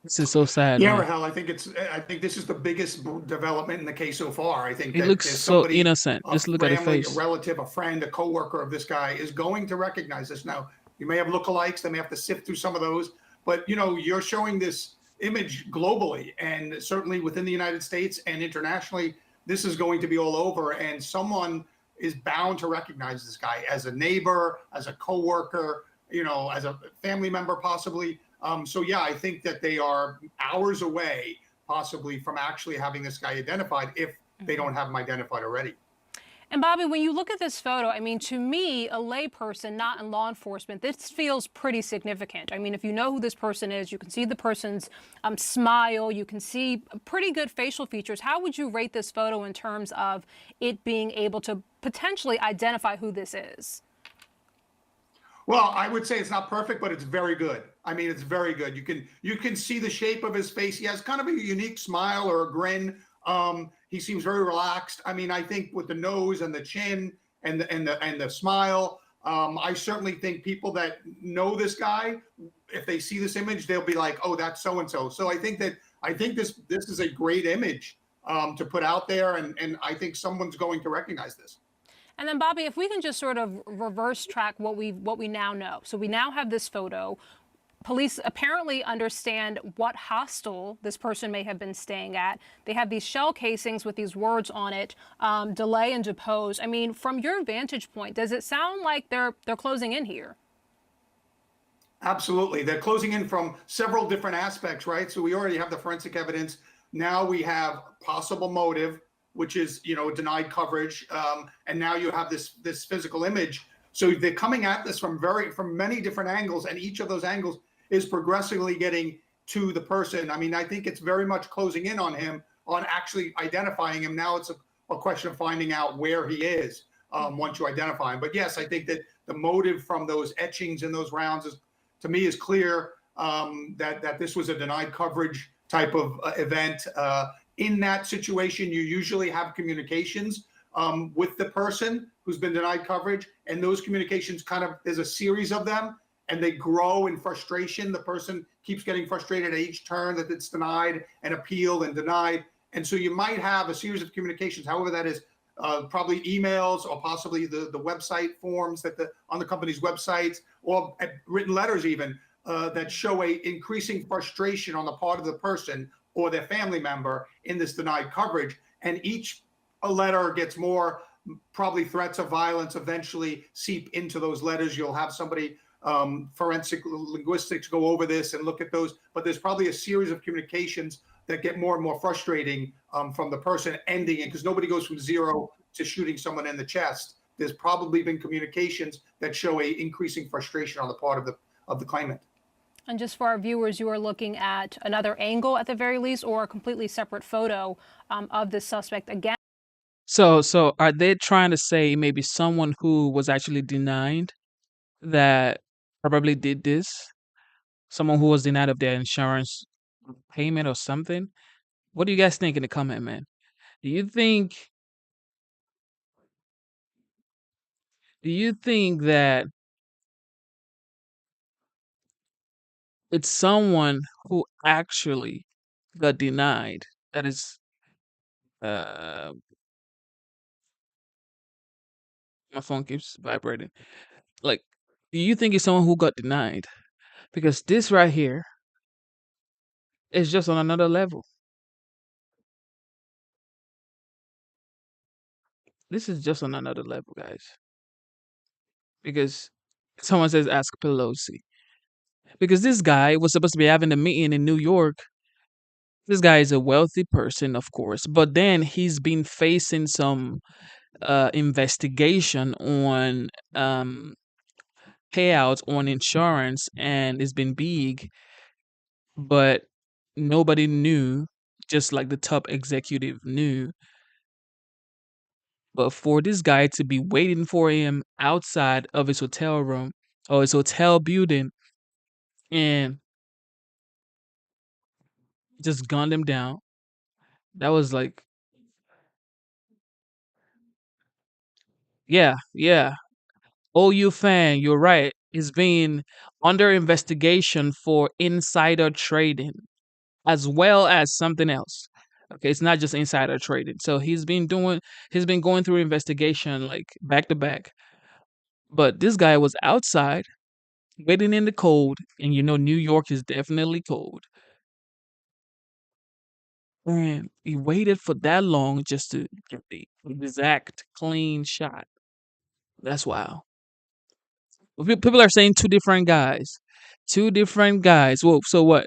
This is so sad. Yeah, man. Rahel, I think this is the biggest development in the case so far. I think He that looks if so somebody, innocent. Just look at his family, face. a relative, a friend, a coworker of this guy is going to recognize this. Now, you may have lookalikes, they may have to sift through some of those, but you know, you're showing this image globally, and certainly within the United States and internationally, this is going to be all over, and someone is bound to recognize this guy as a neighbor, as a coworker, you know, as a family member possibly. So yeah, I think that they are hours away possibly from actually having this guy identified if they don't have him identified already. And Bobby, when you look at this photo, I mean, to me, a layperson not in law enforcement, this feels pretty significant. I mean, if you know who this person is, you can see the person's smile, you can see pretty good facial features. How would you rate this photo in terms of it being able to potentially identify who this is? Well, I would say it's not perfect, but it's very good. I mean, it's very good. You can see the shape of his face. He has kind of a unique smile or a grin. He seems very relaxed. I mean, I think with the nose and the chin and the smile, I certainly think people that know this guy, if they see this image, they'll be like, "Oh, that's so and so." So I think this is a great image to put out there, and I think someone's going to recognize this. And then, Bobby, if we can just sort of reverse track what we now know. So we now have this photo. Police apparently understand what hostel this person may have been staying at. They have these shell casings with these words on it, delay and depose. I mean, from your vantage point, does it sound like they're closing in here? Absolutely. They're closing in from several different aspects, right? So we already have the forensic evidence. Now we have possible motive. which is, denied coverage. And now you have this physical image. So they're coming at this from many different angles, and each of those angles is progressively getting to the person. I mean, I think it's very much closing in on him, on actually identifying him. Now it's a question of finding out where he is once you identify him. But yes, I think that the motive from those etchings in those rounds to me is clear, that this was a denied coverage type of event. In that situation, you usually have communications with the person who's been denied coverage, and those communications there's a series of them, and they grow in frustration. The person keeps getting frustrated at each turn that it's denied and appealed and denied. And so you might have a series of communications, however that is, probably emails or possibly the website forms on the company's websites, or written letters even, that show a increasing frustration on the part of the person or their family member in this denied coverage. And each letter gets more, probably threats of violence eventually seep into those letters. You'll have somebody, forensic linguistics, go over this and look at those, but there's probably a series of communications that get more and more frustrating from the person ending it, because nobody goes from zero to shooting someone in the chest. There's probably been communications that show a increasing frustration on the part of the claimant. And just for our viewers, you are looking at another angle at the very least, or a completely separate photo of the suspect again. So are they trying to say maybe someone who was actually denied that probably did this? Someone who was denied of their insurance payment or something? What do you guys think in the comment, man? Do you think that it's someone who actually got denied that is my phone keeps vibrating. Like, do you think it's someone who got denied? Because this right here is just on another level. This is just on another level, guys. Because someone says ask Pelosi. Because this guy was supposed to be having a meeting in New York. This guy is a wealthy person, of course, but then he's been facing some investigation on payouts on insurance, and it's been big, but nobody knew, just like the top executive knew. But for this guy to be waiting for him outside of his hotel room or his hotel building and just gunned him down, that was like, yeah. OU fan, you're right. Is being under investigation for insider trading as well as something else. Okay, it's not just insider trading. So he's been going through investigation like back to back. But this guy was outside waiting in the cold, and New York is definitely cold. And he waited for that long just to get the exact clean shot. That's wild. People are saying two different guys. Two different guys. Well, so what?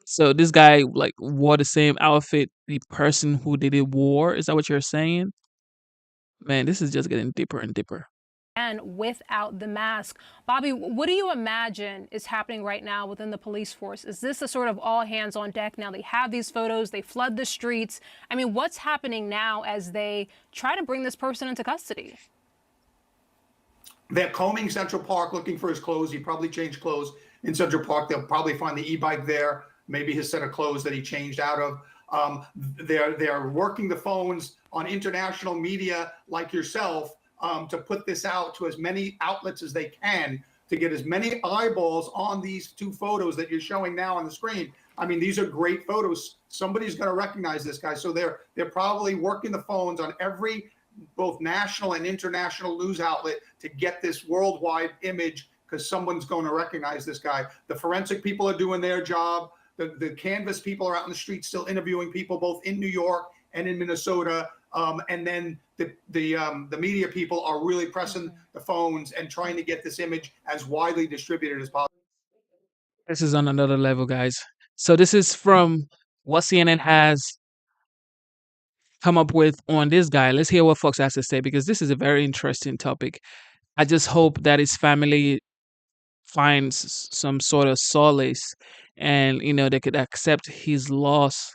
So this guy like wore the same outfit the person who did it wore? Is that what you're saying? Man, this is just getting deeper and deeper. And without the mask. Bobby, what do you imagine is happening right now within the police force? Is this a sort of all hands on deck now? They have these photos, they flood the streets. I mean, what's happening now as they try to bring this person into custody? They're combing Central Park looking for his clothes. He probably changed clothes in Central Park. They'll probably find the e-bike there, maybe his set of clothes that he changed out of. They're working the phones on international media like yourself to put this out to as many outlets as they can to get as many eyeballs on these two photos that you're showing now on the screen. I mean, these are great photos. Somebody's going to recognize this guy. So they're probably working the phones on every both national and international news outlet to get this worldwide image, because someone's going to recognize this guy. The forensic people are doing their job. The Canvas people are out in the street still interviewing people both in New York and in Minnesota. And then the media people are really pressing the phones and trying to get this image as widely distributed as possible. This is on another level, guys. So this is from what CNN has come up with on this guy. Let's hear what Fox has to say, because this is a very interesting topic. I just hope that his family finds some sort of solace, and they could accept his loss,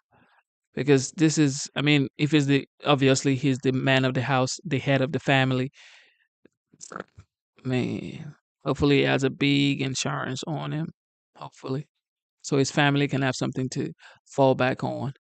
because this is, I mean, if obviously he's the man of the house, the head of the family, man, hopefully he has a big insurance on him, hopefully, so his family can have something to fall back on.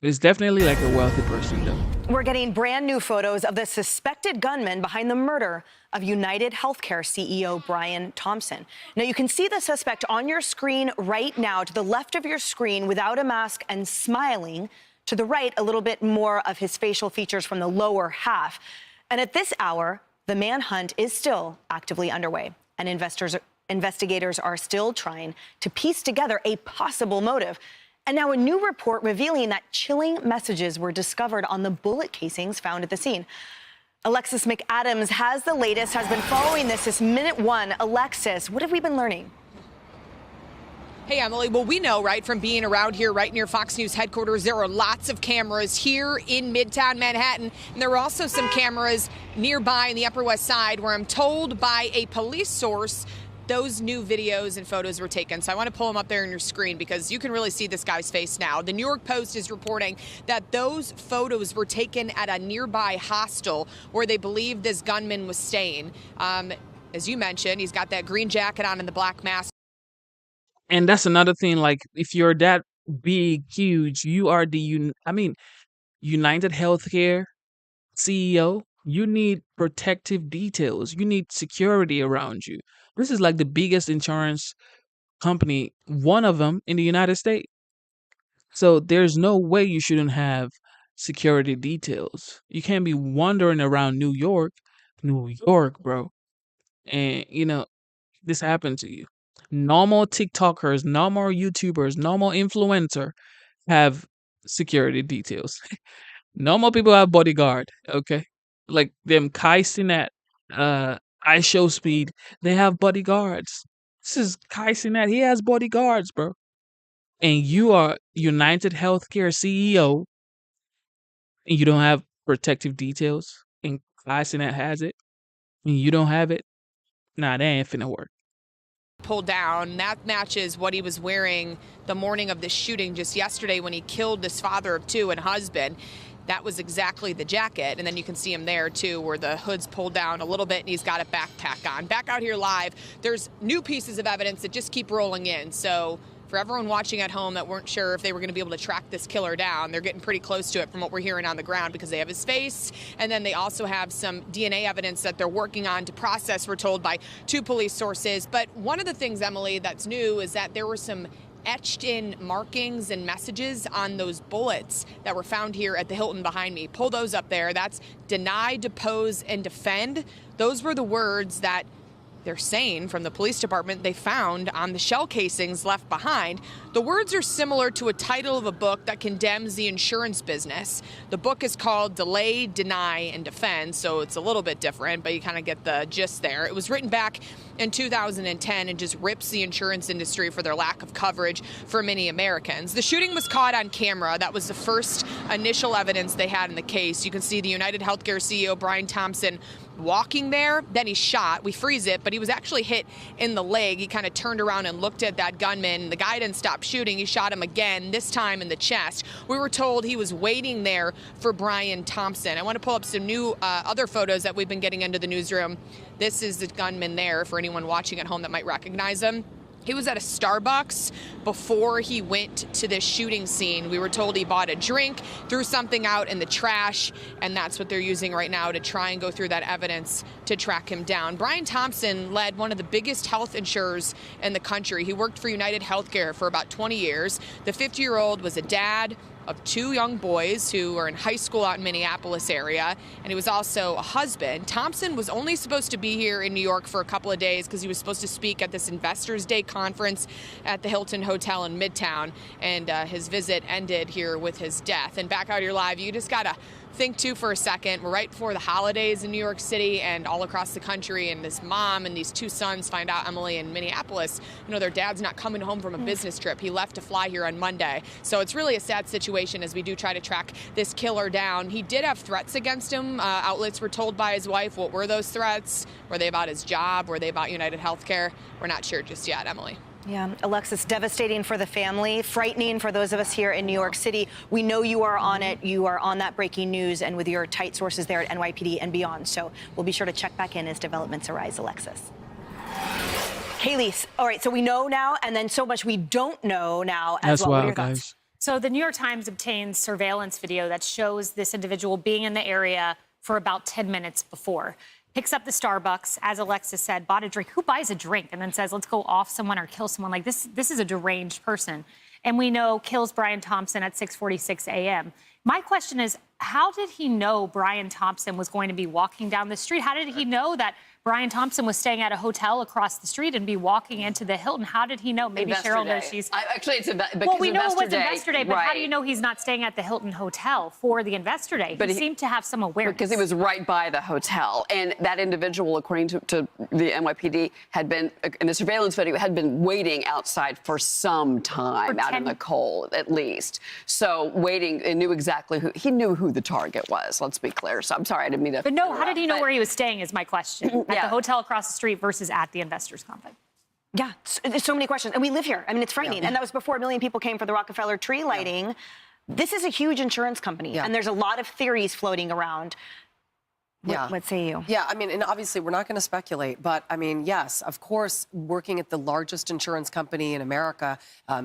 It's definitely like a wealthy person, though. We're getting brand new photos of the suspected gunman behind the murder of United Healthcare CEO Brian Thompson. Now, you can see the suspect on your screen right now, to the left of your screen, without a mask and smiling. To the right, a little bit more of his facial features from the lower half. And at this hour, the manhunt is still actively underway, and investigators are still trying to piece together a possible motive. And now a new report revealing that chilling messages were discovered on the bullet casings found at the scene. Alexis McAdams has the latest, has been following this since minute one. Alexis, what have we been learning? Hey, Emily. Well, we know, right, from being around here right near Fox News headquarters, there are lots of cameras here in Midtown Manhattan. And there were also some cameras nearby in the Upper West Side, where I'm told by a police source those new videos and photos were taken. So I want to pull them up there on your screen, because you can really see this guy's face now. The New York Post is reporting that those photos were taken at a nearby hostel where they believe this gunman was staying. As you mentioned, he's got that green jacket on and the black mask. And that's another thing, like, if you're that big, huge, you are United Healthcare CEO, you need protective details. You need security around you. This is like the biggest insurance company, one of them in the United States. So there's no way you shouldn't have security details. You can't be wandering around New York, bro. And, this happened to you. Normal TikTokers, normal YouTubers, normal influencer have security details. Normal people have bodyguard, okay? Like them Kai Cenat, iShowSpeed, they have bodyguards. This is Kai Cenat, he has bodyguards, bro. And you are United Healthcare CEO, and you don't have protective details, and Kai Cenat has it, and you don't have it. Nah, that ain't finna work. Pulled down. That matches what he was wearing the morning of the shooting just yesterday when he killed this father of two and husband. That was exactly the jacket. And then you can see him there, too, where the hood's pulled down a little bit and he's got a backpack on. Back out here live, there's new pieces of evidence that just keep rolling in. So for everyone watching at home that weren't sure if they were going to be able to track this killer down, they're getting pretty close to it from what we're hearing on the ground, because they have his face. And then they also have some DNA evidence that they're working on to process, we're told by two police sources. But one of the things, Emily, that's new is that there were some etched in markings and messages on those bullets that were found here at the Hilton behind me. Pull those up there. That's deny, depose, and defend. Those were the words that they're saying from the police department they found on the shell casings left behind. The words are similar to a title of a book that condemns the insurance business. The book is called Delay, Deny, and Defend, so it's a little bit different, but you kind of get the gist there. It was written back in 2010 and just rips the insurance industry for their lack of coverage for many Americans. The shooting was caught on camera. That was the first initial evidence they had in the case. You can see the United Healthcare CEO, Brian Thompson, walking there. Then he shot. We freeze it, but he was actually hit in the leg. He kind of turned around and looked at that gunman. The guy didn't stop shooting. He shot him again, this time in the chest. We were told he was waiting there for Brian Thompson. I want to pull up some new other photos that we've been getting into the newsroom. This is the gunman there for anyone watching at home that might recognize him. He was at a Starbucks before he went to this shooting scene. We were told he bought a drink, threw something out in the trash, and that's what they're using right now to try and go through that evidence to track him down. Brian Thompson led one of the biggest health insurers in the country. He worked for United Healthcare for about 20 years. The 50-year-old was a dad of two young boys who are in high school out in Minneapolis area, and he was also a husband. Thompson was only supposed to be here in New York for a couple of days because he was supposed to speak at this Investors Day conference at the Hilton Hotel in Midtown, and his visit ended here with his death. And back out here live, you just gotta think too for a second, we're right before the holidays in New York City and all across the country, and this mom and these two sons find out, Emily, in Minneapolis, their dad's not coming home from a business trip. He left to fly here on Monday. So it's really a sad situation as we do try to track this killer down. He did have threats against him. Outlets were told by his wife. What were those threats? Were they about his job? Were they about United Healthcare? We're not sure just yet, Emily. Yeah, Alexis, devastating for the family, frightening for those of us here in New York City. We know you are on it. You are on that breaking news and with your tight sources there at NYPD and beyond. So we'll be sure to check back in as developments arise, Alexis. Kaylee, all right, so we know now, and then so much we don't know now as well. That's What are wild, your thoughts? guys. So the New York Times obtained surveillance video that shows this individual being in the area for about 10 minutes before. Picks up the Starbucks, as Alexis said, bought a drink. Who buys a drink and then says, let's go off someone or kill someone? Like this is a deranged person. And we know kills Brian Thompson at 6:46 a.m. My question is, how did he know Brian Thompson was going to be walking down the street? How did he know that Brian Thompson was staying at a hotel across the street and be walking into the Hilton? How did he know? Maybe Cheryl knows she's... Actually, it's Well, we know it was Investor Day, but how right. do you know he's not staying at the Hilton Hotel for the Investor Day? But he he seemed to have some awareness. Because he was right by the hotel. And that individual, according to the NYPD, had been, in the surveillance video, had been waiting outside for some time, out in the cold, at least. So waiting, and knew exactly he knew who the target was, let's be clear. So I'm sorry, I didn't mean to... But no, how did he know where he was staying is my question. At Yeah. the hotel across the street versus at the Investors Complex. Yeah, there's so many questions. And we live here. I mean, it's frightening. Yeah. And that was before a million people came for the Rockefeller tree lighting. Yeah. This is a huge insurance company. Yeah. And there's a lot of theories floating around. What say you? Yeah, I mean, and obviously we're not going to speculate, but I mean, yes, of course, working at the largest insurance company in America,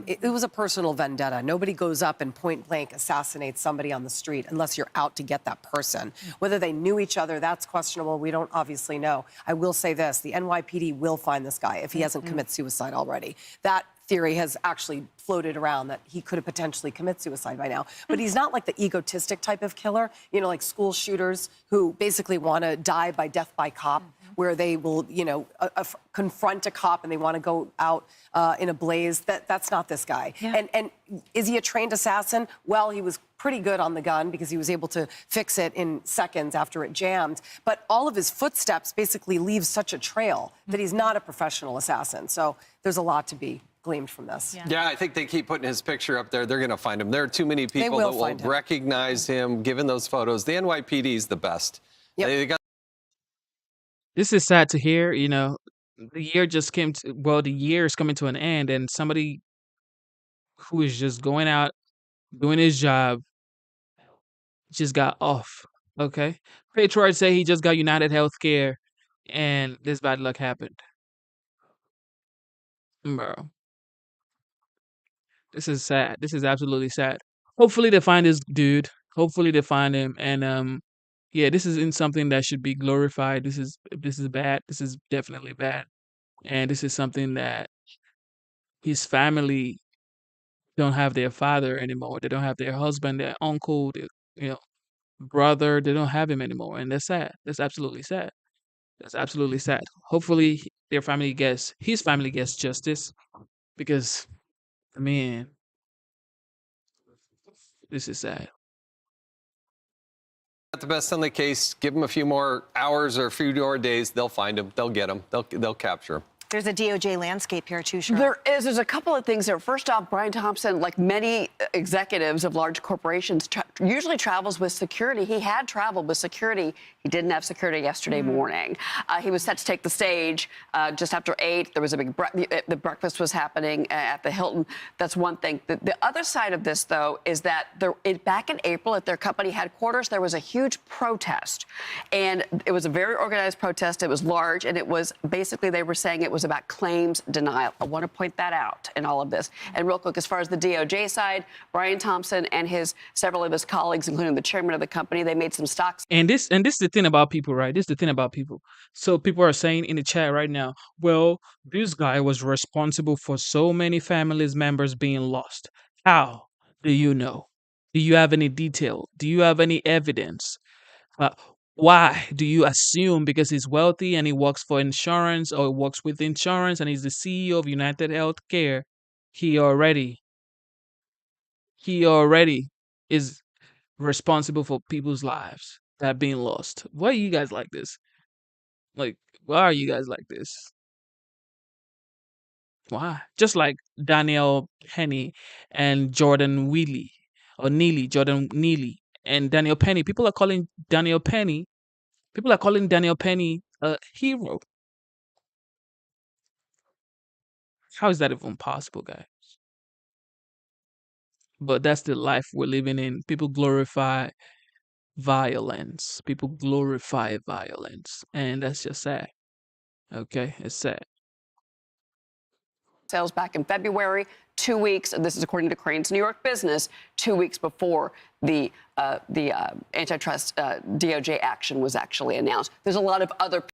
it was a personal vendetta. Nobody goes up and point blank assassinates somebody on the street unless you're out to get that person. Whether they knew each other, that's questionable. We don't obviously know. I will say this, the NYPD will find this guy if he hasn't committed suicide already. That theory has actually floated around that he could have potentially committed suicide by now. But he's not like the egotistic type of killer, like school shooters who basically want to die by death by cop, where they will, confront a cop and they want to go out in a blaze. That's not this guy. Yeah. And is he a trained assassin? Well, he was pretty good on the gun because he was able to fix it in seconds after it jammed. But all of his footsteps basically leave such a trail that he's not a professional assassin. So there's a lot to be gleaned from this. Yeah, I think they keep putting his picture up there. They're going to find him. There are too many people that will recognize him, given those photos. The NYPD is the best. Yep. They got This is sad to hear. The year just came to, the year is coming to an end, and somebody who is just going out, doing his job, just got off. Okay? Patriot say he just got United Healthcare, and this bad luck happened. Bro. This is sad. This is absolutely sad. Hopefully they find this dude. Hopefully they find him. And yeah, this isn't something that should be glorified. This is bad. This is definitely bad. And this is something that his family don't have their father anymore. They don't have their husband, their uncle, their, brother. They don't have him anymore. And that's sad. That's absolutely sad. That's absolutely sad. Hopefully his family gets justice, because man, this is sad. the best on the case. Give them a few more hours or a few more days. They'll find him. They'll get him. They'll capture him. There's a DOJ landscape here, too, Cheryl. There is. There's a couple of things there. First off, Brian Thompson, like many executives of large corporations, usually travels with security. He had traveled with security. He didn't have security yesterday morning. He was set to take the stage just after 8. There was a big the breakfast was happening at the Hilton. That's one thing. The other side of this, though, is that back in April at their company headquarters, there was a huge protest. And it was a very organized protest. It was large. And it was basically, they were saying it was about claims denial. I want to point that out in all of this. And real quick, as far as the DOJ side, Brian Thompson and several of his colleagues, including the chairman of the company, they made some stocks. And this is the thing about people, right? This is the thing about people. So people are saying in the chat right now, well, this guy was responsible for so many families members being lost. How do you know? Do you have any detail? Do you have any evidence? Why do you assume because he's wealthy and he works for insurance or works with insurance and he's the CEO of United Healthcare, he already is responsible for people's lives that are being lost. Why are you guys like this? Like, why are you guys like this? Why? Just like Daniel Penny and Jordan Wheely or Neely, Jordan Neely and Daniel Penny. People are calling Daniel Penny a hero. How is that even possible, guys? But that's the life we're living in. People glorify violence. And that's just sad. Okay? It's sad. Sales back in February, 2 weeks, this is according to Crain's New York Business, 2 weeks before the antitrust DOJ action was actually announced. There's a lot of other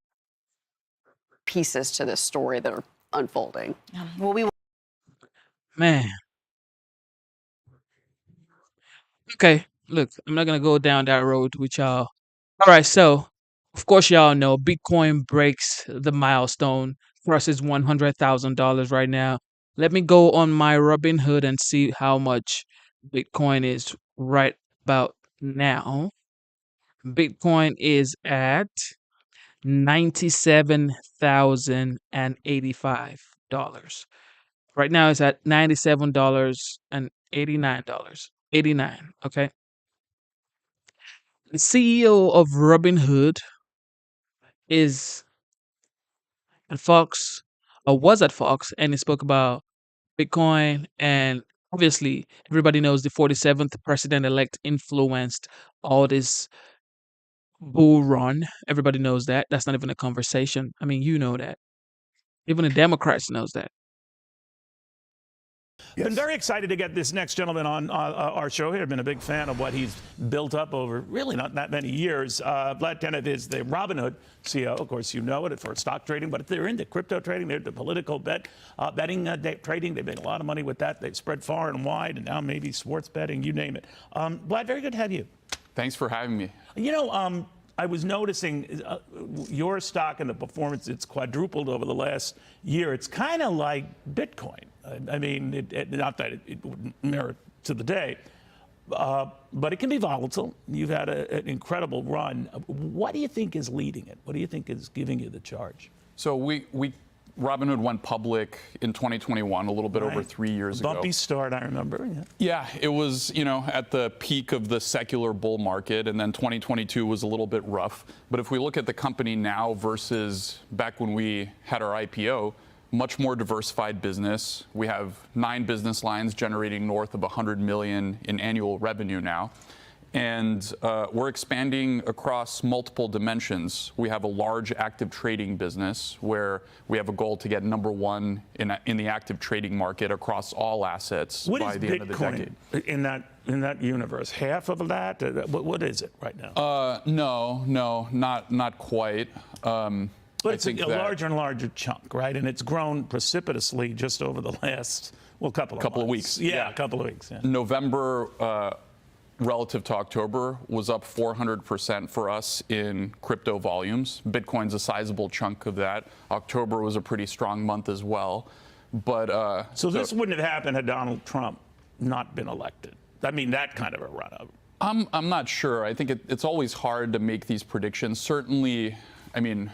pieces to this story that are unfolding. Well, Man. Okay, look, I'm not gonna go down that road with y'all. All right, so of course y'all know Bitcoin breaks the milestone, crosses $100,000 right now. Let me go on my Robinhood and see how much Bitcoin is right about now. Bitcoin is at $97,085. Right now it's at $97.89. 89, okay? The CEO of Robinhood is at Fox, or was at Fox, and he spoke about Bitcoin. And obviously, everybody knows the 47th president-elect influenced all this bull run. Everybody knows that. That's not even a conversation. I mean, you know that. Even the Democrats knows that. Been very excited to get this next gentleman on our show here. I've been a big fan of what he's built up over really not that many years. Vlad Tenev is the Robinhood CEO. Of course, you know it for stock trading, but they're into crypto trading. They're into political betting trading. They make a lot of money with that. They've spread far and wide, and now maybe sports betting, you name it. Vlad, very good to have you. Thanks for having me. You know, I was noticing your stock and the performance, it's quadrupled over the last year. It's kind of like Bitcoin. I mean, not that it wouldn't merit to the day, but it can be volatile. You've had an incredible run. What do you think is leading it? What do you think is giving you the charge? So Robinhood went public in 2021, a little bit over 3 years ago. Bumpy start, I remember. Yeah, it was, at the peak of the secular bull market, and then 2022 was a little bit rough. But if we look at the company now versus back when we had our IPO, much more diversified business. We have 9 business lines generating north of $100 million in annual revenue now. And we're expanding across multiple dimensions. We have a large active trading business where we have a goal to get #1 in the active trading market across all assets by the end of the decade. In that universe, half of that? What is it right now? No, not quite. But it's a larger and larger chunk, right? And it's grown precipitously just over the last, couple of weeks. Yeah, a couple of weeks. Yeah. November, relative to October, was up 400% for us in crypto volumes. Bitcoin's a sizable chunk of that. October was a pretty strong month as well. But so this wouldn't have happened had Donald Trump not been elected. I mean, that kind of a run-up. I'm not sure. I think it's always hard to make these predictions. Certainly, I mean,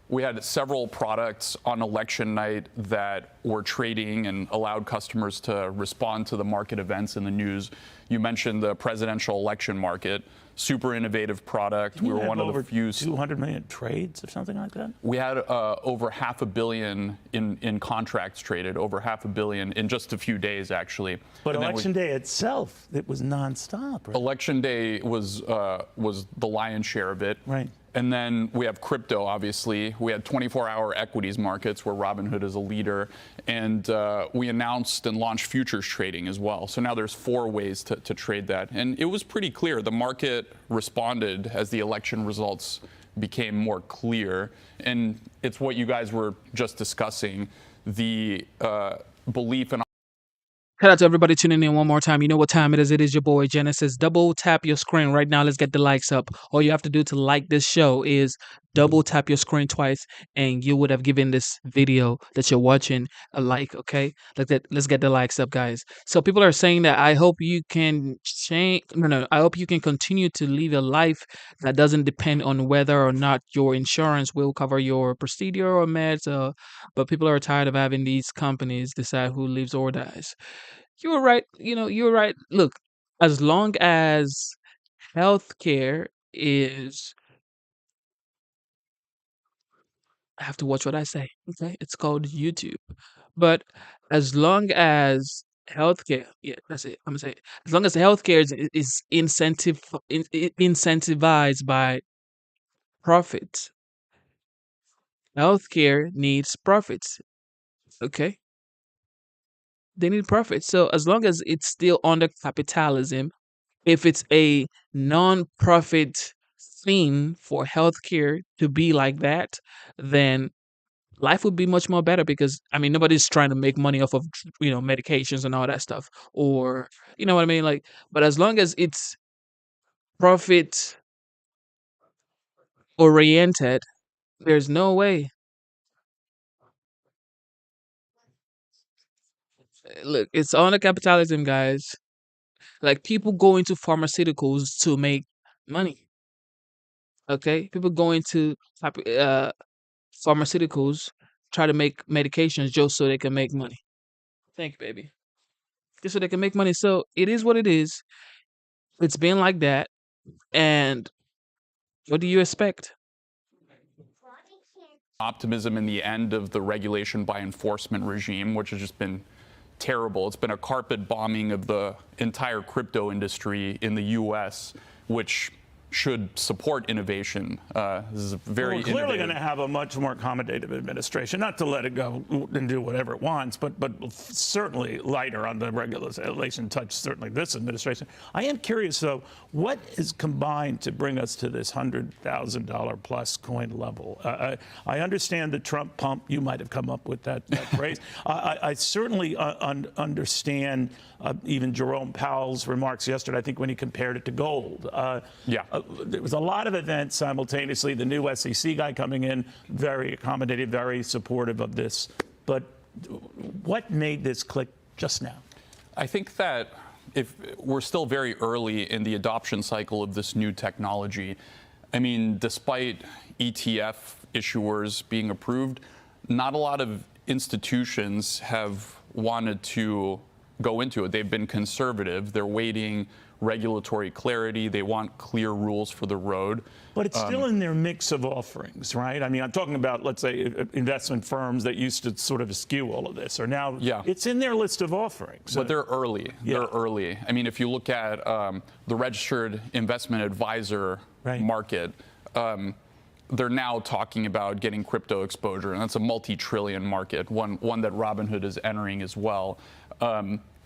we had several products on election night that were trading and allowed customers to respond to the market events in the news. You mentioned the presidential election market, super innovative product. We were one of the few. 200 million trades or something like that? We had over $500 million in contracts traded, over $500 million in just a few days, actually. But election day itself, it was nonstop, right? Election day was the lion's share of it. Right. And then we have crypto, obviously. We had 24-hour equities markets where Robinhood is a leader. And we announced and launched futures trading as well. So now there's 4 ways to trade that. And it was pretty clear. The market responded as the election results became more clear. And it's what you guys were just discussing, the belief in Shout out to everybody tuning in one more time. You know what time it is. It is your boy Genesis. Double tap your screen right now. Let's get the likes up. All you have to do to like this show is double tap your screen twice, and you would have given this video that you're watching a like. Okay, let's get the likes up, guys. So people are saying that I hope you can change. No. I hope you can continue to live a life that doesn't depend on whether or not your insurance will cover your procedure or meds. But people are tired of having these companies decide who lives or dies. You were right. You were right. Look, as long as healthcare is, I have to watch what I say. Okay, it's called YouTube. But as long as healthcare, yeah, that's it. I'm gonna say, as long as healthcare is incentivized by profits, healthcare needs profits. Okay, they need profits. So as long as it's still under capitalism, if it's a non-profit thing for healthcare to be like that, then life would be much more better because I mean nobody's trying to make money off of medications and all that stuff, or you know what I mean, like. But as long as it's profit oriented, there's no way. Look, it's on the capitalism, guys. Like people go into pharmaceuticals to make money. Okay, people go into pharmaceuticals, try to make medications just so they can make money. Thank you, baby. Just so they can make money. So it is what it is. It's been like that. And what do you expect? Optimism in the end of the regulation by enforcement regime, which has just been terrible. It's been a carpet bombing of the entire crypto industry in the U.S., which should support innovation. This is very We're clearly going to have a much more accommodative administration, not to let it go and do whatever it wants, but certainly lighter on the regulation touch, certainly this administration. I am curious, though, what is combined to bring us to this $100,000 plus coin level? I understand the Trump pump. You might have come up with that phrase. I certainly understand even Jerome Powell's remarks yesterday, I think, when he compared it to gold. There was a lot of events simultaneously. The new SEC guy coming in, very accommodative, very supportive of this. But what made this click just now? I think that if we're still very early in the adoption cycle of this new technology. I mean, despite ETF issuers being approved, not a lot of institutions have wanted to go into it. They've been conservative. They're waiting regulatory clarity. They want clear rules for the road. But it's still in their mix of offerings, right? I mean, I'm talking about, let's say, investment firms that used to sort of skew all of this, or now it's in their list of offerings. But they're early. They're early. I mean, if you look at the registered investment advisor market, they're now talking about getting crypto exposure, and that's a multi-trillion market, one that Robinhood is entering as well.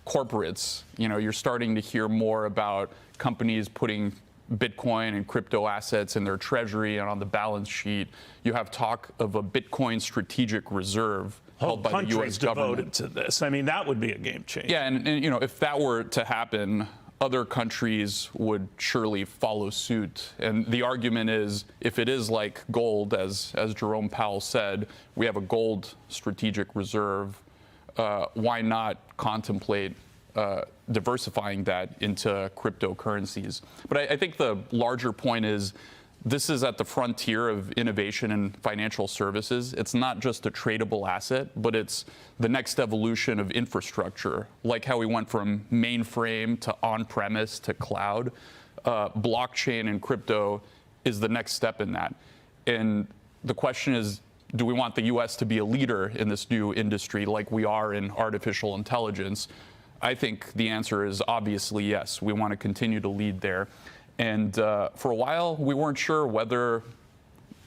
Corporates, you're starting to hear more about companies putting Bitcoin and crypto assets in their treasury and on the balance sheet. You have talk of a Bitcoin strategic reserve held by the U.S. government. Devoted to this. I mean, that would be a game changer. Yeah, and if that were to happen, other countries would surely follow suit. And the argument is, if it is like gold, as Jerome Powell said, we have a gold strategic reserve. Why not contemplate diversifying that into cryptocurrencies? But I think the larger point is this is at the frontier of innovation in financial services. It's not just a tradable asset, but it's the next evolution of infrastructure, like how we went from mainframe to on-premise to cloud. Blockchain and crypto is the next step in that. And the question is, do we want the U.S. to be a leader in this new industry like we are in artificial intelligence? I think the answer is obviously yes. We want to continue to lead there. And for a while, we weren't sure whether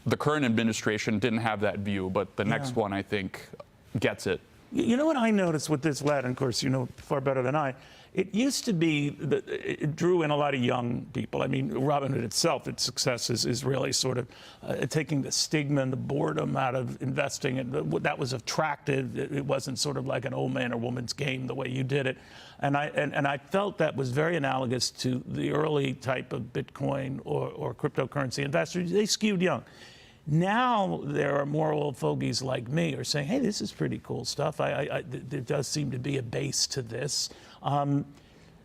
the current administration didn't have that view, but the next one, I think, gets it. You know what I noticed with this lad, and of course you know far better than I, it used to be that it drew in a lot of young people. I mean, Robinhood itself, its success is really sort of taking the stigma and the boredom out of investing. And that was attractive. It wasn't sort of like an old man or woman's game the way you did it. And I felt that was very analogous to the early type of Bitcoin or cryptocurrency investors. They skewed young. Now there are more old fogies like me who are saying, hey, this is pretty cool stuff. There does seem to be a base to this.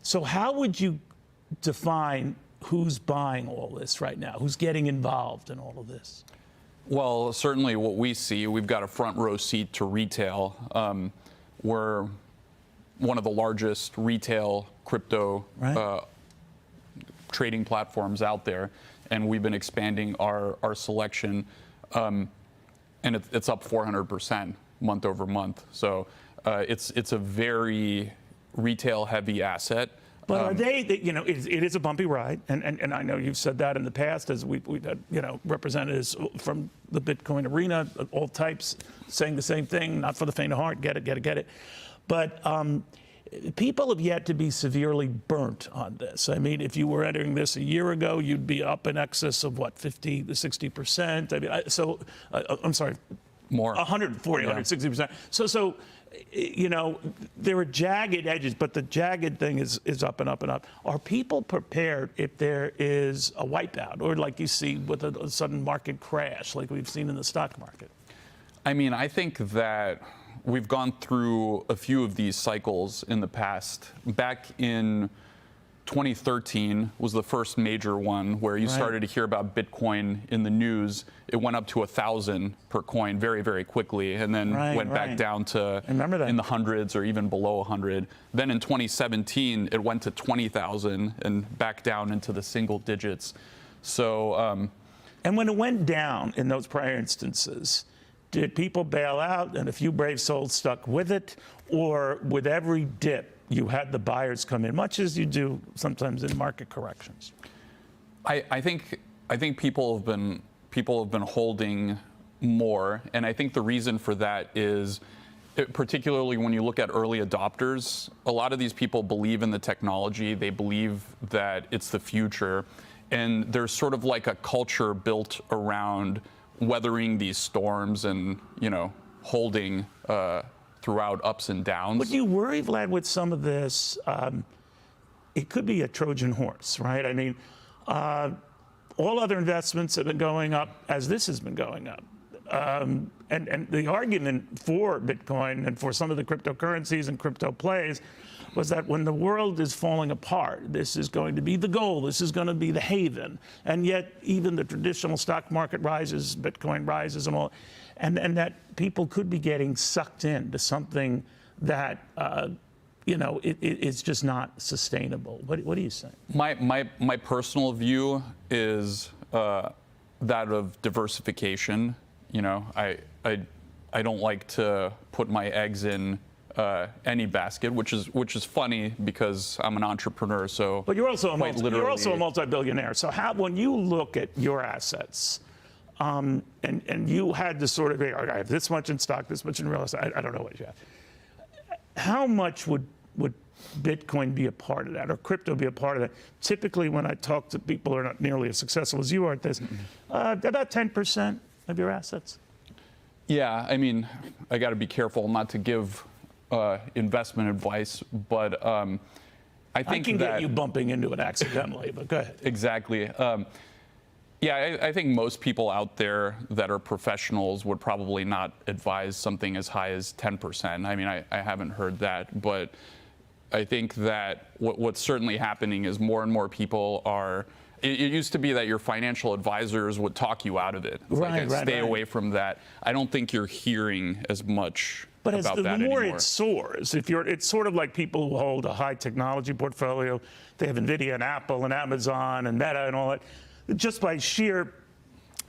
So how would you define who's buying all this right now? Who's getting involved in all of this? Well, certainly what we see, we've got a front row seat to retail. We're one of the largest retail crypto trading platforms out there, and we've been expanding our selection, and it's up 400% month over month. So it's a very retail-heavy asset. But are they, you know, it is a bumpy ride, and I know you've said that in the past, as we've had, you know, representatives from the Bitcoin arena, all types, saying the same thing, not for the faint of heart, get it. But people have yet to be severely burnt on this. I mean, if you were entering this a year ago, you'd be up in excess of, what, 50 to 60%? I mean, I'm sorry. More. 140, 160%. So, you know, there are jagged edges, but the jagged thing is up and up and up. Are people prepared if there is a wipeout, or like you see with a sudden market crash like we've seen in the stock market? I mean, I think that we've gone through a few of these cycles in the past. Back in 2013 was the first major one where you started to hear about Bitcoin in the news. It went up to 1,000 per coin very, very quickly, and then went back down to in the hundreds or even below 100. Then in 2017, it went to 20,000 and back down into the single digits. So, and when it went down in those prior instances, did people bail out and a few brave souls stuck with it, or with every dip you had the buyers come in, much as you do sometimes in market corrections? I think people have been holding more, and I think the reason for that is, particularly when you look at early adopters, a lot of these people believe in the technology, they believe that it's the future, and there's sort of like a culture built around weathering these storms and, you know, holding throughout ups and downs. But do you worry, Vlad, with some of this? It could be a Trojan horse, right? I mean, all other investments have been going up as this has been going up. And the argument for Bitcoin and for some of the cryptocurrencies and crypto plays was that when the world is falling apart, this is going to be the goal, this is going to be the haven. And yet even the traditional stock market rises, Bitcoin rises and all, and that people could be getting sucked into something that, you know, it's just not sustainable. What do you say? My personal view is that of diversification. You know, I don't like to put my eggs in any basket, which is funny because I'm an entrepreneur. So, but you're also a multi-billionaire. So when you look at your assets, and you had to sort of, I have this much in stock, this much in real estate, I don't know what you have. How much would Bitcoin be a part of that, or crypto be a part of that? Typically, when I talk to people who are not nearly as successful as you are at this, about 10% of your assets. Yeah, I mean, I got to be careful not to give investment advice, but I think I can get you bumping into it accidentally, but go ahead. Exactly. Yeah, I think most people out there that are professionals would probably not advise something as high as 10%. I mean, I haven't heard that, but I think that what's certainly happening is more and more people are. It used to be that your financial advisors would talk you out of it. Stay away from that. I don't think you're hearing as much about that anymore. But the more it soars, it's sort of like people who hold a high technology portfolio. They have NVIDIA and Apple and Amazon and Meta and all that. Just by sheer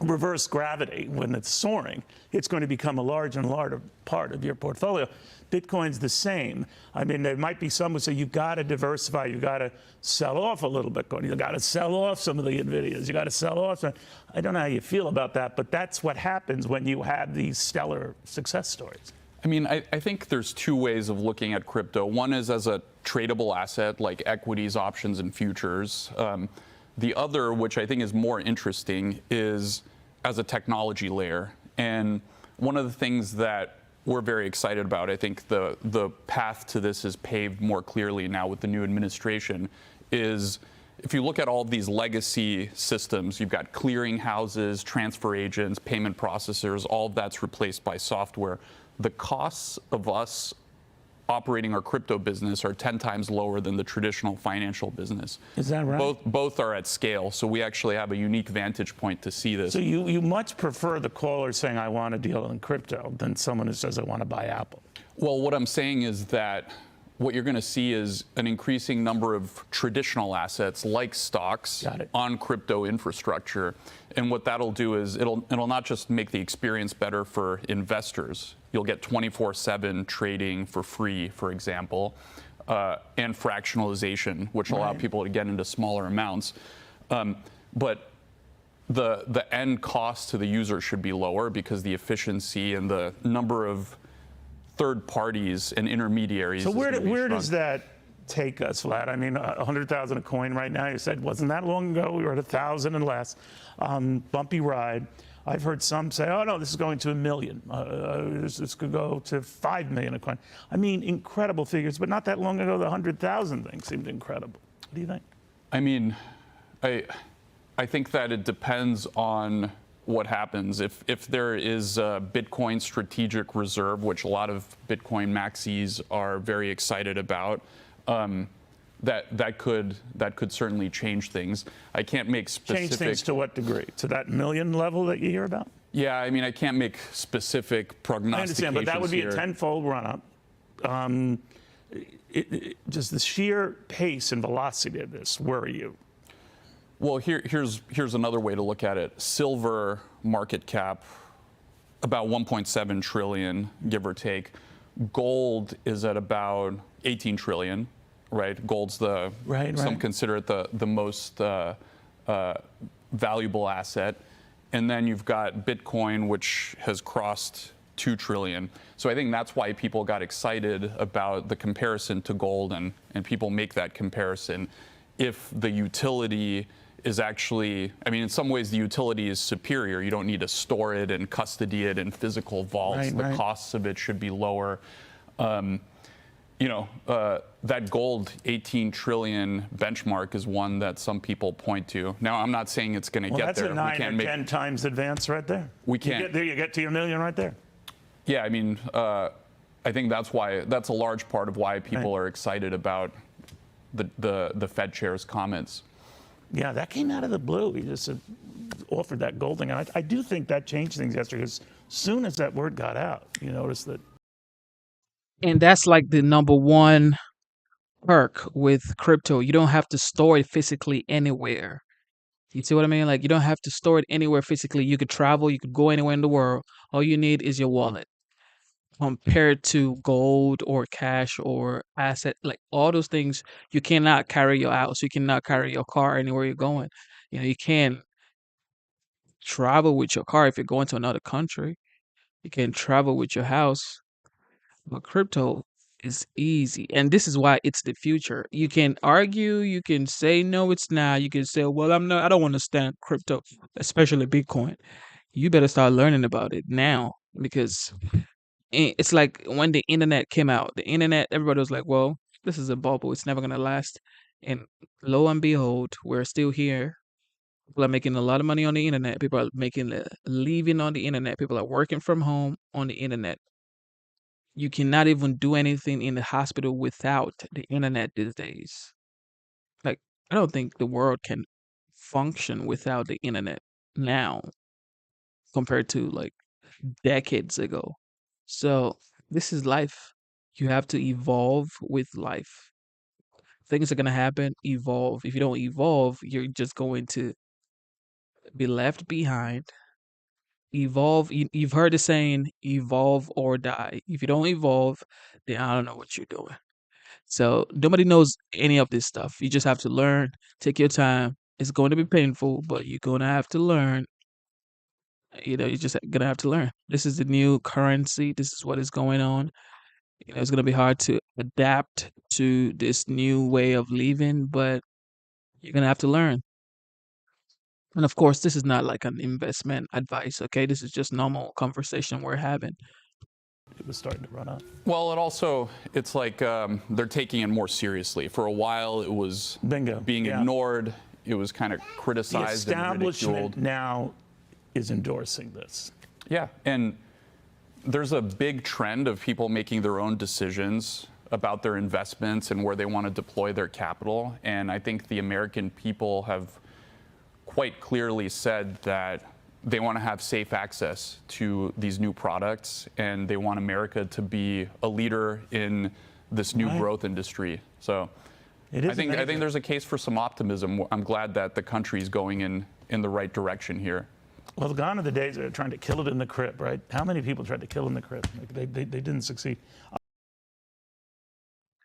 reverse gravity, when it's soaring, it's going to become a large and larger part of your portfolio. Bitcoin's the same. I mean, there might be some who say you've got to diversify, you've got to sell off a little Bitcoin, you've got to sell off some of the NVIDIAs, you've got to sell off. I don't know how you feel about that, but that's what happens when you have these stellar success stories. I mean, I think there's two ways of looking at crypto. One is as a tradable asset like equities, options, and futures. The other, which I think is more interesting, is as a technology layer. And one of the things that we're very excited about, I think the path to this is paved more clearly now with the new administration, is if you look at all of these legacy systems, you've got clearing houses, transfer agents, payment processors, all of that's replaced by software. The costs of us operating our crypto business are 10 times lower than the traditional financial business. Is that right? Both are at scale, so we actually have a unique vantage point to see this. So you much prefer the caller saying, I want to deal in crypto, than someone who says, I want to buy Apple? Well, what I'm saying is that what you're going to see is an increasing number of traditional assets like stocks on crypto infrastructure. And what that'll do is it'll not just make the experience better for investors. You'll get 24/7 trading for free, for example, and fractionalization, which allow people to get into smaller amounts. But the end cost to the user should be lower because the efficiency and the number of third parties and intermediaries. So where does that take us, Vlad? I mean, 100,000 a coin right now. You said wasn't that long ago. We were at 1,000 and less. Bumpy ride. I've heard some say, oh no, this is going to $1 million. This could go to $5 million a coin. I mean, incredible figures. But not that long ago, the 100,000 thing seemed incredible. What do you think? I mean, I think that it depends on what happens. If there is a Bitcoin strategic reserve, which a lot of Bitcoin maxis are very excited about, that could certainly change things. I can't make specific. Change things to what degree? To that $1 million level that you hear about? Yeah, I mean, I can't make specific prognostications. I understand, but that would be a tenfold run-up. Does the sheer pace and velocity of this worry you? Well, here's another way to look at it. Silver market cap, about 1.7 trillion, give or take. Gold is at about 18 trillion, right? Gold's some consider it the most valuable asset. And then you've got Bitcoin, which has crossed 2 trillion. So I think that's why people got excited about the comparison to gold, and people make that comparison. If the utility is actually, I mean, in some ways the utility is superior. You don't need to store it and custody it in physical vaults. The costs of it should be lower. That gold 18 trillion benchmark is one that some people point to. Now, I'm not saying it's going to get there. That's a 9 or 10 times advance right there. We can't. You get to your $1 million right there. Yeah, I mean, I think that's a large part of why people are excited about the Fed chair's comments. Yeah, that came out of the blue. He just offered that gold thing. I do think that changed things yesterday, because as soon as that word got out, you notice that. And that's like the number one perk with crypto. You don't have to store it physically anywhere. You see what I mean? Like, you don't have to store it anywhere physically. You could travel, you could go anywhere in the world. All you need is your wallet. Compared to gold or cash or asset, like all those things, you cannot carry your house, you cannot carry your car anywhere you're going. You can travel with your car if you're going to another country. You can travel with your house. But crypto is easy, and this is why it's the future. You can argue, you can say no, it's not. You can say, well, I don't understand crypto, especially Bitcoin. You better start learning about it now, because it's like when the internet came out. The internet, everybody was like, well, this is a bubble. It's never going to last. And lo and behold, we're still here. People are making a lot of money on the internet. People are making a living on the internet. People are working from home on the internet. You cannot even do anything in the hospital without the internet these days. Like, I don't think the world can function without the internet now compared to like decades ago. So this is life. You have to evolve with life. Things are going to happen, evolve. If you don't evolve, you're just going to be left behind. Evolve. You've heard the saying, evolve or die. If you don't evolve, then I don't know what you're doing. So nobody knows any of this stuff. You just have to learn. Take your time. It's going to be painful, but you're going to have to learn. You're just gonna have to learn. This is the new currency. This is what is going on. It's gonna be hard to adapt to this new way of living, but you're gonna have to learn. And of course, this is not like an investment advice, okay? This is just normal conversation we're having. It was starting to run up. Well, it's like they're taking it more seriously. For a while, it was being ignored. It was kind of The criticized and ridiculed. establishment now is endorsing this. Yeah, and there's a big trend of people making their own decisions about their investments and where they want to deploy their capital. And I think the American people have quite clearly said that they want to have safe access to these new products, and they want America to be a leader in this new growth industry. So I think there's a case for some optimism. I'm glad that the country is going in the right direction here. Well, gone are the days of trying to kill it in the crib, right? How many people tried to kill in the crib? They didn't succeed.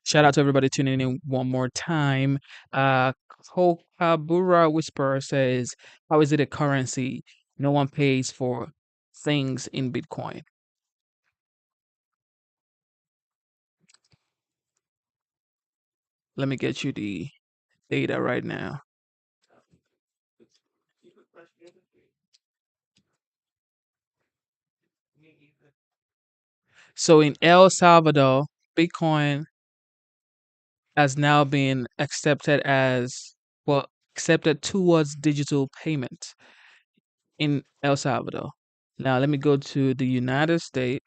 Shout out to everybody tuning in one more time. Kokabura Whisperer says, how is it a currency? No one pays for things in Bitcoin. Let me get you the data right now. So in El Salvador, Bitcoin has now been accepted towards digital payment in El Salvador. Now let me go to the United States.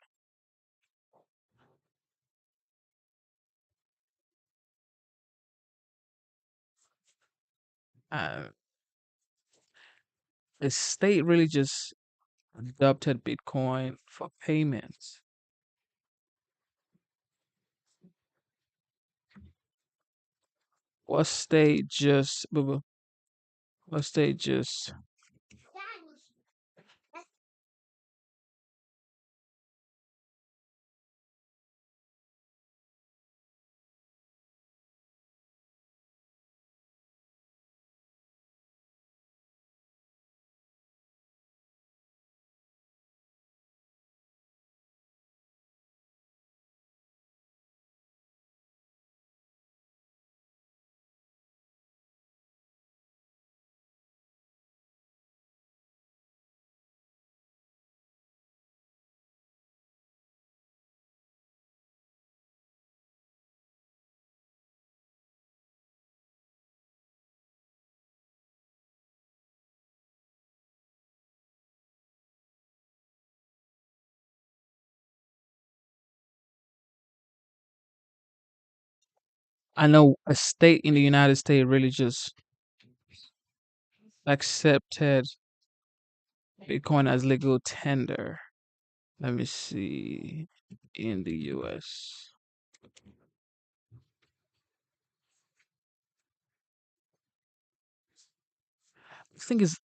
The state really just adopted Bitcoin for payments. What state just I know a state in the United States really just accepted Bitcoin as legal tender. Let me see in the US. I think it's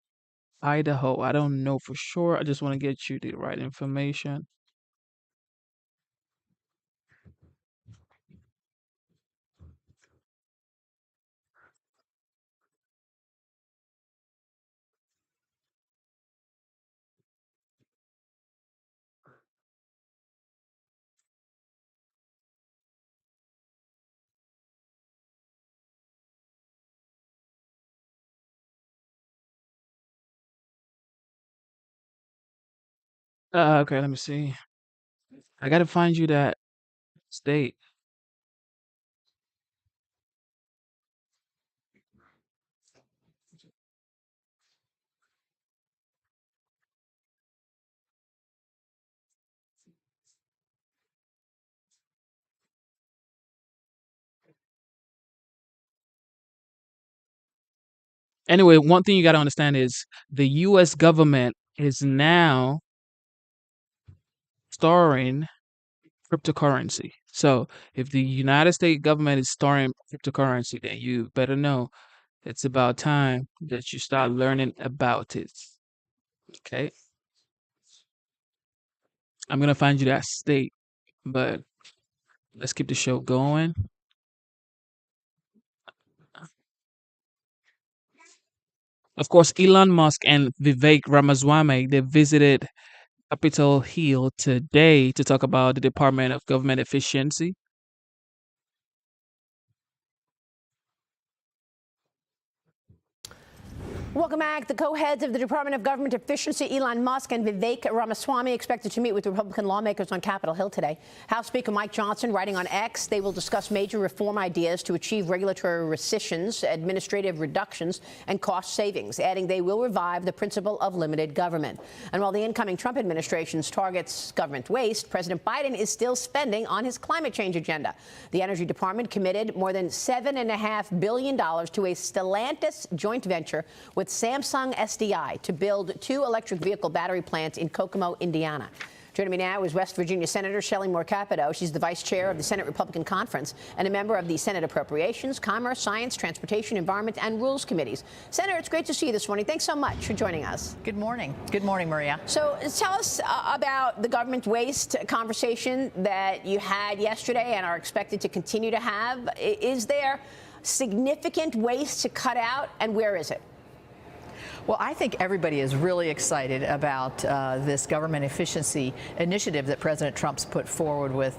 Idaho. I don't know for sure. I just want to get you the right information. Okay, let me see. I gotta find you that state. Anyway, one thing you gotta understand is the US government is now storing cryptocurrency. So if the United States government is storing cryptocurrency, then you better know it's about time that you start learning about it. Okay. I'm gonna find you that state, but let's keep the show going. Of course, Elon Musk and Vivek Ramaswamy, they visited Capitol Hill today to talk about the Department of Government Efficiency. Welcome back. The co-heads of the Department of Government Efficiency, Elon Musk and Vivek Ramaswamy, expected to meet with Republican lawmakers on Capitol Hill today. House Speaker Mike Johnson writing on X, they will discuss major reform ideas to achieve regulatory rescissions, administrative reductions, and cost savings, adding they will revive the principle of limited government. And while the incoming Trump administration targets government waste, President Biden is still spending on his climate change agenda. The Energy Department committed more than $7.5 billion to a Stellantis joint venture with Samsung SDI to build 2 electric vehicle battery plants in Kokomo, Indiana. Joining me now is West Virginia Senator Shelley Moore Capito. She's the vice chair of the Senate Republican Conference and a member of the Senate Appropriations, Commerce, Science, Transportation, Environment, and Rules Committees. Senator, it's great to see you this morning. Thanks so much for joining us. Good morning. Good morning, Maria. So tell us about the government waste conversation that you had yesterday and are expected to continue to have. Is there significant waste to cut out, and where is it? Well, I think everybody is really excited about this government efficiency initiative that President Trump's put forward with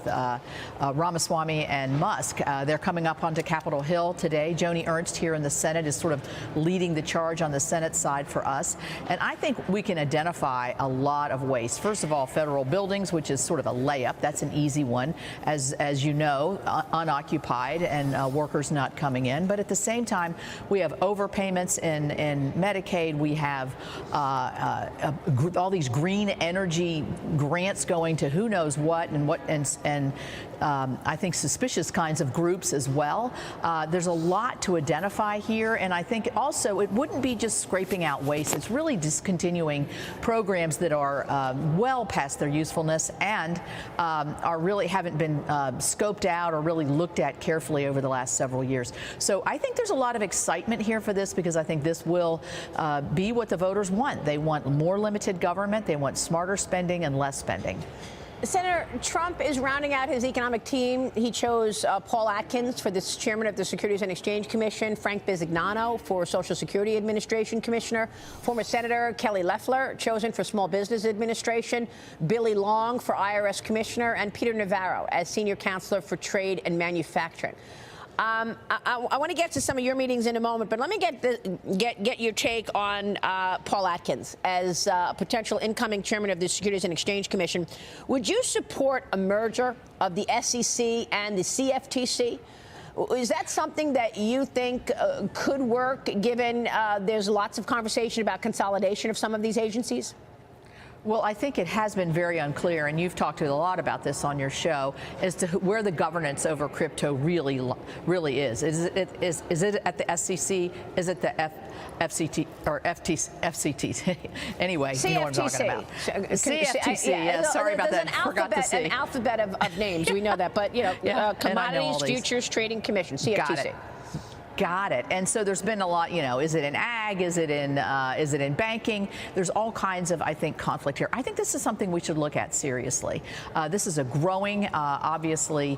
Ramaswamy and Musk. They're coming up onto Capitol Hill today. Joni Ernst here in the Senate is sort of leading the charge on the Senate side for us. And I think we can identify a lot of waste. First of all, federal buildings, which is sort of a layup. That's an easy one, as you know, unoccupied and workers not coming in. But at the same time, we have overpayments in Medicaid. We have all these green energy grants going to who knows what and I think suspicious kinds of groups as well. There's a lot to identify here, and I think also it wouldn't be just scraping out waste. It's really discontinuing programs that are well past their usefulness and are really haven't been scoped out or really looked at carefully over the last several years. So I think there's a lot of excitement here for this because I think this will be what the voters want. They want more limited government. They want smarter spending and less spending. Senator, Trump is rounding out his economic team. He chose Paul Atkins for the chairman of the Securities and Exchange Commission, Frank Bisignano for Social Security Administration Commissioner, former Senator Kelly Loeffler chosen for Small Business Administration, Billy Long for IRS Commissioner, and Peter Navarro as Senior Counselor for Trade and Manufacturing. I want to get to some of your meetings in a moment, but let me get your take on Paul Atkins as a potential incoming chairman of the Securities and Exchange Commission. Would you support a merger of the SEC and the CFTC? Is that something that you think could work, given there's lots of conversation about consolidation of some of these agencies? Well, I think it has been very unclear, and you've talked a lot about this on your show, as to where the governance over crypto really is. Is it at the SEC? Is it the FCT or FCT? Anyway, CFTC. You know what I'm talking about. CFTC. Yeah, sorry about that. Forgot the C. An alphabet of names. We know that, but Commodities Futures Trading Commission, CFTC. Got it. Got it. And so there's been a lot, is it in ag? Is it in banking? There's all kinds of, I think, conflict here. I think this is something we should look at seriously. This is a growing, obviously,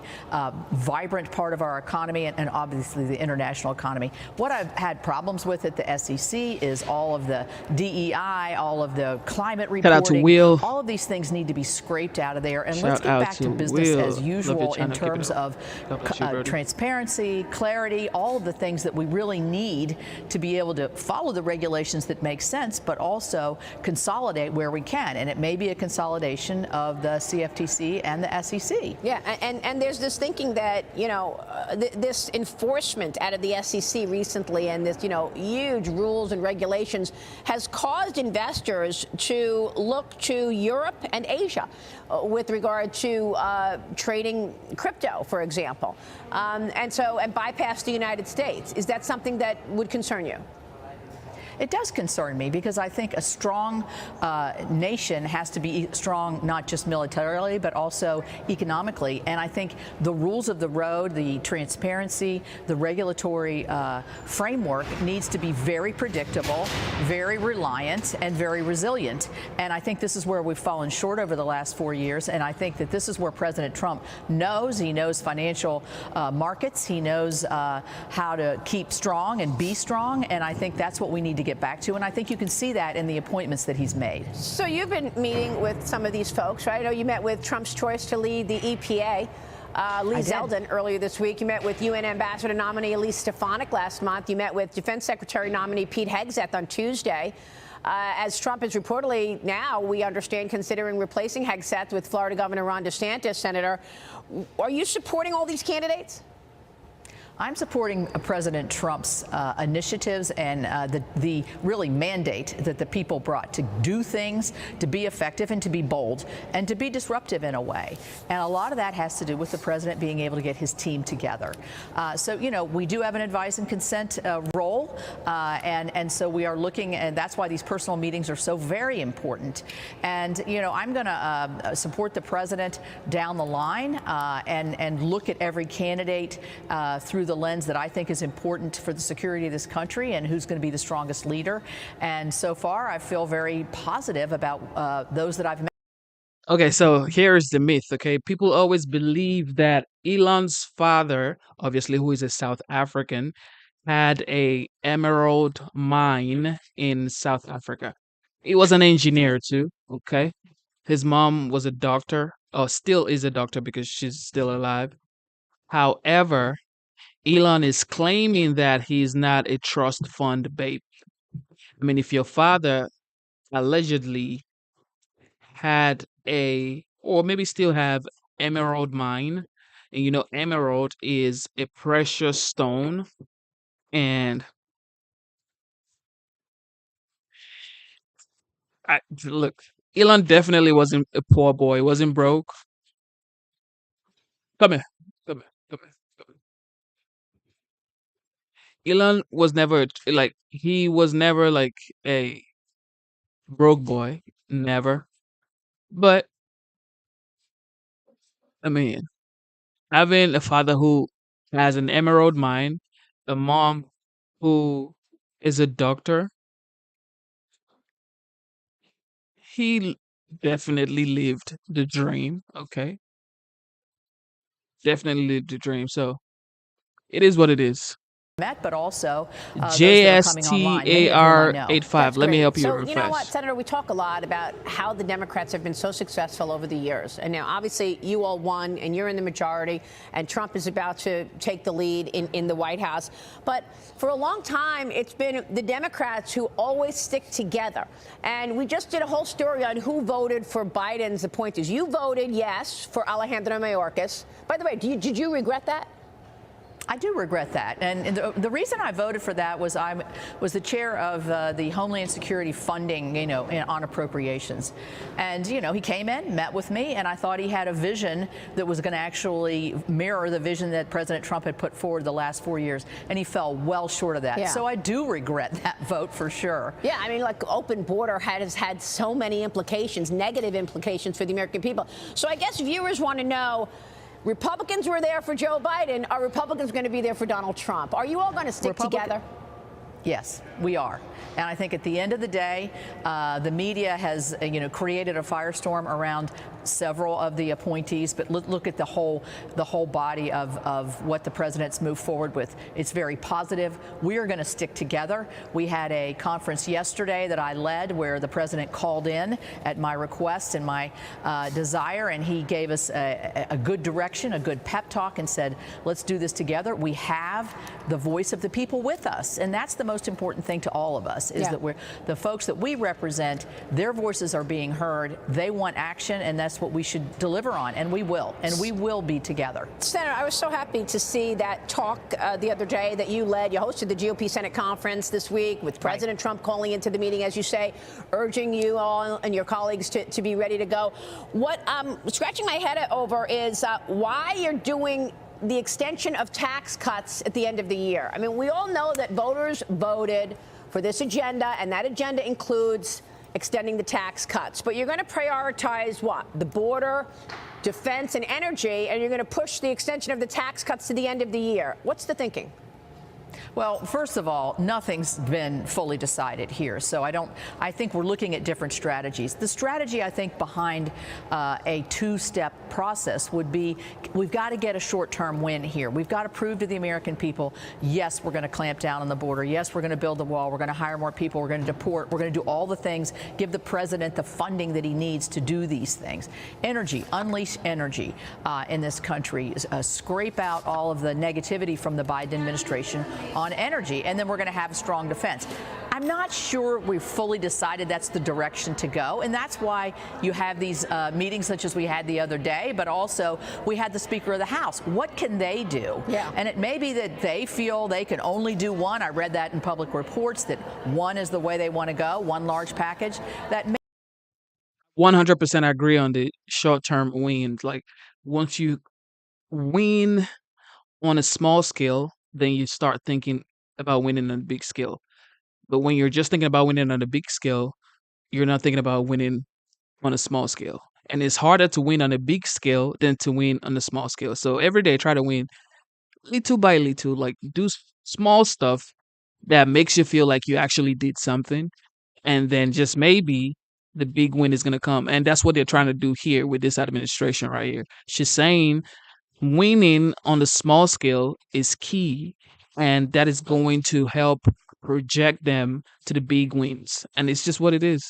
vibrant part of our economy and obviously the international economy. What I've had problems with at the SEC is all of the DEI, all of the climate reporting. Shout out to Will. All of these things need to be scraped out of there. And Shout let's get back to business Will. as usual in channel. terms of transparency, clarity, all of the things that we really need to be able to follow the regulations that make sense, but also consolidate where we can. And it may be a consolidation of the CFTC and the SEC. Yeah, and there's this thinking that, this enforcement out of the SEC recently and this, huge rules and regulations has caused investors to look to Europe and Asia with regard to trading crypto, for example, and bypass the United States. Is that something that would concern you? It does concern me because I think a strong nation has to be strong not just militarily but also economically. And I think the rules of the road, the transparency, the regulatory framework needs to be very predictable, very reliant, and very resilient. And I think this is where we've fallen short over the last 4 years. And I think that this is where President Trump knows. He knows financial markets. He knows how to keep strong and be strong. And I think that's what we need to get back to. And I think you can see that in the appointments that he's made. So you've been meeting with some of these folks, right? I know you met with Trump's choice to lead the EPA. Lee Zeldin earlier this week. You met with UN Ambassador nominee Elise Stefanik last month. You met with Defense Secretary nominee Pete Hegseth on Tuesday. As Trump is reportedly now, we understand, considering replacing Hegseth with Florida Governor Ron DeSantis, Senator. Are you supporting all these candidates? I'm supporting President Trump's initiatives and the really mandate that the people brought to do things, to be effective and to be bold and to be disruptive in a way. And a lot of that has to do with the president being able to get his team together. So, you know, we do have an advise and consent role. And so we are looking, and that's why these personal meetings are so very important. And, you know, I'm going to support the president down the line and look at every candidate through the lens that I think is important for the security of this country and who's going to be the strongest leader. And so far, I feel very positive about those that I've met. Okay, so here's the myth, okay? People always believe that Elon's father, obviously who is a South African, had a emerald mine in South Africa. He was an engineer too, okay? His mom was a doctor, or still is a doctor because she's still alive. However, Elon is claiming that he's not a trust fund babe. I mean, if your father allegedly had or maybe still have emerald mine, and you know, emerald is a precious stone, and look, Elon definitely wasn't a poor boy, wasn't broke. Come here, come here, come here. Elon was never he was never like a broke boy, never. But I mean, having a father who has an emerald mine, a mom who is a doctor, he definitely lived the dream, okay? Definitely lived the dream. So it is what it is. But also JSTAR85. Let me help you So, real you know what, fast. Senator, we talk a lot about how the Democrats have been so successful over the years. And now, obviously, you all won, and you're in the majority, and Trump is about to take the lead in the White House. But for a long time, it's been the Democrats who always stick together. And we just did a whole story on who voted for Biden's appointees. You voted yes for Alejandro Mayorkas. By the way, did you regret that? I do regret that. And the reason I voted for that was I was the chair of the Homeland Security funding, you know, on appropriations. And, you know, he came in, met with me, and I thought he had a vision that was going to actually mirror the vision that President Trump had put forward the last 4 years. And he fell well short of that. Yeah. So I do regret that vote for sure. Yeah, I mean, like, open border has had so many implications, negative implications for the American people. So I guess viewers want to know, Republicans were there for Joe Biden. Are Republicans going to be there for Donald Trump? Are you all going to stick together? Yes, we are. And I think at the end of the day, the media has, you know, created a firestorm around several of the appointees. But look at the whole body of what the president's moved forward with. It's very positive. We are going to stick together. We had a conference yesterday that I led where the president called in at my request and my desire, and he gave us a good direction, a good pep talk, and said, let's do this together. We have the voice of the people with us, and that's the most important thing to all of us, is that we're the folks that we represent, their voices are being heard. They want action, and that's what we should deliver on, and we will be together. Senator, I was so happy to see that talk the other day that you led. You hosted the GOP Senate conference this week with President Trump calling into the meeting, as you say, urging you all and your colleagues to be ready to go. What I'm scratching my head over is why you're doing the extension of tax cuts at the end of the year. I mean, we all know that voters voted for this agenda, and that agenda includes extending the tax cuts. But you're going to prioritize what? The border, defense, and energy, and you're going to push the extension of the tax cuts to the end of the year. What's the thinking? Well, first of all, nothing's been fully decided here. So I think we're looking at different strategies. The strategy, I think, behind a two-step process would be we've got to get a short-term win here. We've got to prove to the American people, yes, we're going to clamp down on the border. Yes, we're going to build the wall. We're going to hire more people. We're going to deport. We're going to do all the things, give the president the funding that he needs to do these things. Energy, unleash energy in this country. Scrape out all of the negativity from the Biden administration on energy, and then we're going to have a strong defense. I'm not sure we've fully decided that's the direction to go, and that's why you have these meetings such as we had the other day, but also we had the Speaker of the House. What can they do? Yeah. And it may be that they feel they can only do one. I read that in public reports, that one is the way they want to go, one large package. That 100% I agree on the short-term wins. Like, once you win on a small scale, then you start thinking about winning on a big scale. But when you're just thinking about winning on a big scale, you're not thinking about winning on a small scale. And it's harder to win on a big scale than to win on a small scale. So every day, try to win little by little, like do small stuff that makes you feel like you actually did something. And then just maybe the big win is going to come. And that's what they're trying to do here with this administration right here. She's saying winning on the small scale is key, and that is going to help project them to the big wins. And it's just what it is.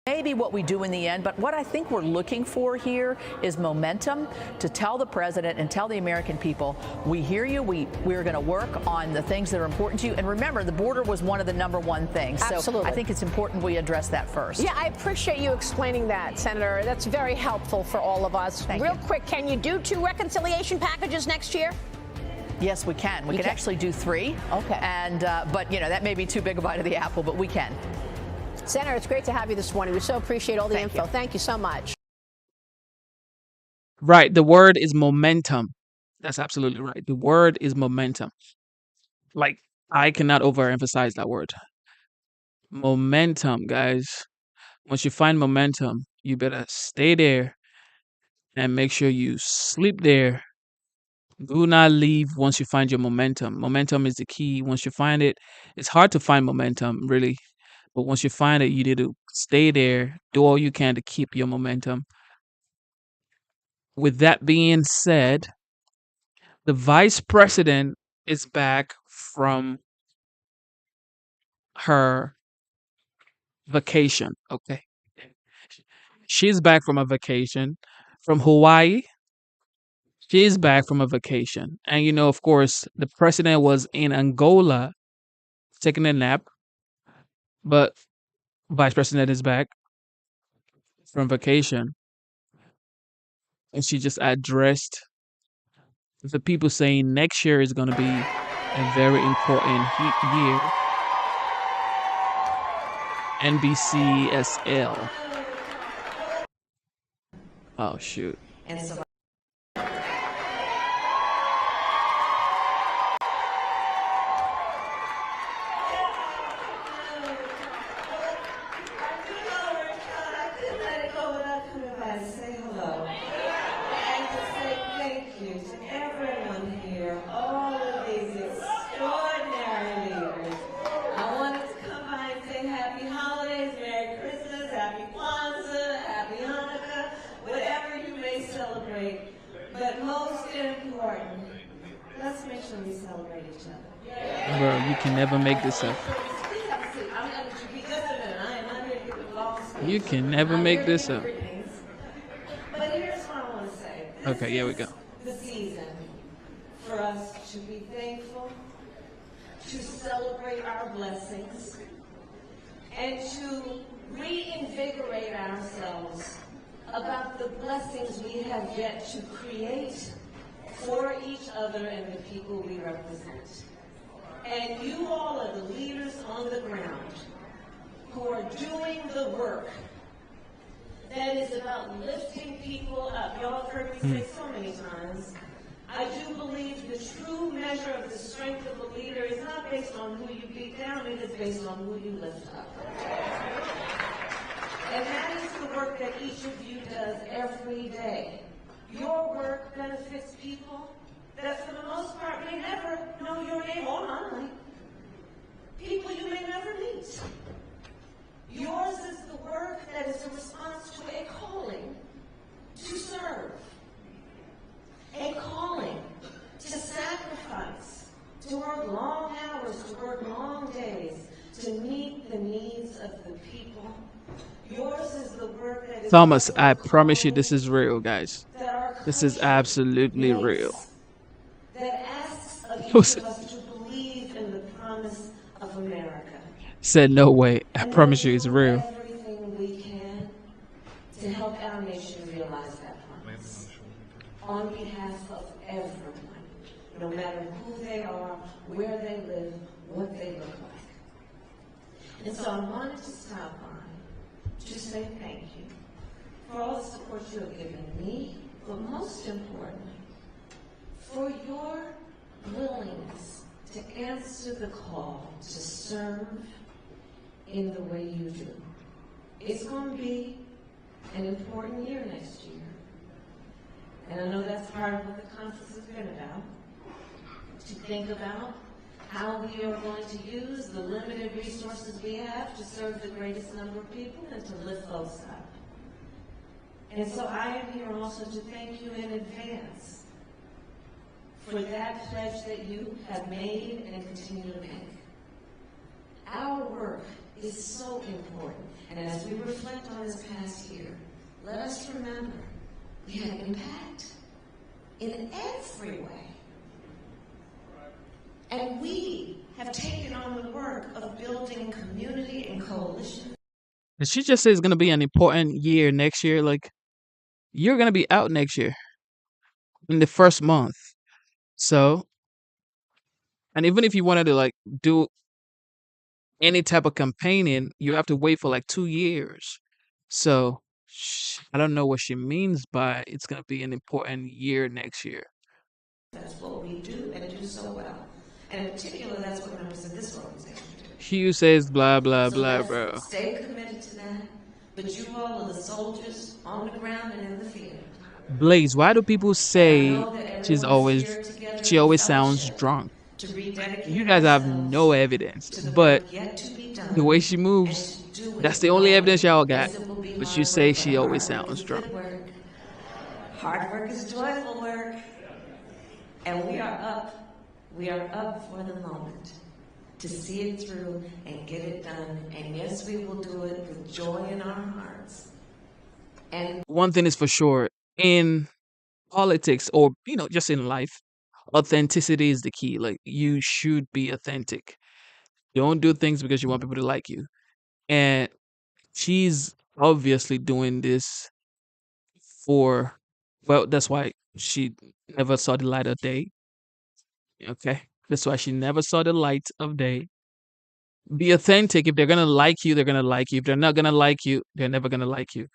Maybe what we do in the end, but what I think we're looking for here is momentum to tell the president and tell the American people, we hear you, we're going to work on the things that are important to you. And remember, the border was one of the #1 things. Absolutely. So I think it's important we address that first. Yeah, I appreciate you explaining that, Senator. That's very helpful for all of us. Real quick, can you do 2 reconciliation packages next year? Yes, we can. We can actually do 3. Okay. And but that may be too big a bite of the apple, but we can. Senator, it's great to have you this morning. We so appreciate all the info. Thank you so much. Right. The word is momentum. That's absolutely right. The word is momentum. Like, I cannot overemphasize that word. Momentum, guys. Once you find momentum, you better stay there and make sure you sleep there. Do not leave once you find your momentum. Momentum is the key. Once you find it, it's hard to find momentum, really. But once you find it, you need to stay there, do all you can to keep your momentum. With that being said, the vice president is back from her vacation. Okay. She's back from a vacation from Hawaii. She's back from a vacation. And, of course, the president was in Angola taking a nap. But Vice President is back from vacation, and she just addressed the people, saying next year is going to be a very important year. NBCSL. Oh, shoot. And so but most important, let's make sure we celebrate each other. Bro, you can never make this up. You can never make this up. But here's what I want to say. Okay, here we go. The season for us to be thankful, to celebrate our blessings, and to reinvigorate ourselves about the blessings we have yet to create for each other and the people we represent. And you all are the leaders on the ground who are doing the work that is about lifting people up. Y'all have heard me say so many times, I do believe the true measure of the strength of a leader is not based on who you beat down, it is based on who you lift up. And that is the work that each of you does every day. Your work benefits people that for the most part may never know your name or mine. Yours is the work that is a response to a calling to serve, a calling to sacrifice, to work long hours, to work long days, to meet the needs of the people. Yours is the work that is Thomas, I promise you this is real, guys. that our This is absolutely real. that asks of each of us to believe in the promise of America. Said no way. I promise you it's real. Everything we can to help our nation realize that promise. On behalf of everyone, no matter who they are, where they live, what they look like. And so I wanted to stop by to say thank you for all the support you have given me, but most importantly, for your willingness to answer the call to serve in the way you do. It's going to be an important year next year. And I know that's part of what the conference has been about, to think about how we are going to use the limited resources we have to serve the greatest number of people and to lift folks up. And so I am here also to thank you in advance for that pledge that you have made and continue to make. Our work is so important. And as we reflect on this past year, let us remember we had impact in every way. And we have taken on the work of building community and coalition. Did she just say it's going to be an important year next year? Like, you're going to be out next year in the first month. So, and even if you wanted to like do any type of campaigning, you have to wait for like 2 years. So, I don't know what she means by it's going to be an important year next year. That's what we do and do so well. And in particular, that's what members of this organization do. Hugh says blah, blah, So blah, let's bro. stay committed to that. But you all are the soldiers on the ground and in the field. Blaze, why do people say she always sounds drunk? To rededicate You guys have ourselves no evidence, to the but work yet to be done the way she moves, and to do it that's the only evidence y'all got. Yes, it will be But hard you say work, she but always hard work sounds is drunk. good work. Hard work is joyful work. And we are up for the moment to see it through and get it done. And yes, we will do it with joy in our hearts. And One thing is for sure, in politics or, just in life, authenticity is the key. Like, you should be authentic. Don't do things because you want people to like you. And she's obviously doing this that's why she never saw the light of day. Okay? That's why she never saw the light of day. Be authentic. If they're going to like you, they're going to like you. If they're not going to like you, they're never going to like you.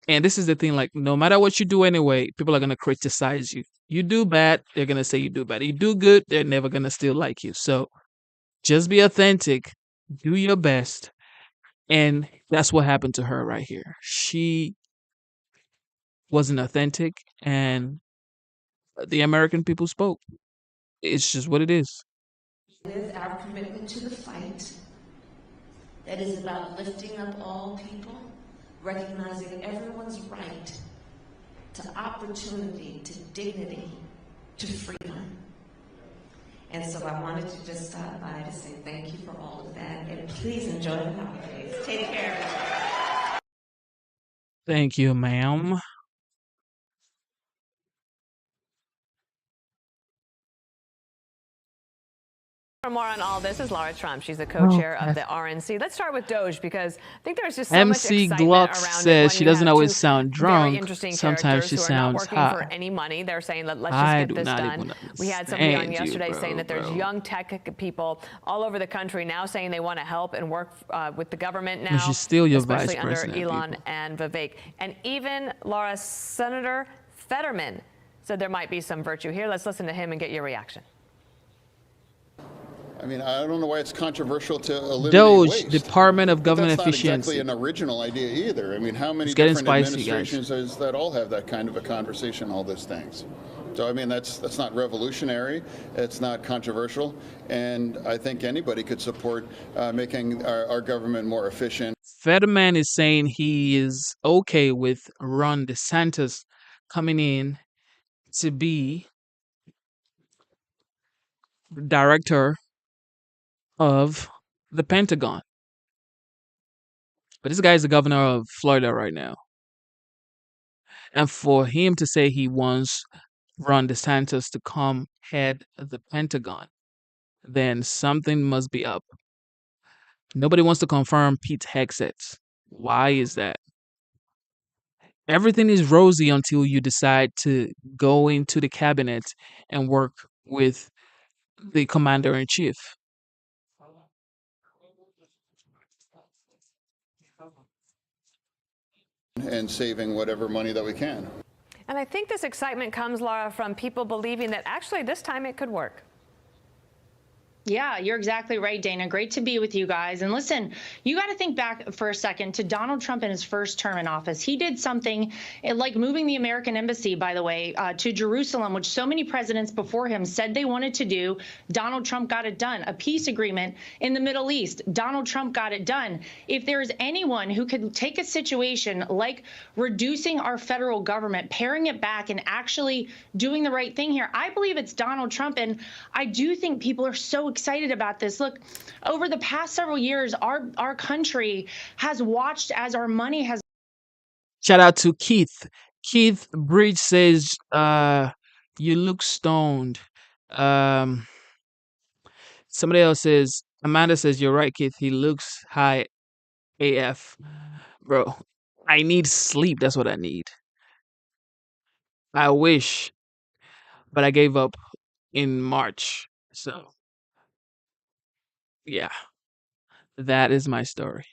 And this is the thing, like, no matter what you do anyway, people are going to criticize you. You do bad, they're going to say you do bad. You do good, they're never going to still like you. So just be authentic, do your best. And that's what happened to her right here. She wasn't authentic, and the American people spoke. It's just what it is. with our commitment to the fight that is about lifting up all people, recognizing everyone's right to opportunity, to dignity, to freedom. And so I wanted to just stop by to say thank you for all of that, and please enjoy the holidays. Take care. Thank you, ma'am. For more on all this is Laura Trump. She's the co-chair of the RNC. Let's start with Doge because I think there's just so much MC excitement Glock around it says when she you doesn't have always two sound very drunk. interesting Sometimes she characters who are not sounds working high. for any money. They're saying let's I just do get this not done. even We had somebody on understand you, yesterday bro, saying that there's bro. young tech people all over the country now saying they want to help and work with the government You now, should steal your vice especially under president, Elon people. and Vivek. And even Laura, Senator Fetterman said there might be some virtue here. Let's listen to him and get your reaction. I mean, I don't know why it's controversial to eliminate Doge, waste. Department of But Government that's not Efficiency. exactly an original idea either. I mean, how many It's getting different spicy, guys. administrations is that all have that kind of a conversation, all these things? So, I mean, that's not revolutionary. It's not controversial. And I think anybody could support making our government more efficient. Fetterman is saying he is okay with Ron DeSantis coming in to be director of the Pentagon. But this guy is the governor of Florida right now. And for him to say he wants Ron DeSantis to come head the Pentagon, then something must be up. Nobody wants to confirm Pete Hegseth. Why is that? Everything is rosy until you decide to go into the cabinet and work with the commander-in-chief. And saving whatever money that we can. And I think this excitement comes, Laura, from people believing that actually this time it could work. Yeah, you're exactly right, Dana. Great to be with you guys. And listen, you got to think back for a second to Donald Trump in his first term in office. He did something like moving the American embassy, by the way, to Jerusalem, which so many presidents before him said they wanted to do. Donald Trump got it done. A peace agreement in the Middle East. Donald Trump got it done. If there is anyone who could take a situation like reducing our federal government, paring it back, and actually doing the right thing here, I believe it's Donald Trump. And I do think people are so excited about this. Look, over the past several years, our country has watched as our money has. Shout out to Keith. Keith Bridge says, you look stoned. Somebody else says, Amanda says, you're right, Keith. He looks high AF. Bro, I need sleep. That's what I need. I wish, but I gave up in March. So, yeah, that is my story.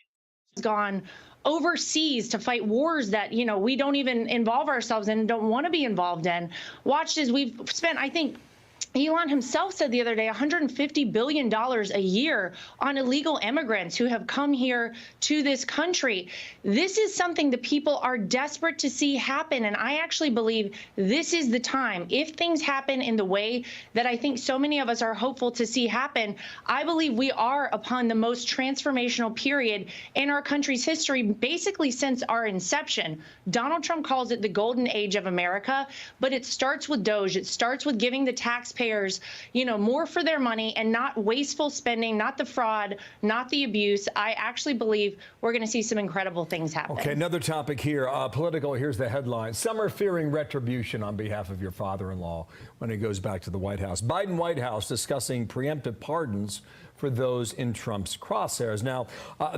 Gone overseas to fight wars that, you know, we don't even involve ourselves in and don't want to be involved in. Watched as we've spent, I think, Elon himself said the other day, $150 billion a year on illegal immigrants who have come here to this country. This is something that people are desperate to see happen. And I actually believe this is the time. If things happen in the way that I think so many of us are hopeful to see happen, I believe we are upon the most transformational period in our country's history, basically since our inception. Donald Trump calls it the golden age of America, but it starts with DOGE. It starts with giving the taxpayers, you know, more for their money and not wasteful spending, not the fraud, not the abuse. I actually believe we're going to see some incredible things happen. Okay, another topic here, political. Here's the headline. Some are fearing retribution on behalf of your father-in-law when he goes back to the White House. Biden White House discussing preemptive pardons for those in Trump's crosshairs. Now,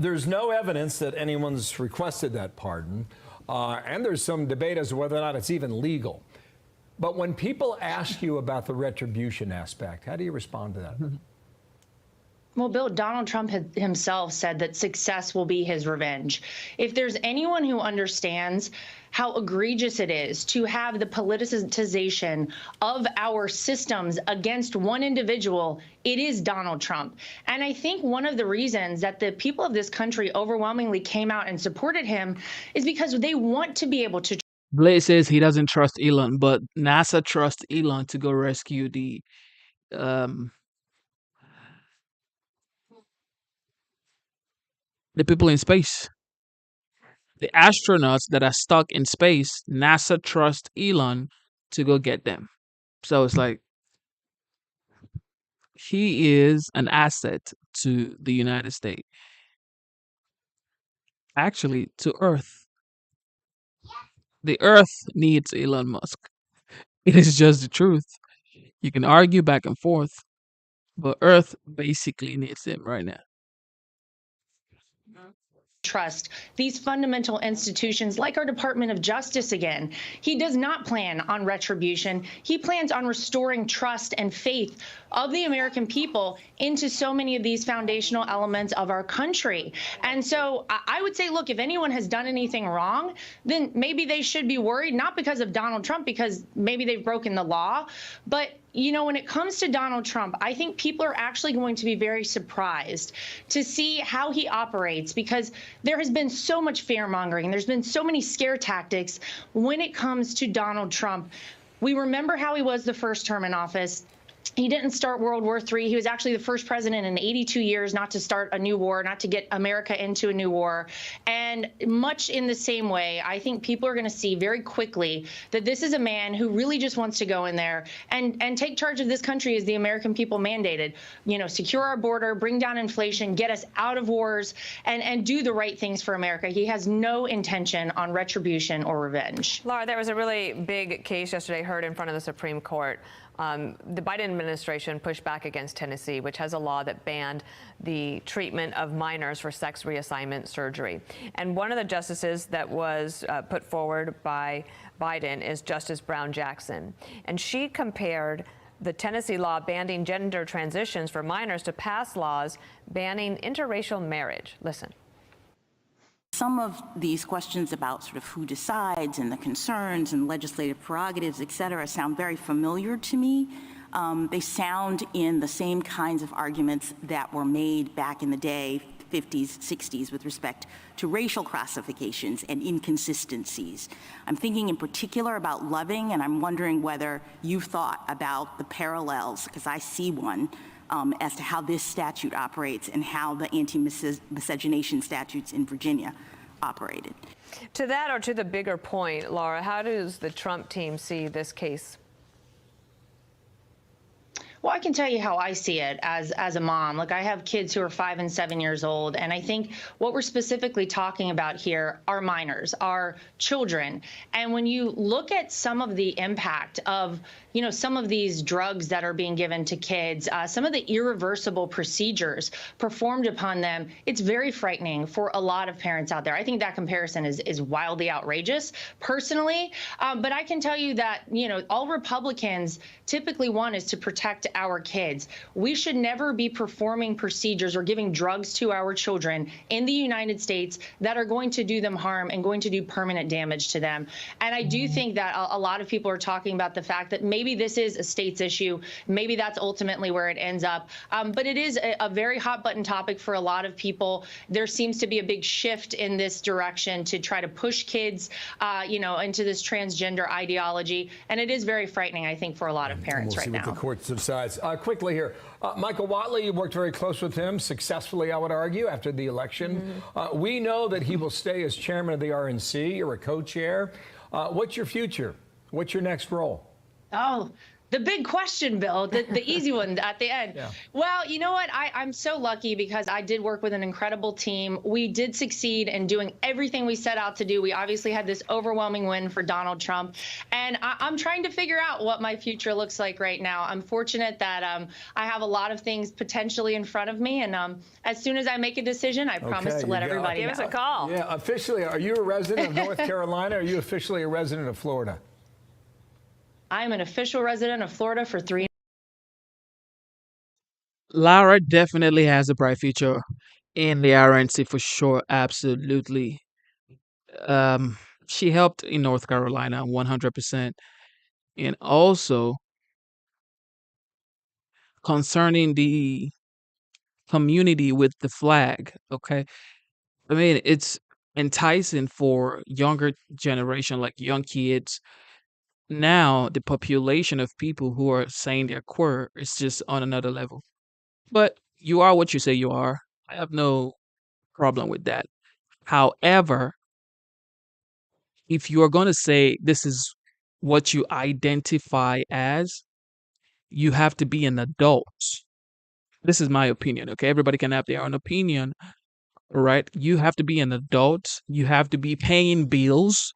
there's no evidence that anyone's requested that pardon, and there's some debate as to whether or not it's even legal. But when people ask you about the retribution aspect, how do you respond to that? Well, Bill, Donald Trump himself said that success will be his revenge. If there's anyone who understands how egregious it is to have the politicization of our systems against one individual, it is Donald Trump. And I think one of the reasons that the people of this country overwhelmingly came out and supported him is because they want to be able to. Blake says he doesn't trust Elon, but NASA trusts Elon to go rescue the people in space. The astronauts that are stuck in space, NASA trusts Elon to go get them. So it's like he is an asset to the United States. Actually, to Earth. The Earth needs Elon Musk. It is just the truth. You can argue back and forth, but Earth basically needs him right now. Trust these fundamental institutions like our Department of Justice again. He does not plan on retribution. He plans on restoring trust and faith of the American people into so many of these foundational elements of our country. And so I would say, look, if anyone has done anything wrong, then maybe they should be worried, not because of Donald Trump, because maybe they've broken the law, but you know, when it comes to Donald Trump, I think people are actually going to be very surprised to see how he operates, because there has been so much fear mongering. There's been so many scare tactics when it comes to Donald Trump. We remember how he was the first term in office. He didn't start World War III. He was actually the first president in 82 years not to start a new war, not to get America into a new war. And much in the same way, I think people are going to see very quickly that this is a man who really just wants to go in there and take charge of this country as the American people mandated. You know, secure our border, bring down inflation, get us out of wars, and do the right things for America. He has no intention on retribution or revenge. Laura, there was a really big case yesterday heard in front of the Supreme Court. The Biden administration pushed back against Tennessee, which has a law that banned the treatment of minors for sex reassignment surgery. And one of the justices that was put forward by Biden is Justice Brown Jackson. And she compared the Tennessee law banning gender transitions for minors to past laws banning interracial marriage. Listen. Some of these questions about sort of who decides and the concerns and legislative prerogatives, et cetera, sound very familiar to me. They sound in the same kinds of arguments that were made back in the day, 50s, 60s, with respect to racial classifications and inconsistencies. I'm thinking in particular about Loving, and I'm wondering whether you've thought about the parallels, because I see one, as to how this statute operates and how the anti-miscegenation statutes in Virginia operated. To that, or to the bigger point, Laura, how does the Trump team see this case? Well, I can tell you how I see it as a mom. Look, I have kids who are 5 and 7 years old, and I think what we're specifically talking about here are minors, are children. And when you look at some of the impact of, you know, some of these drugs that are being given to kids, some of the irreversible procedures performed upon them, it's very frightening for a lot of parents out there. I think that comparison is wildly outrageous, personally. But I can tell you that, you know, all Republicans typically want is to protect our kids. We should never be performing procedures or giving drugs to our children in the United States that are going to do them harm and going to do permanent damage to them. And I do think that a lot of people are talking about the fact that maybe this is a state's issue. Maybe that's ultimately where it ends up. But it is a very hot button topic for a lot of people. There seems to be a big shift in this direction to try to push kids, you know, into this transgender ideology. And it is very frightening, I think, for a lot of parents right now. We'll see what the court decides. Quickly here, Michael Whatley, you worked very close with him, successfully, I would argue, after the election. We know that he will stay as chairman of the RNC. You're a co-chair. What's your future? What's your next role? Oh, the big question, Bill, the easy one at the end. Yeah. Well, you know what? I'm so lucky because I did work with an incredible team. We did succeed in doing everything we set out to do. We obviously had this overwhelming win for Donald Trump. And I'm trying to figure out what my future looks like right now. I'm fortunate that I have a lot of things potentially in front of me. And as soon as I make a decision, I promise to let everybody know. Give us a call. Yeah, officially, are you a resident of North Carolina? Or are you officially a resident of Florida? I'm an official resident of Florida for 3. Lara definitely has a bright future in the RNC for sure. Absolutely. She helped in North Carolina 100%. And also concerning the community with the flag, okay? I mean, it's enticing for younger generation, like young kids. Now the population of people who are saying they're queer is just on another level. But you are what you say you are. I have no problem with that. However, if you are going to say this is what you identify as, you have to be an adult. This is my opinion, okay? Everybody can have their own opinion, right? You have to be an adult. You have to be paying bills.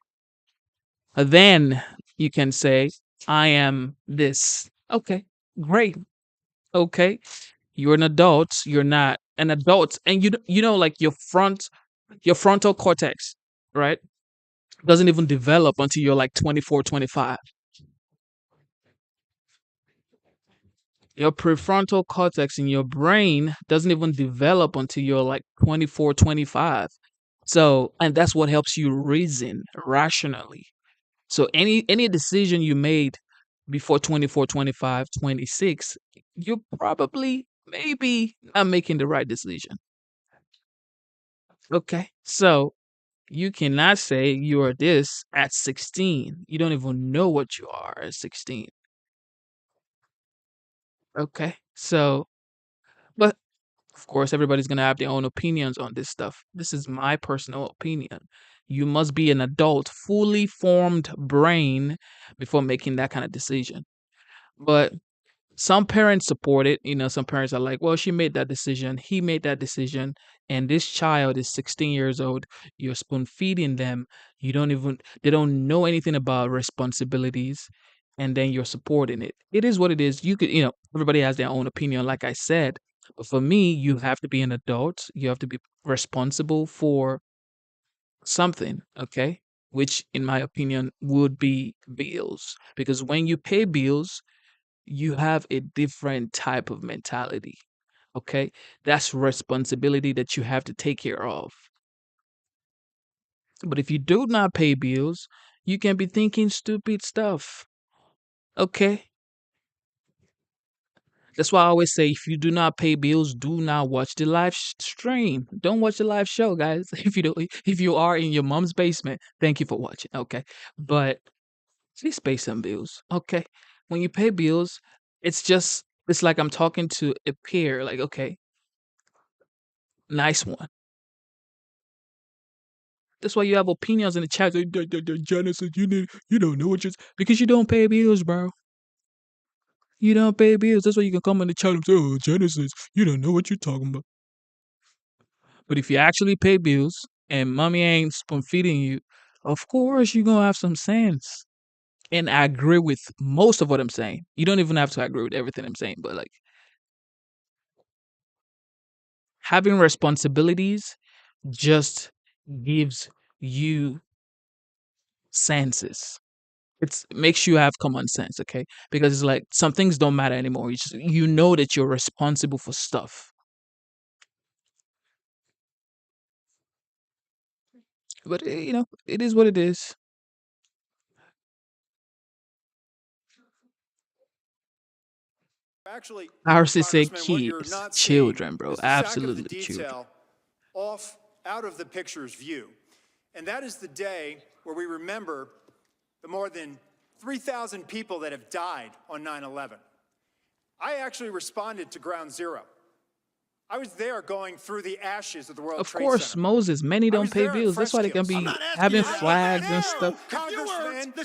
Then you can say, I am this. Okay, great. Okay, you're an adult. You're not an adult. And you know, like your frontal cortex, right? Doesn't even develop until you're like 24, 25. Your prefrontal cortex in your brain doesn't even develop until you're like 24, 25. So, and that's what helps you reason rationally. So any decision you made before 24, 25, 26, you're probably maybe not making the right decision. Okay. So you cannot say you are this at 16. You don't even know what you are at 16. Okay. So, but of course, everybody's going to have their own opinions on this stuff. This is my personal opinion. You must be an adult, fully formed brain before making that kind of decision. But some parents support it. Some parents are like, well, she made that decision. He made that decision. And this child is 16 years old. You're spoon feeding them. They don't know anything about responsibilities. And then you're supporting it. It is what it is. Everybody has their own opinion, like I said. But for me, you have to be an adult. You have to be responsible for something, okay? Which, in my opinion, would be bills. Because when you pay bills, you have a different type of mentality, okay? That's responsibility that you have to take care of. But if you do not pay bills, you can be thinking stupid stuff, okay? That's why I always say, if you do not pay bills, do not watch the live stream. Don't watch the live show, guys. If you are in your mom's basement, thank you for watching. Okay, but please pay some bills. Okay, when you pay bills, it's like I'm talking to a peer. Like, okay, nice one. That's why you have opinions in the chat. Like, Genesis, you don't know what you're because you don't pay bills, bro. You don't pay bills. That's why you can come in the chat and say, oh, Genesis, you don't know what you're talking about. But if you actually pay bills and mommy ain't spoon feeding you, of course you're going to have some sense. And I agree with most of what I'm saying. You don't even have to agree with everything I'm saying, but like having responsibilities just gives you senses. It makes you have common sense, okay? Because it's like some things don't matter anymore. You know that you're responsible for stuff. But it is what it is. Actually, RC say Congressman, what you're kids, not children, seeing bro. is the sack of Absolutely the children. detail out of the picture's view. And that is the day where we remember the more than 3,000 people that have died on 9/11. I actually responded to Ground Zero. I was there going through the ashes of the World Of Trade course, Center. Moses, many don't pay there at bills. That's why they can Fresh be Kills. having flags and stuff. Congressman, were you the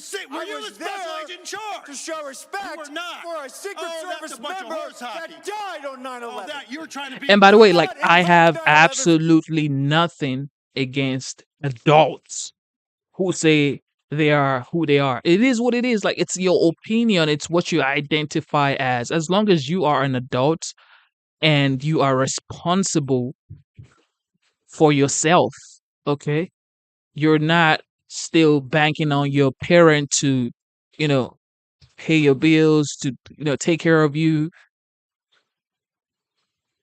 special agent in charge? to show respect You were not. for a Secret Oh, that's Service a bunch of member horse hockey. that died on 9/11. Oh, that you're trying to be. And by the way, like not I invoke have 9/11 absolutely nothing against adults who say they are who they are. It is what it is. Like it's your opinion. It's what you identify as. As long as you are an adult and you are responsible for yourself, okay? You're not still banking on your parent to, you know, pay your bills, to, take care of you.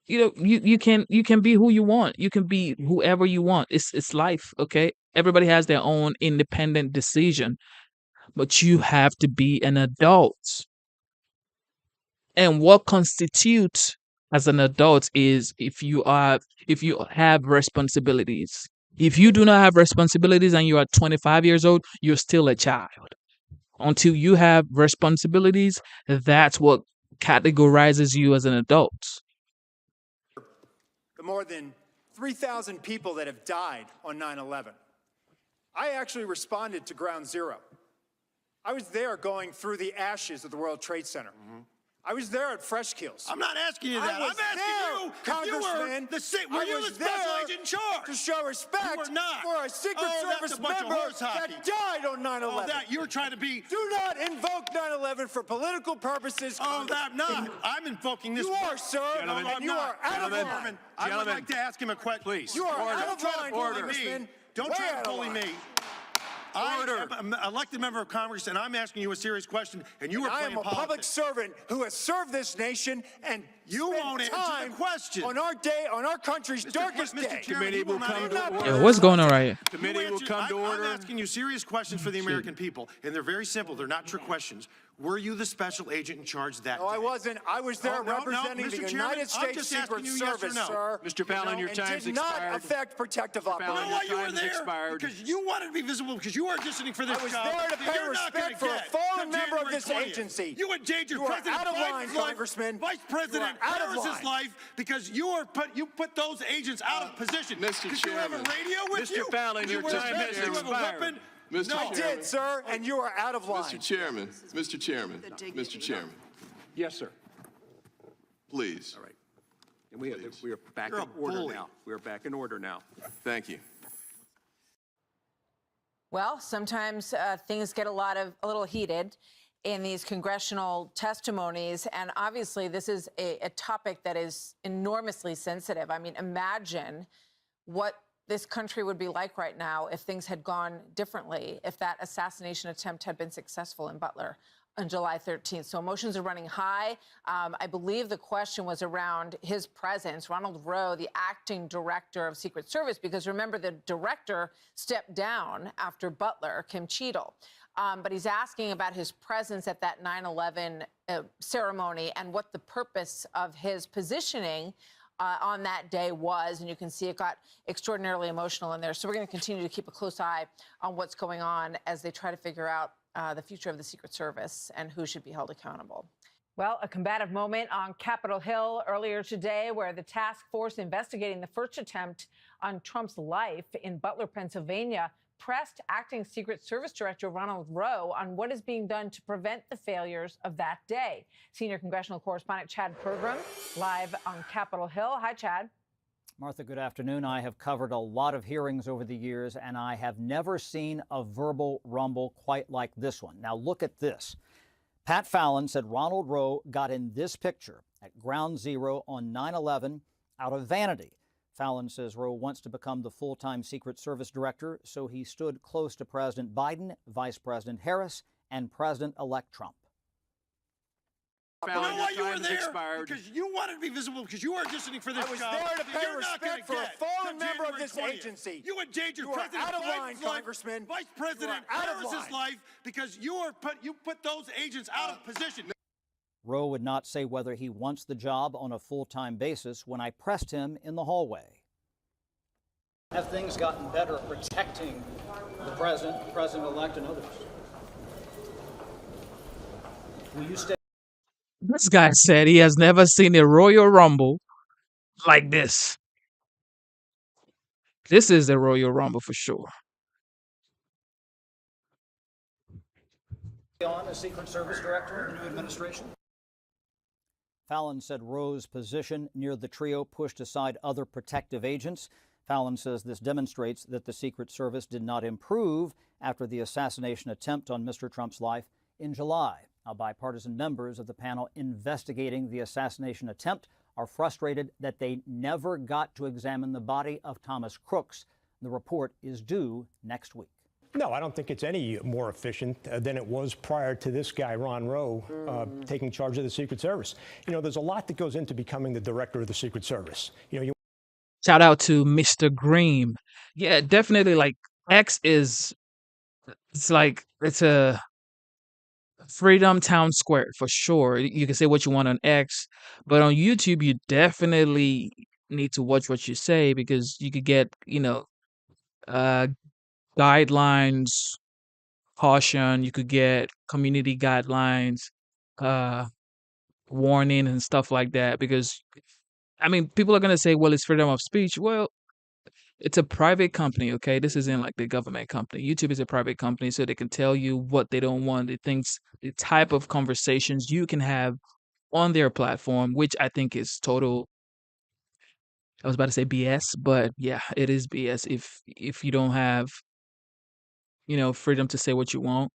You can be who you want. You can be whoever you want. It's life, okay? Everybody has their own independent decision, but you have to be an adult. And what constitutes as an adult is if you have responsibilities. If you do not have responsibilities and you are 25 years old, you're still a child. Until you have responsibilities, that's what categorizes you as an adult. the more than 3,000 people that have died on 9/11. I actually responded to Ground Zero. I was there going through the ashes of the World Trade Center. I was there at Fresh Kills. I'm not asking you that. I was I'm asking there, you Congressman. were you the special agent in charge? To show respect You were not. for a Secret Oh, Service that's a bunch of member horse hockey. that died on 9/11. Oh, that you're trying to be. Do not invoke 9/11 for political purposes. Oh, that not. I'm invoking this. You are, sir. Gentlemen, And you are out of line. I would like to ask him a question. Please. You are out Don't of try line, to bully Congressman. me. Don't Way try out to of bully line. me. I am an elected member of Congress, and I'm asking you a serious question, and you are I playing am a public politics. servant who has served this nation, and You won't answer the question. on our day, on our country's darkest day. Committee will come to order. Yo, what's going on right here? Committee will come to order. I'm asking you serious questions for the American people, and they're very simple. They're not trick questions. Were you the special agent in charge that day? No, I wasn't. I was there No, representing Mr. the Chairman, United I'm States just Secret asking you yes or Service, no. sir. Mr. Fallon, your time's It did not expired. affect protective You know operations. why you were there? Because you wanted to be visible, because you were auditioning for this I was job there to that pay you're not gonna respect for a get fallen till member of January this 20th. agency. You endangered You are President out of line, Biden's life, Congressman. Vice President You are out of Harris's line. life, because you put those agents out of position. Mr. Did you have a Chairman. radio with Mr. you? Fallon, Did your you wear a time vest? has Did you have a expired. weapon? Mr. No. I did, sir, and you are out of line. Mr. Chairman, Mr. Chairman, Mr. Chairman, Yes, sir. please. All right. And we are back You're in a order bully. now. We are back in order now. Thank you. Well, sometimes things get a little heated in these congressional testimonies, and obviously this is a topic that is enormously sensitive. I mean, imagine what this country would be like right now if things had gone differently, if that assassination attempt had been successful in Butler on July 13th. So emotions are running high. I believe the question was around his presence, Ronald Rowe, the acting director of Secret Service, because remember, the director stepped down after Butler, Kim Cheadle. But he's asking about his presence at that 9/11 ceremony and what the purpose of his positioning on that day was, and you can see it got extraordinarily emotional in there. So we're going to continue to keep a close eye on what's going on as they try to figure out the future of the Secret Service and who should be held accountable. Well, a combative moment on Capitol Hill earlier today where the task force investigating the first attempt on Trump's life in Butler, Pennsylvania, pressed acting Secret Service Director Ronald Rowe on what is being done to prevent the failures of that day. Senior congressional correspondent Chad Pergram live on Capitol Hill. Hi, Chad. Martha, good afternoon. I have covered a lot of hearings over the years, and I have never seen a verbal rumble quite like this one. Now, look at this. Pat Fallon said Ronald Rowe got in this picture at Ground Zero on 9/11 out of vanity. Fallon says Rowe wants to become the full-time Secret Service director, so he stood close to President Biden, Vice President Harris, and President-elect Trump. You know why you were there? Because you wanted to be visible, because you were auditioning for this I was job there to that pay you're not gonna respect for a get fallen till member of January this 20th. agency. You endangered You are President out of line, Biden's life, Congressman. Vice President You are out of Harris's line. life, because you put those agents out of position. Rowe would not say whether he wants the job on a full-time basis when I pressed him in the hallway. Have things gotten better at protecting the president-elect, and others? Will you stay? This guy said he has never seen a Royal Rumble like this. This is a Royal Rumble for sure. On as Secret Service Director in the new administration? Fallon said Rowe's position near the trio pushed aside other protective agents. Fallon says this demonstrates that the Secret Service did not improve after the assassination attempt on Mr. Trump's life in July. Now, bipartisan members of the panel investigating the assassination attempt are frustrated that they never got to examine the body of Thomas Crooks. The report is due next week. No, I don't think it's any more efficient than it was prior to this guy, Ron Rowe, taking charge of the Secret Service. You know, there's a lot that goes into becoming the director of the Secret Service. Shout out to Mr. Green. Yeah, definitely. Like X is, it's a Freedom Town Square for sure. You can say what you want on X, but on YouTube, you definitely need to watch what you say because you could get, guidelines, caution. You could get community guidelines, warning, and stuff like that. Because, I mean, people are gonna say, "Well, it's freedom of speech." Well, it's a private company, okay? This isn't like the government company. YouTube is a private company, so they can tell you what they don't want. The type of conversations you can have on their platform, which I think is total. I was about to say BS, but yeah, it is BS if you don't have, freedom to say what you want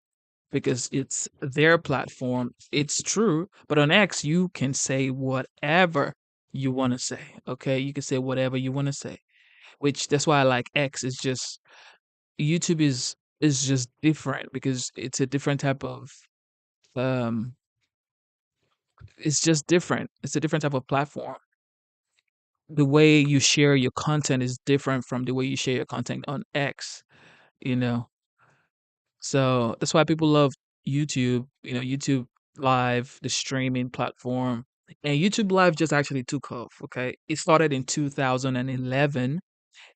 because it's their platform. It's true, but on X you can say whatever you want to say. Okay, you can say whatever you want to say. Which that's why I like X. Is just YouTube is just different because it's a different type of it's just different. It's a different type of platform. The way you share your content is different from the way you share your content on X, you know. So that's why people love YouTube, YouTube Live, the streaming platform. And YouTube Live just actually took off, okay? It started in 2011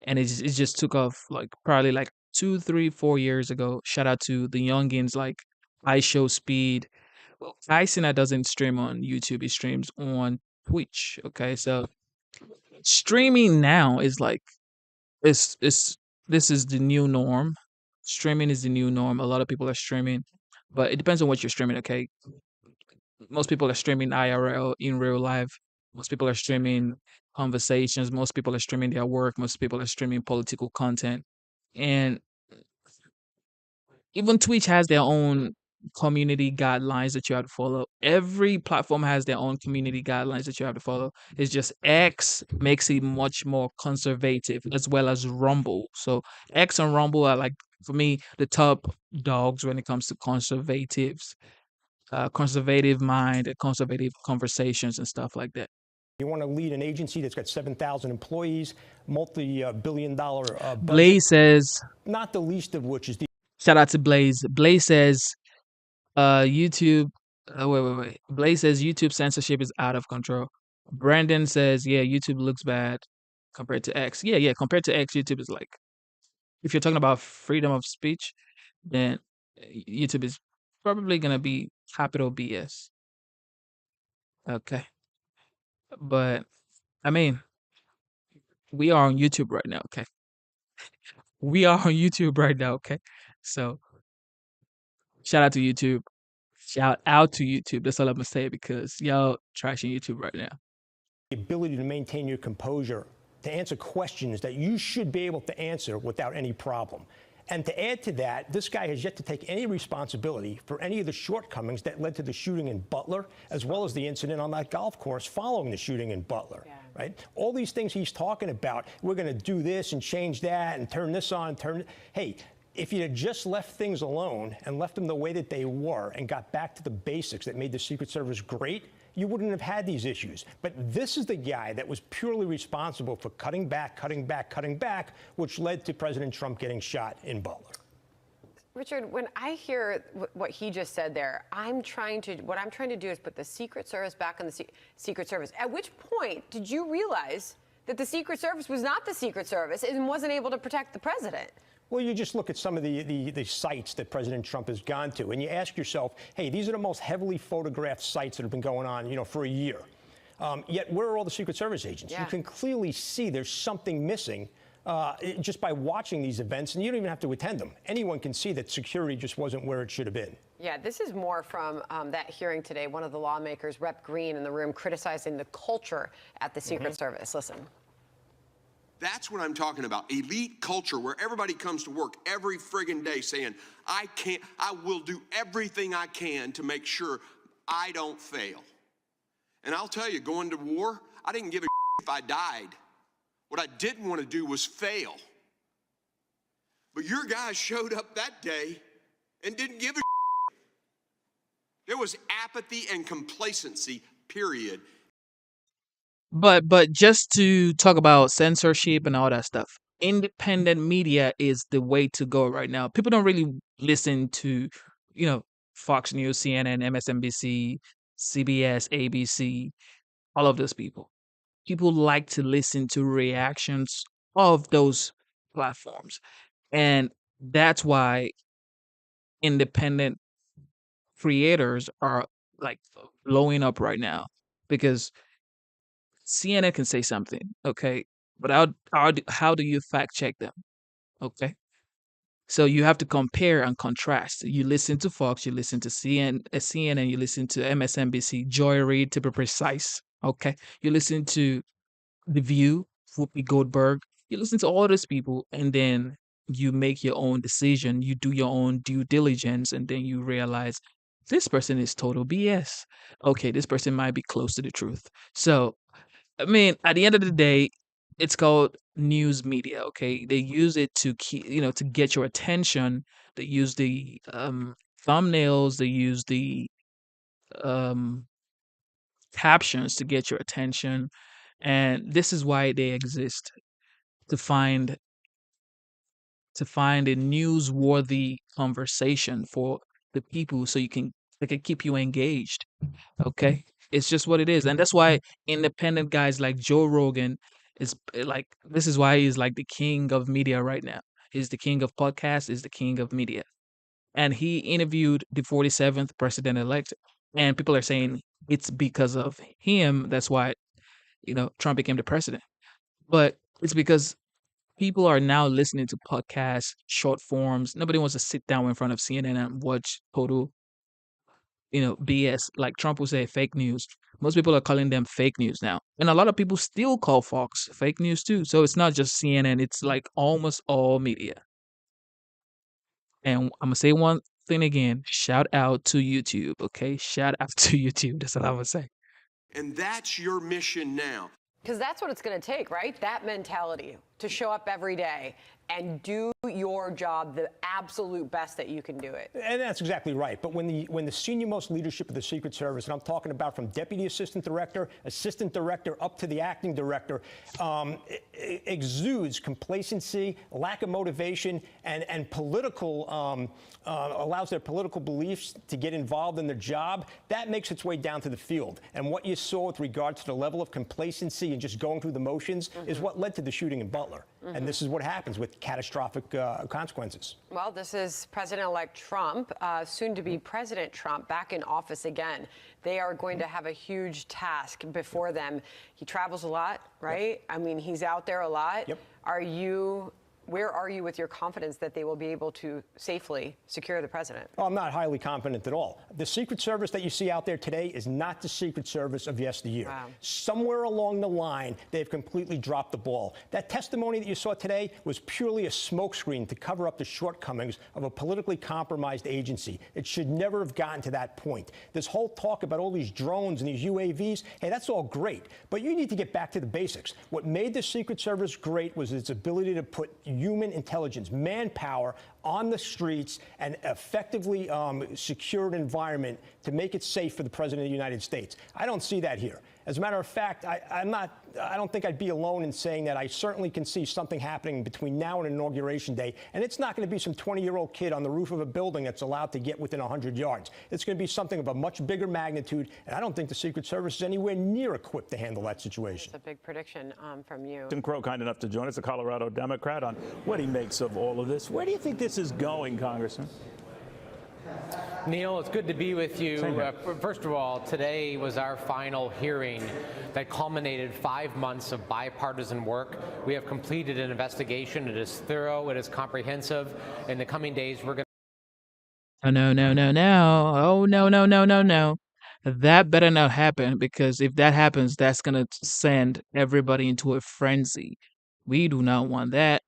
and it just took off like probably like 2, 3, 4 years ago. Shout out to the youngins like iShowSpeed. Well, Isina doesn't stream on YouTube, it streams on Twitch. Okay, so streaming now is like it's this is the new norm. Streaming is the new norm. A lot of people are streaming, but it depends on what you're streaming. Okay, most people are streaming IRL in real life. Most people are streaming conversations. Most people are streaming their work. Most people are streaming political content, and even Twitch has their own community guidelines that you have to follow. Every platform has their own community guidelines that you have to follow. It's just X makes it much more conservative, as well as Rumble. So X and Rumble are like, for me, the top dogs when it comes to conservatives, conservative mind, and conservative conversations and stuff like that. You want to lead an agency that's got 7,000 employees, multi-billion-dollar budget. Blaze says, not the least of which is the. Shout out to Blaze. Blaze says, YouTube. Wait. Blaze says YouTube censorship is out of control. Brandon says, yeah, YouTube looks bad compared to X. Yeah. Compared to X, YouTube is like, if you're talking about freedom of speech, then YouTube is probably gonna be capital BS. Okay, but I mean, we are on YouTube right now. Okay, we are on YouTube right now. Okay, so shout out to YouTube. Shout out to YouTube. That's all I'm gonna say because y'all trashing YouTube right now. The ability to maintain your composure, to answer questions that you should be able to answer without any problem. And to add to that, this guy has yet to take any responsibility for any of the shortcomings that led to the shooting in Butler, as well as the incident on that golf course following the shooting in Butler, right? All these things he's talking about, we're going to do this and change that and turn this on, hey, if you had just left things alone and left them the way that they were and got back to the basics that made the Secret Service great, you wouldn't have had these issues. But this is the guy that was purely responsible for cutting back, which led to President Trump getting shot in Butler. Richard, when I hear what he just said there, what I'm trying to do is put the Secret Service back on the Secret Service. At which point did you realize that the Secret Service was not the Secret Service and wasn't able to protect the president? Well, you just look at some of the sites that President Trump has gone to, and you ask yourself, hey, these are the most heavily photographed sites that have been going on, for a year. Yet, where are all the Secret Service agents? Yeah. You can clearly see there's something missing just by watching these events, and you don't even have to attend them. Anyone can see that security just wasn't where it should have been. Yeah, this is more from that hearing today. One of the lawmakers, Rep. Green, in the room criticizing the culture at the Secret Service. Listen. That's what I'm talking about. Elite culture where everybody comes to work every friggin' day saying, I will do everything I can to make sure I don't fail. And I'll tell you, going to war, I didn't give a if I died. What I didn't want to do was fail. But your guys showed up that day and didn't give a There was apathy and complacency, period. But just to talk about censorship and all that stuff, independent media is the way to go right now. People don't really listen to, Fox News, CNN, MSNBC, CBS, ABC, all of those people. People like to listen to reactions of those platforms. And that's why independent creators are like blowing up right now because CNN can say something, okay, but how do you fact check them, okay? So you have to compare and contrast. You listen to Fox, you listen to CNN, you listen to MSNBC, Joy Reid to be precise, okay? You listen to The View, Whoopi Goldberg. You listen to all those people, and then you make your own decision. You do your own due diligence, and then you realize this person is total BS. Okay, this person might be close to the truth. So I mean, at the end of the day, it's called news media. Okay, they use it to keep, to get your attention. They use the thumbnails. They use the captions to get your attention, and this is why they exist, to find a newsworthy conversation for the people, so they can keep you engaged. Okay, it's just what it is, and that's why independent guys like Joe Rogan is like, this is why he's like the king of media right now. He's the king of podcasts. Is the king of media, and he interviewed the 47th president elect, and people are saying it's because of him. That's why Trump became the president, but it's because people are now listening to podcasts, short forms. Nobody wants to sit down in front of CNN and watch total, BS. Like Trump would say, fake news. Most people are calling them fake news now. And a lot of people still call Fox fake news too. So it's not just CNN, it's like almost all media. And I'm going to say one thing again, shout out to YouTube, okay? Shout out to YouTube. That's all I'm going to say. And that's your mission now. Because that's what it's going to take, right? That mentality to show up every day and do your job the absolute best that you can do it. And that's exactly right. But when the senior most leadership of the Secret Service, and I'm talking about from deputy assistant director up to the acting director, exudes complacency, lack of motivation, and political allows their political beliefs to get involved in their job, that makes its way down to the field. And what you saw with regard to the level of complacency and just going through the motions is what led to the shooting in Butler. And this is what happens with catastrophic consequences. Well, this is President-elect Trump, soon to be President Trump, back in office again. They are going to have a huge task before them. He travels a lot, right? Yep. I mean, he's out there a lot. Yep. Where are you with your confidence that they will be able to safely secure the president? Oh, I'm not highly confident at all. The Secret Service that you see out there today is not the Secret Service of yesteryear. Wow. Somewhere along the line, they've completely dropped the ball. That testimony that you saw today was purely a smokescreen to cover up the shortcomings of a politically compromised agency. It should never have gotten to that point. This whole talk about all these drones and these UAVs, hey, that's all great. But you need to get back to the basics. What made the Secret Service great was its ability to put human intelligence, manpower on the streets, and effectively secured environment to make it safe for the President of the United States. I don't see that here. As a matter of fact, I don't think I'd be alone in saying that I certainly can see something happening between now and Inauguration Day, and it's not going to be some 20-year-old kid on the roof of a building that's allowed to get within 100 yards. It's going to be something of a much bigger magnitude, and I don't think the Secret Service is anywhere near equipped to handle that situation. It's a big prediction from you. Tim Crow, kind enough to join us, a Colorado Democrat, on what he makes of all of this. Where do you think this is going, Congressman? Neil, it's good to be with you. First of all, today was our final hearing that culminated 5 months of bipartisan work. We have completed an investigation. It is thorough. It is comprehensive. In the coming days, we're going to... Oh, no. Oh, no. That better not happen, because if that happens, that's going to send everybody into a frenzy. We do not want that.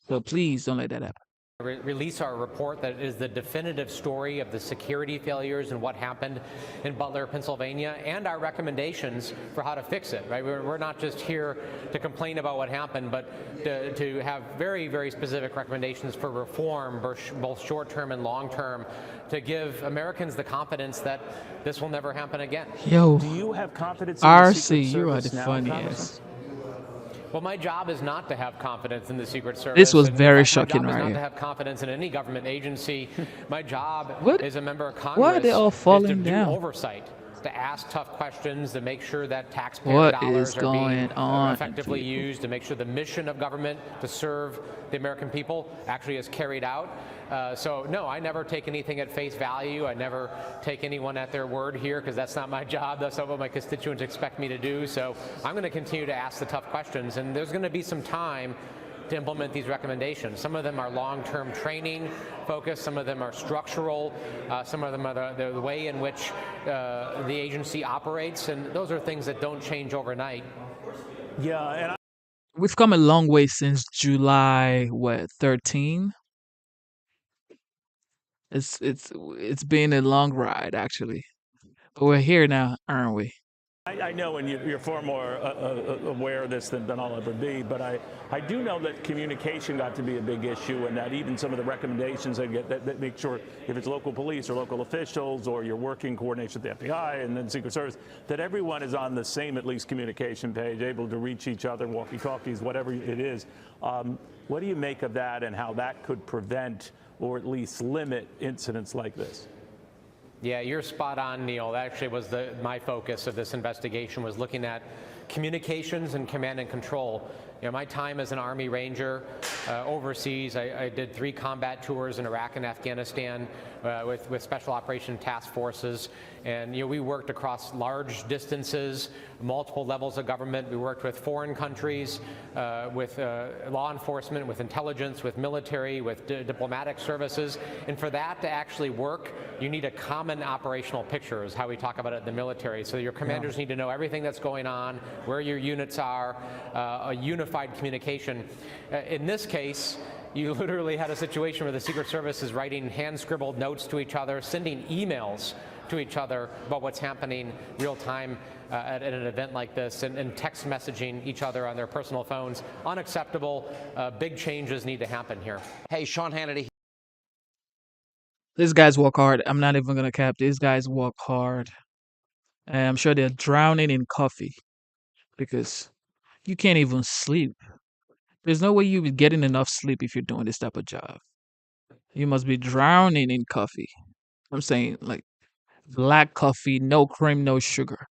So please don't let that happen. Release our report that is the definitive story of the security failures and what happened in Butler, Pennsylvania, and our recommendations for how to fix it. Right? We're not just here to complain about what happened, but to have very, very specific recommendations for reform, both short-term and long-term, to give Americans the confidence that this will never happen again. Yo, do you have confidence in the Secret RC, you are Service the now, funniest. Well, my job is not to have confidence in the Secret Service. This was And in very fact, shocking my job right is not here. to have confidence in any government agency. My job What? as a member of Congress Why are they all is to falling do down? oversight, to ask tough questions, to make sure that taxpayer What dollars is are going being on, effectively people? used, to make sure the mission of government to serve the American people actually is carried out. So, no, I never take anything at face value. I never take anyone at their word here, because that's not my job. That's not what my constituents expect me to do. So I'm going to continue to ask the tough questions, and there's going to be some time to implement these recommendations. Some of them are long-term training focused, some of them are structural, some of them are the way in which the agency operates, and those are things that don't change overnight. Yeah, and We've come a long way since July 13. It's been a long ride, actually, but we're here now, aren't we? I know, and you're far more aware of this than I'll ever be, but I do know that communication got to be a big issue, and that even some of the recommendations they get that make sure if it's local police or local officials or you're working coordination with the FBI and then Secret Service, that everyone is on the same at least communication page, able to reach each other, walkie-talkies, whatever it is. What do you make of that and how that could prevent or at least limit incidents like this? Yeah, you're spot on, Neil. That actually was my focus of this investigation, was looking at communications and command and control. You know, my time as an Army Ranger overseas, I did 3 combat tours in Iraq and Afghanistan with Special Operation Task Forces. And, you know, we worked across large distances, multiple levels of government. We worked with foreign countries, with law enforcement, with intelligence, with military, with diplomatic services. And for that to actually work, you need a common operational picture, is how we talk about it in the military. So your commanders need to know everything that's going on, where your units are, a unified communication. In this case, you literally had a situation where the Secret Service is writing hand-scribbled notes to each other, sending emails to each other about what's happening real time at an event like this, and text messaging each other on their personal phones. Unacceptable. Big changes need to happen here. Hey, Sean Hannity. These guys work hard. I'm not even going to cap. These guys work hard. And I'm sure they're drowning in coffee because you can't even sleep. There's no way you'll be getting enough sleep if you're doing this type of job. You must be drowning in coffee. I'm saying, like, black coffee, no cream, no sugar.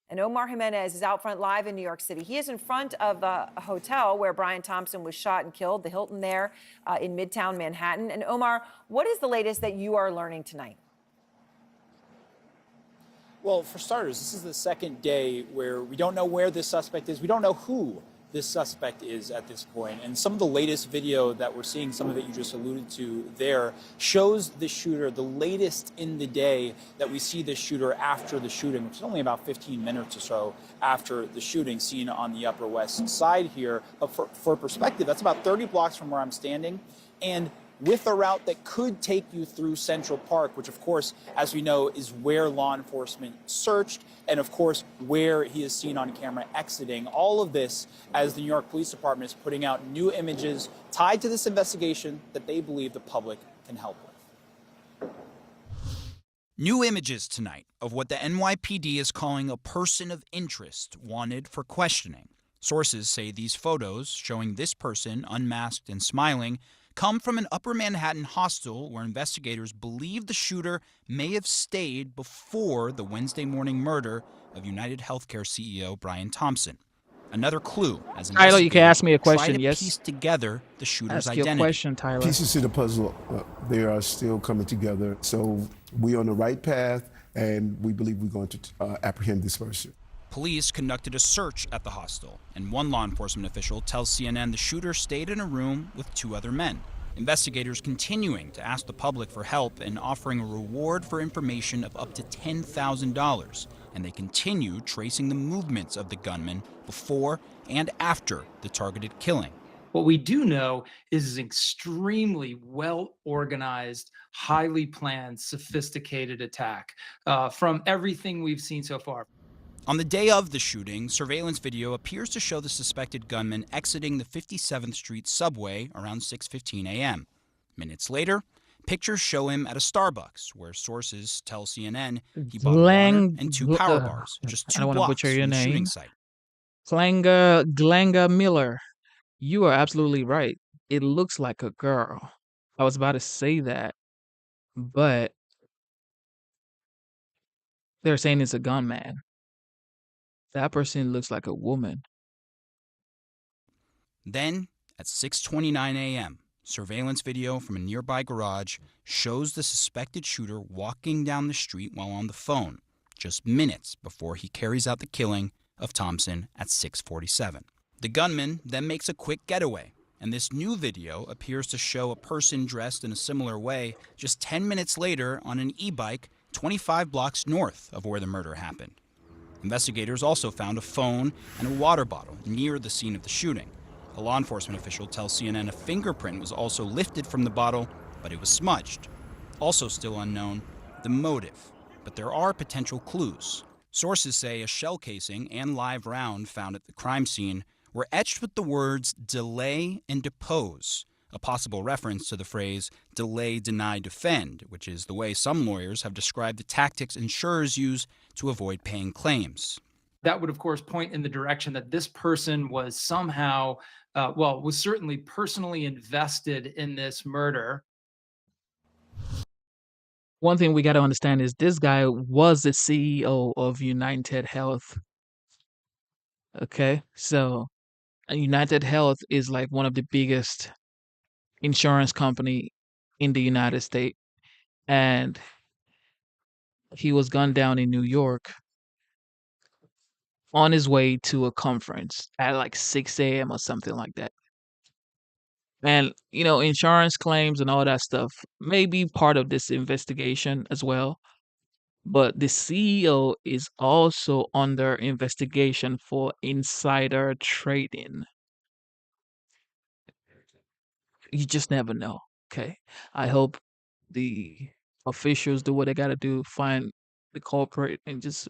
And Omar Jimenez is out front live in New York City. He is in front of a hotel where Brian Thompson was shot and killed, the Hilton there in Midtown Manhattan. And Omar, what is the latest that you are learning tonight? Well, for starters, this is the second day where we don't know where this suspect is. We don't know who this suspect is at this point. And some of the latest video that we're seeing, some of it you just alluded to there, shows the shooter, the latest in the day that we see this shooter after the shooting, which is only about 15 minutes or so after the shooting, seen on the Upper West Side here. But for perspective, that's about 30 blocks from where I'm standing. And with a route that could take you through Central Park, which of course, as we know, is where law enforcement searched, and of course, where he is seen on camera exiting. All of this as the New York Police Department is putting out new images tied to this investigation that they believe the public can help with. New images tonight of what the NYPD is calling a person of interest wanted for questioning. Sources say these photos showing this person unmasked and smiling come from an Upper Manhattan hostel where investigators believe the shooter may have stayed before the Wednesday morning murder of United Healthcare CEO Brian Thompson. Another clue as Tyler, you can ask me a try question, to yes? piece together the shooter's Ask your identity. question, Tyler. Pieces to the puzzle, they are still coming together. So we're on the right path, and we believe we're going to apprehend this person. Police conducted a search at the hostel, and one law enforcement official tells CNN the shooter stayed in a room with 2 other men. Investigators continuing to ask the public for help and offering a reward for information of up to $10,000, and they continue tracing the movements of the gunman before and after the targeted killing. What we do know is an extremely well-organized, highly planned, sophisticated attack from everything we've seen so far. On the day of the shooting, surveillance video appears to show the suspected gunman exiting the 57th Street subway around 6:15 a.m. Minutes later, pictures show him at a Starbucks, where sources tell CNN he bought water and 2 power bars, just 2 I don't want to blocks butcher your from the shooting name. site. Glenga Miller. You are absolutely right. It looks like a girl. I was about to say that, but they're saying it's a gunman. That person looks like a woman. Then, at 6:29 a.m., surveillance video from a nearby garage shows the suspected shooter walking down the street while on the phone, just minutes before he carries out the killing of Thompson at 6:47. The gunman then makes a quick getaway, and this new video appears to show a person dressed in a similar way just 10 minutes later on an e-bike 25 blocks north of where the murder happened. Investigators also found a phone and a water bottle near the scene of the shooting. A law enforcement official tells CNN a fingerprint was also lifted from the bottle, but it was smudged. Also still unknown, the motive, but there are potential clues. Sources say a shell casing and live round found at the crime scene were etched with the words delay and depose, a possible reference to the phrase delay, deny, defend, which is the way some lawyers have described the tactics insurers use to avoid paying claims. That would, of course, point in the direction that this person was somehow, was certainly personally invested in this murder. One thing we got to understand is this guy was the CEO of United Health. Okay, so United Health is like one of the biggest insurance company in the United States, and he was gunned down in New York on his way to a conference at like 6 a.m. or something like that. And, insurance claims and all that stuff may be part of this investigation as well. But the CEO is also under investigation for insider trading. You just never know. Okay. I hope the officials do what they got to do, find the culprit, and just,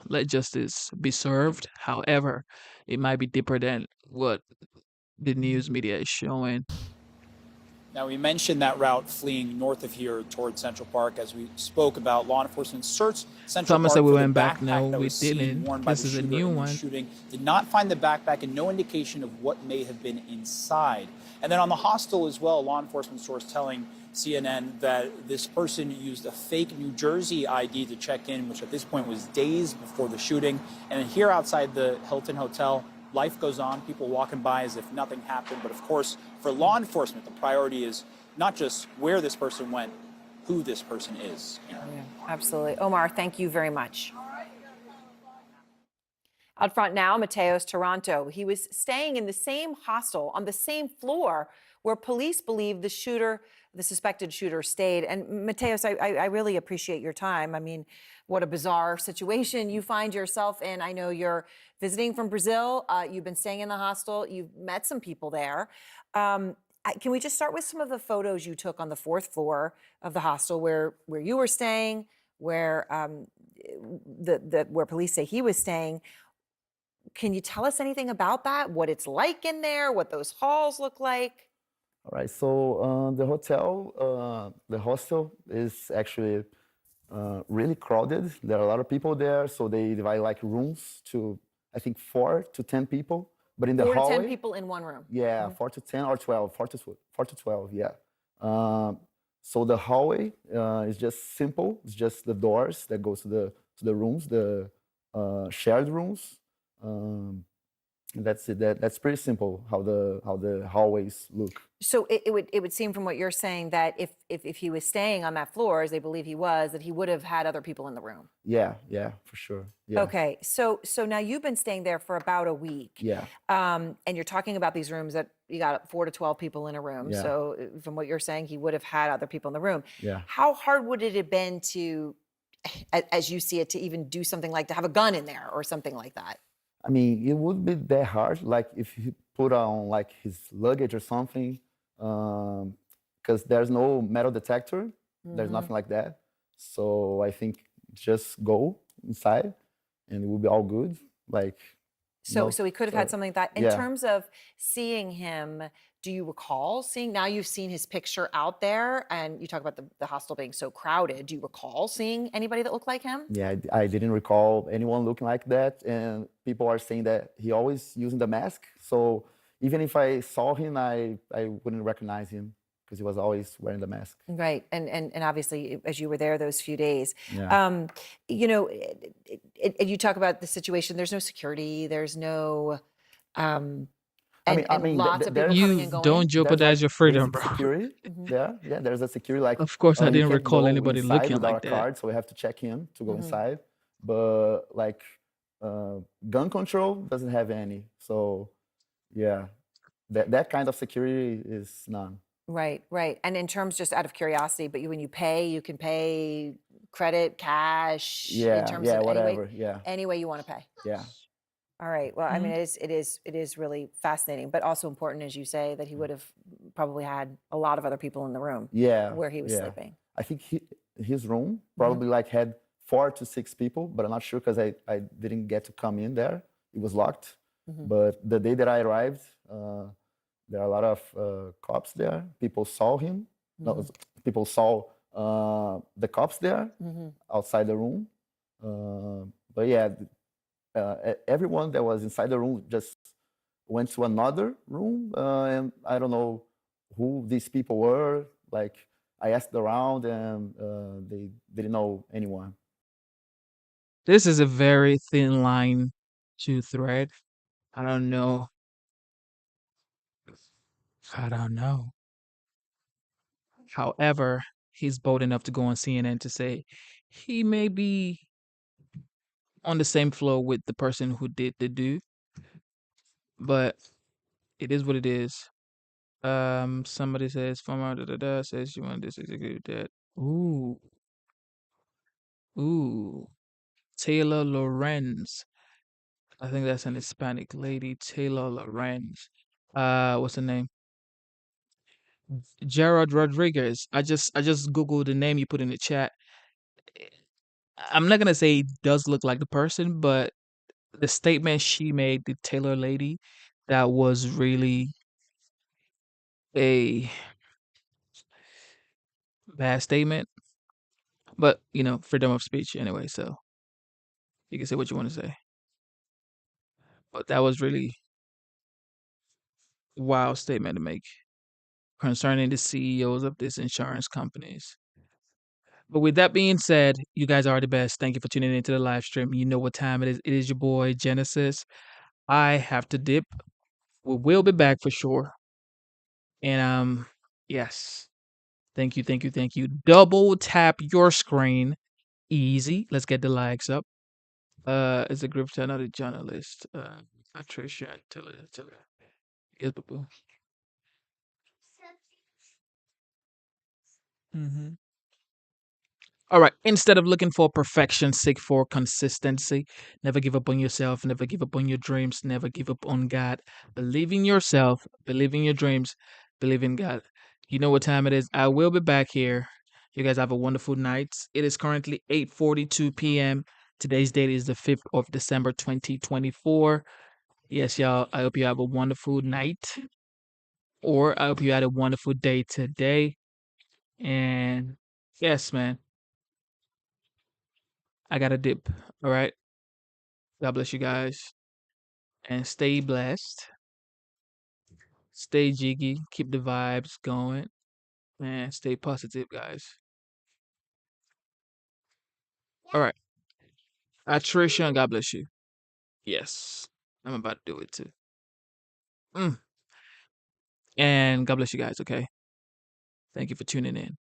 let justice be served. However, it might be deeper than what the news media is showing. Now, we mentioned that route fleeing north of here towards Central Park as we spoke about law enforcement searched Central Thomas Park said we for the went back. backpack No, that we was seen didn't. worn by This the is a shooter new in the one. shooting. Did not find the backpack and no indication of what may have been inside. And then on the hostel as well, a law enforcement source telling CNN that this person used a fake New Jersey ID to check in, which at this point was days before the shooting. And here outside the Hilton Hotel, life goes on, people walking by as if nothing happened. But of course, for law enforcement, the priority is not just where this person went, who this person is. Yeah, absolutely. Omar, thank you very much. Out front now, Mateos Taranto. He was staying in the same hostel on the same floor where police believe the suspected shooter stayed. And Mateos, I really appreciate your time. I mean, what a bizarre situation you find yourself in. I know you're visiting from Brazil. You've been staying in the hostel. You've met some people there. Can we just start with some of the photos you took on the 4th floor of the hostel where you were staying, where where police say he was staying? Can you tell us anything about that? What it's like in there? What those halls look like? All right. So the hostel is actually really crowded. There are a lot of people there, so they divide like rooms to, I think, 4 to 10 people. But in the 4 hallway, to 10 people in one room. yeah, 4 to 10 or 12, 4 to 12, yeah. So the hallway is just simple. It's just the doors that goes to the rooms, the shared rooms. And that's it. That's pretty simple how the hallways look. So it would seem from what you're saying that if he was staying on that floor, as they believe he was, that he would have had other people in the room. Yeah, for sure. Yeah. Okay, so now you've been staying there for about a week. Yeah. And you're talking about these rooms that you got 4 to 12 people in a room. Yeah. So from what you're saying, he would have had other people in the room. Yeah. How hard would it have been to, as you see it, to even do something like to have a gun in there or something like that? I mean, it would be that hard, like if he put on like his luggage or something, because there's no metal detector, there's nothing like that. So I think just go inside, and it will be all good. Like, So he could have had something like that. In yeah. terms of seeing him, do you recall seeing, now you've seen his picture out there, and you talk about the hostel being so crowded, do you recall seeing anybody that looked like him? Yeah, I didn't recall anyone looking like that, and people are saying that he always using the mask. So even if I saw him, I wouldn't recognize him because he was always wearing the mask. Right, and obviously, as you were there those few days, Yeah. you know, you talk about the situation. There's no security. There's no, I mean, lots of people coming and going. Don't jeopardize your freedom, bro. Security, yeah, there's a security like. Of course, I he didn't can't recall go anybody inside looking without like a that. card, so we have to check in to go inside. But like, gun control doesn't have any. So, yeah, that kind of security is none. Right. And in terms, just out of curiosity, but when you pay, you can pay credit, cash. Yeah, in terms yeah, of whatever. Yeah, any way you want to pay. yeah. All right. Well, I mean, it is really fascinating, but also important, as you say, that he would have probably had a lot of other people in the room Yeah. where he was yeah. sleeping. I think his room probably like had 4 to 6 people, but I'm not sure because I didn't get to come in there. It was locked. But the day that I arrived, there are a lot of cops there. People saw him. No, people saw the cops there outside the room. But yeah, everyone that was inside the room just went to another room, and I don't know who these people were. Like I asked around, and they didn't know anyone. This is a very thin line to thread. I don't know. I don't know. However, he's bold enough to go on CNN to say he may be on the same floor with the person who did the do, but it is what it is. Somebody says former says you want to disagree with that. Ooh, Taylor Lorenz. I think that's an Hispanic lady, Taylor Lorenz. What's her name? Gerard Rodriguez. I just googled the name you put in the chat. I'm not gonna say it does look like the person, but the statement she made, the Taylor lady, that was really a bad statement. But freedom of speech anyway, so you can say what you want to say. But that was really a wild statement to make concerning the CEOs of these insurance companies. But with that being said, you guys are the best. Thank you for tuning into the live stream. You know what time it is. It is your boy Genesis. I have to dip. We will be back for sure. And yes. Thank you, thank you, thank you. Double tap your screen. Easy. Let's get the likes up. Is a group chat, not a journalist. Patricia, tell her. Yes, boo. All right. Instead of looking for perfection, seek for consistency. Never give up on yourself. Never give up on your dreams. Never give up on God. Believe in yourself. Believe in your dreams. Believe in God. You know what time it is. I will be back here. You guys have a wonderful night. It is currently 8:42 p.m. Today's date is the 5th of December, 2024. Yes, y'all. I hope you have a wonderful night. Or I hope you had a wonderful day today. And yes, man. I got a dip. All right. God bless you guys. And stay blessed. Stay jiggy. Keep the vibes going. And stay positive, guys. All right. Attrition, God bless you. Yes. I'm about to do it too. And God bless you guys, okay? Thank you for tuning in.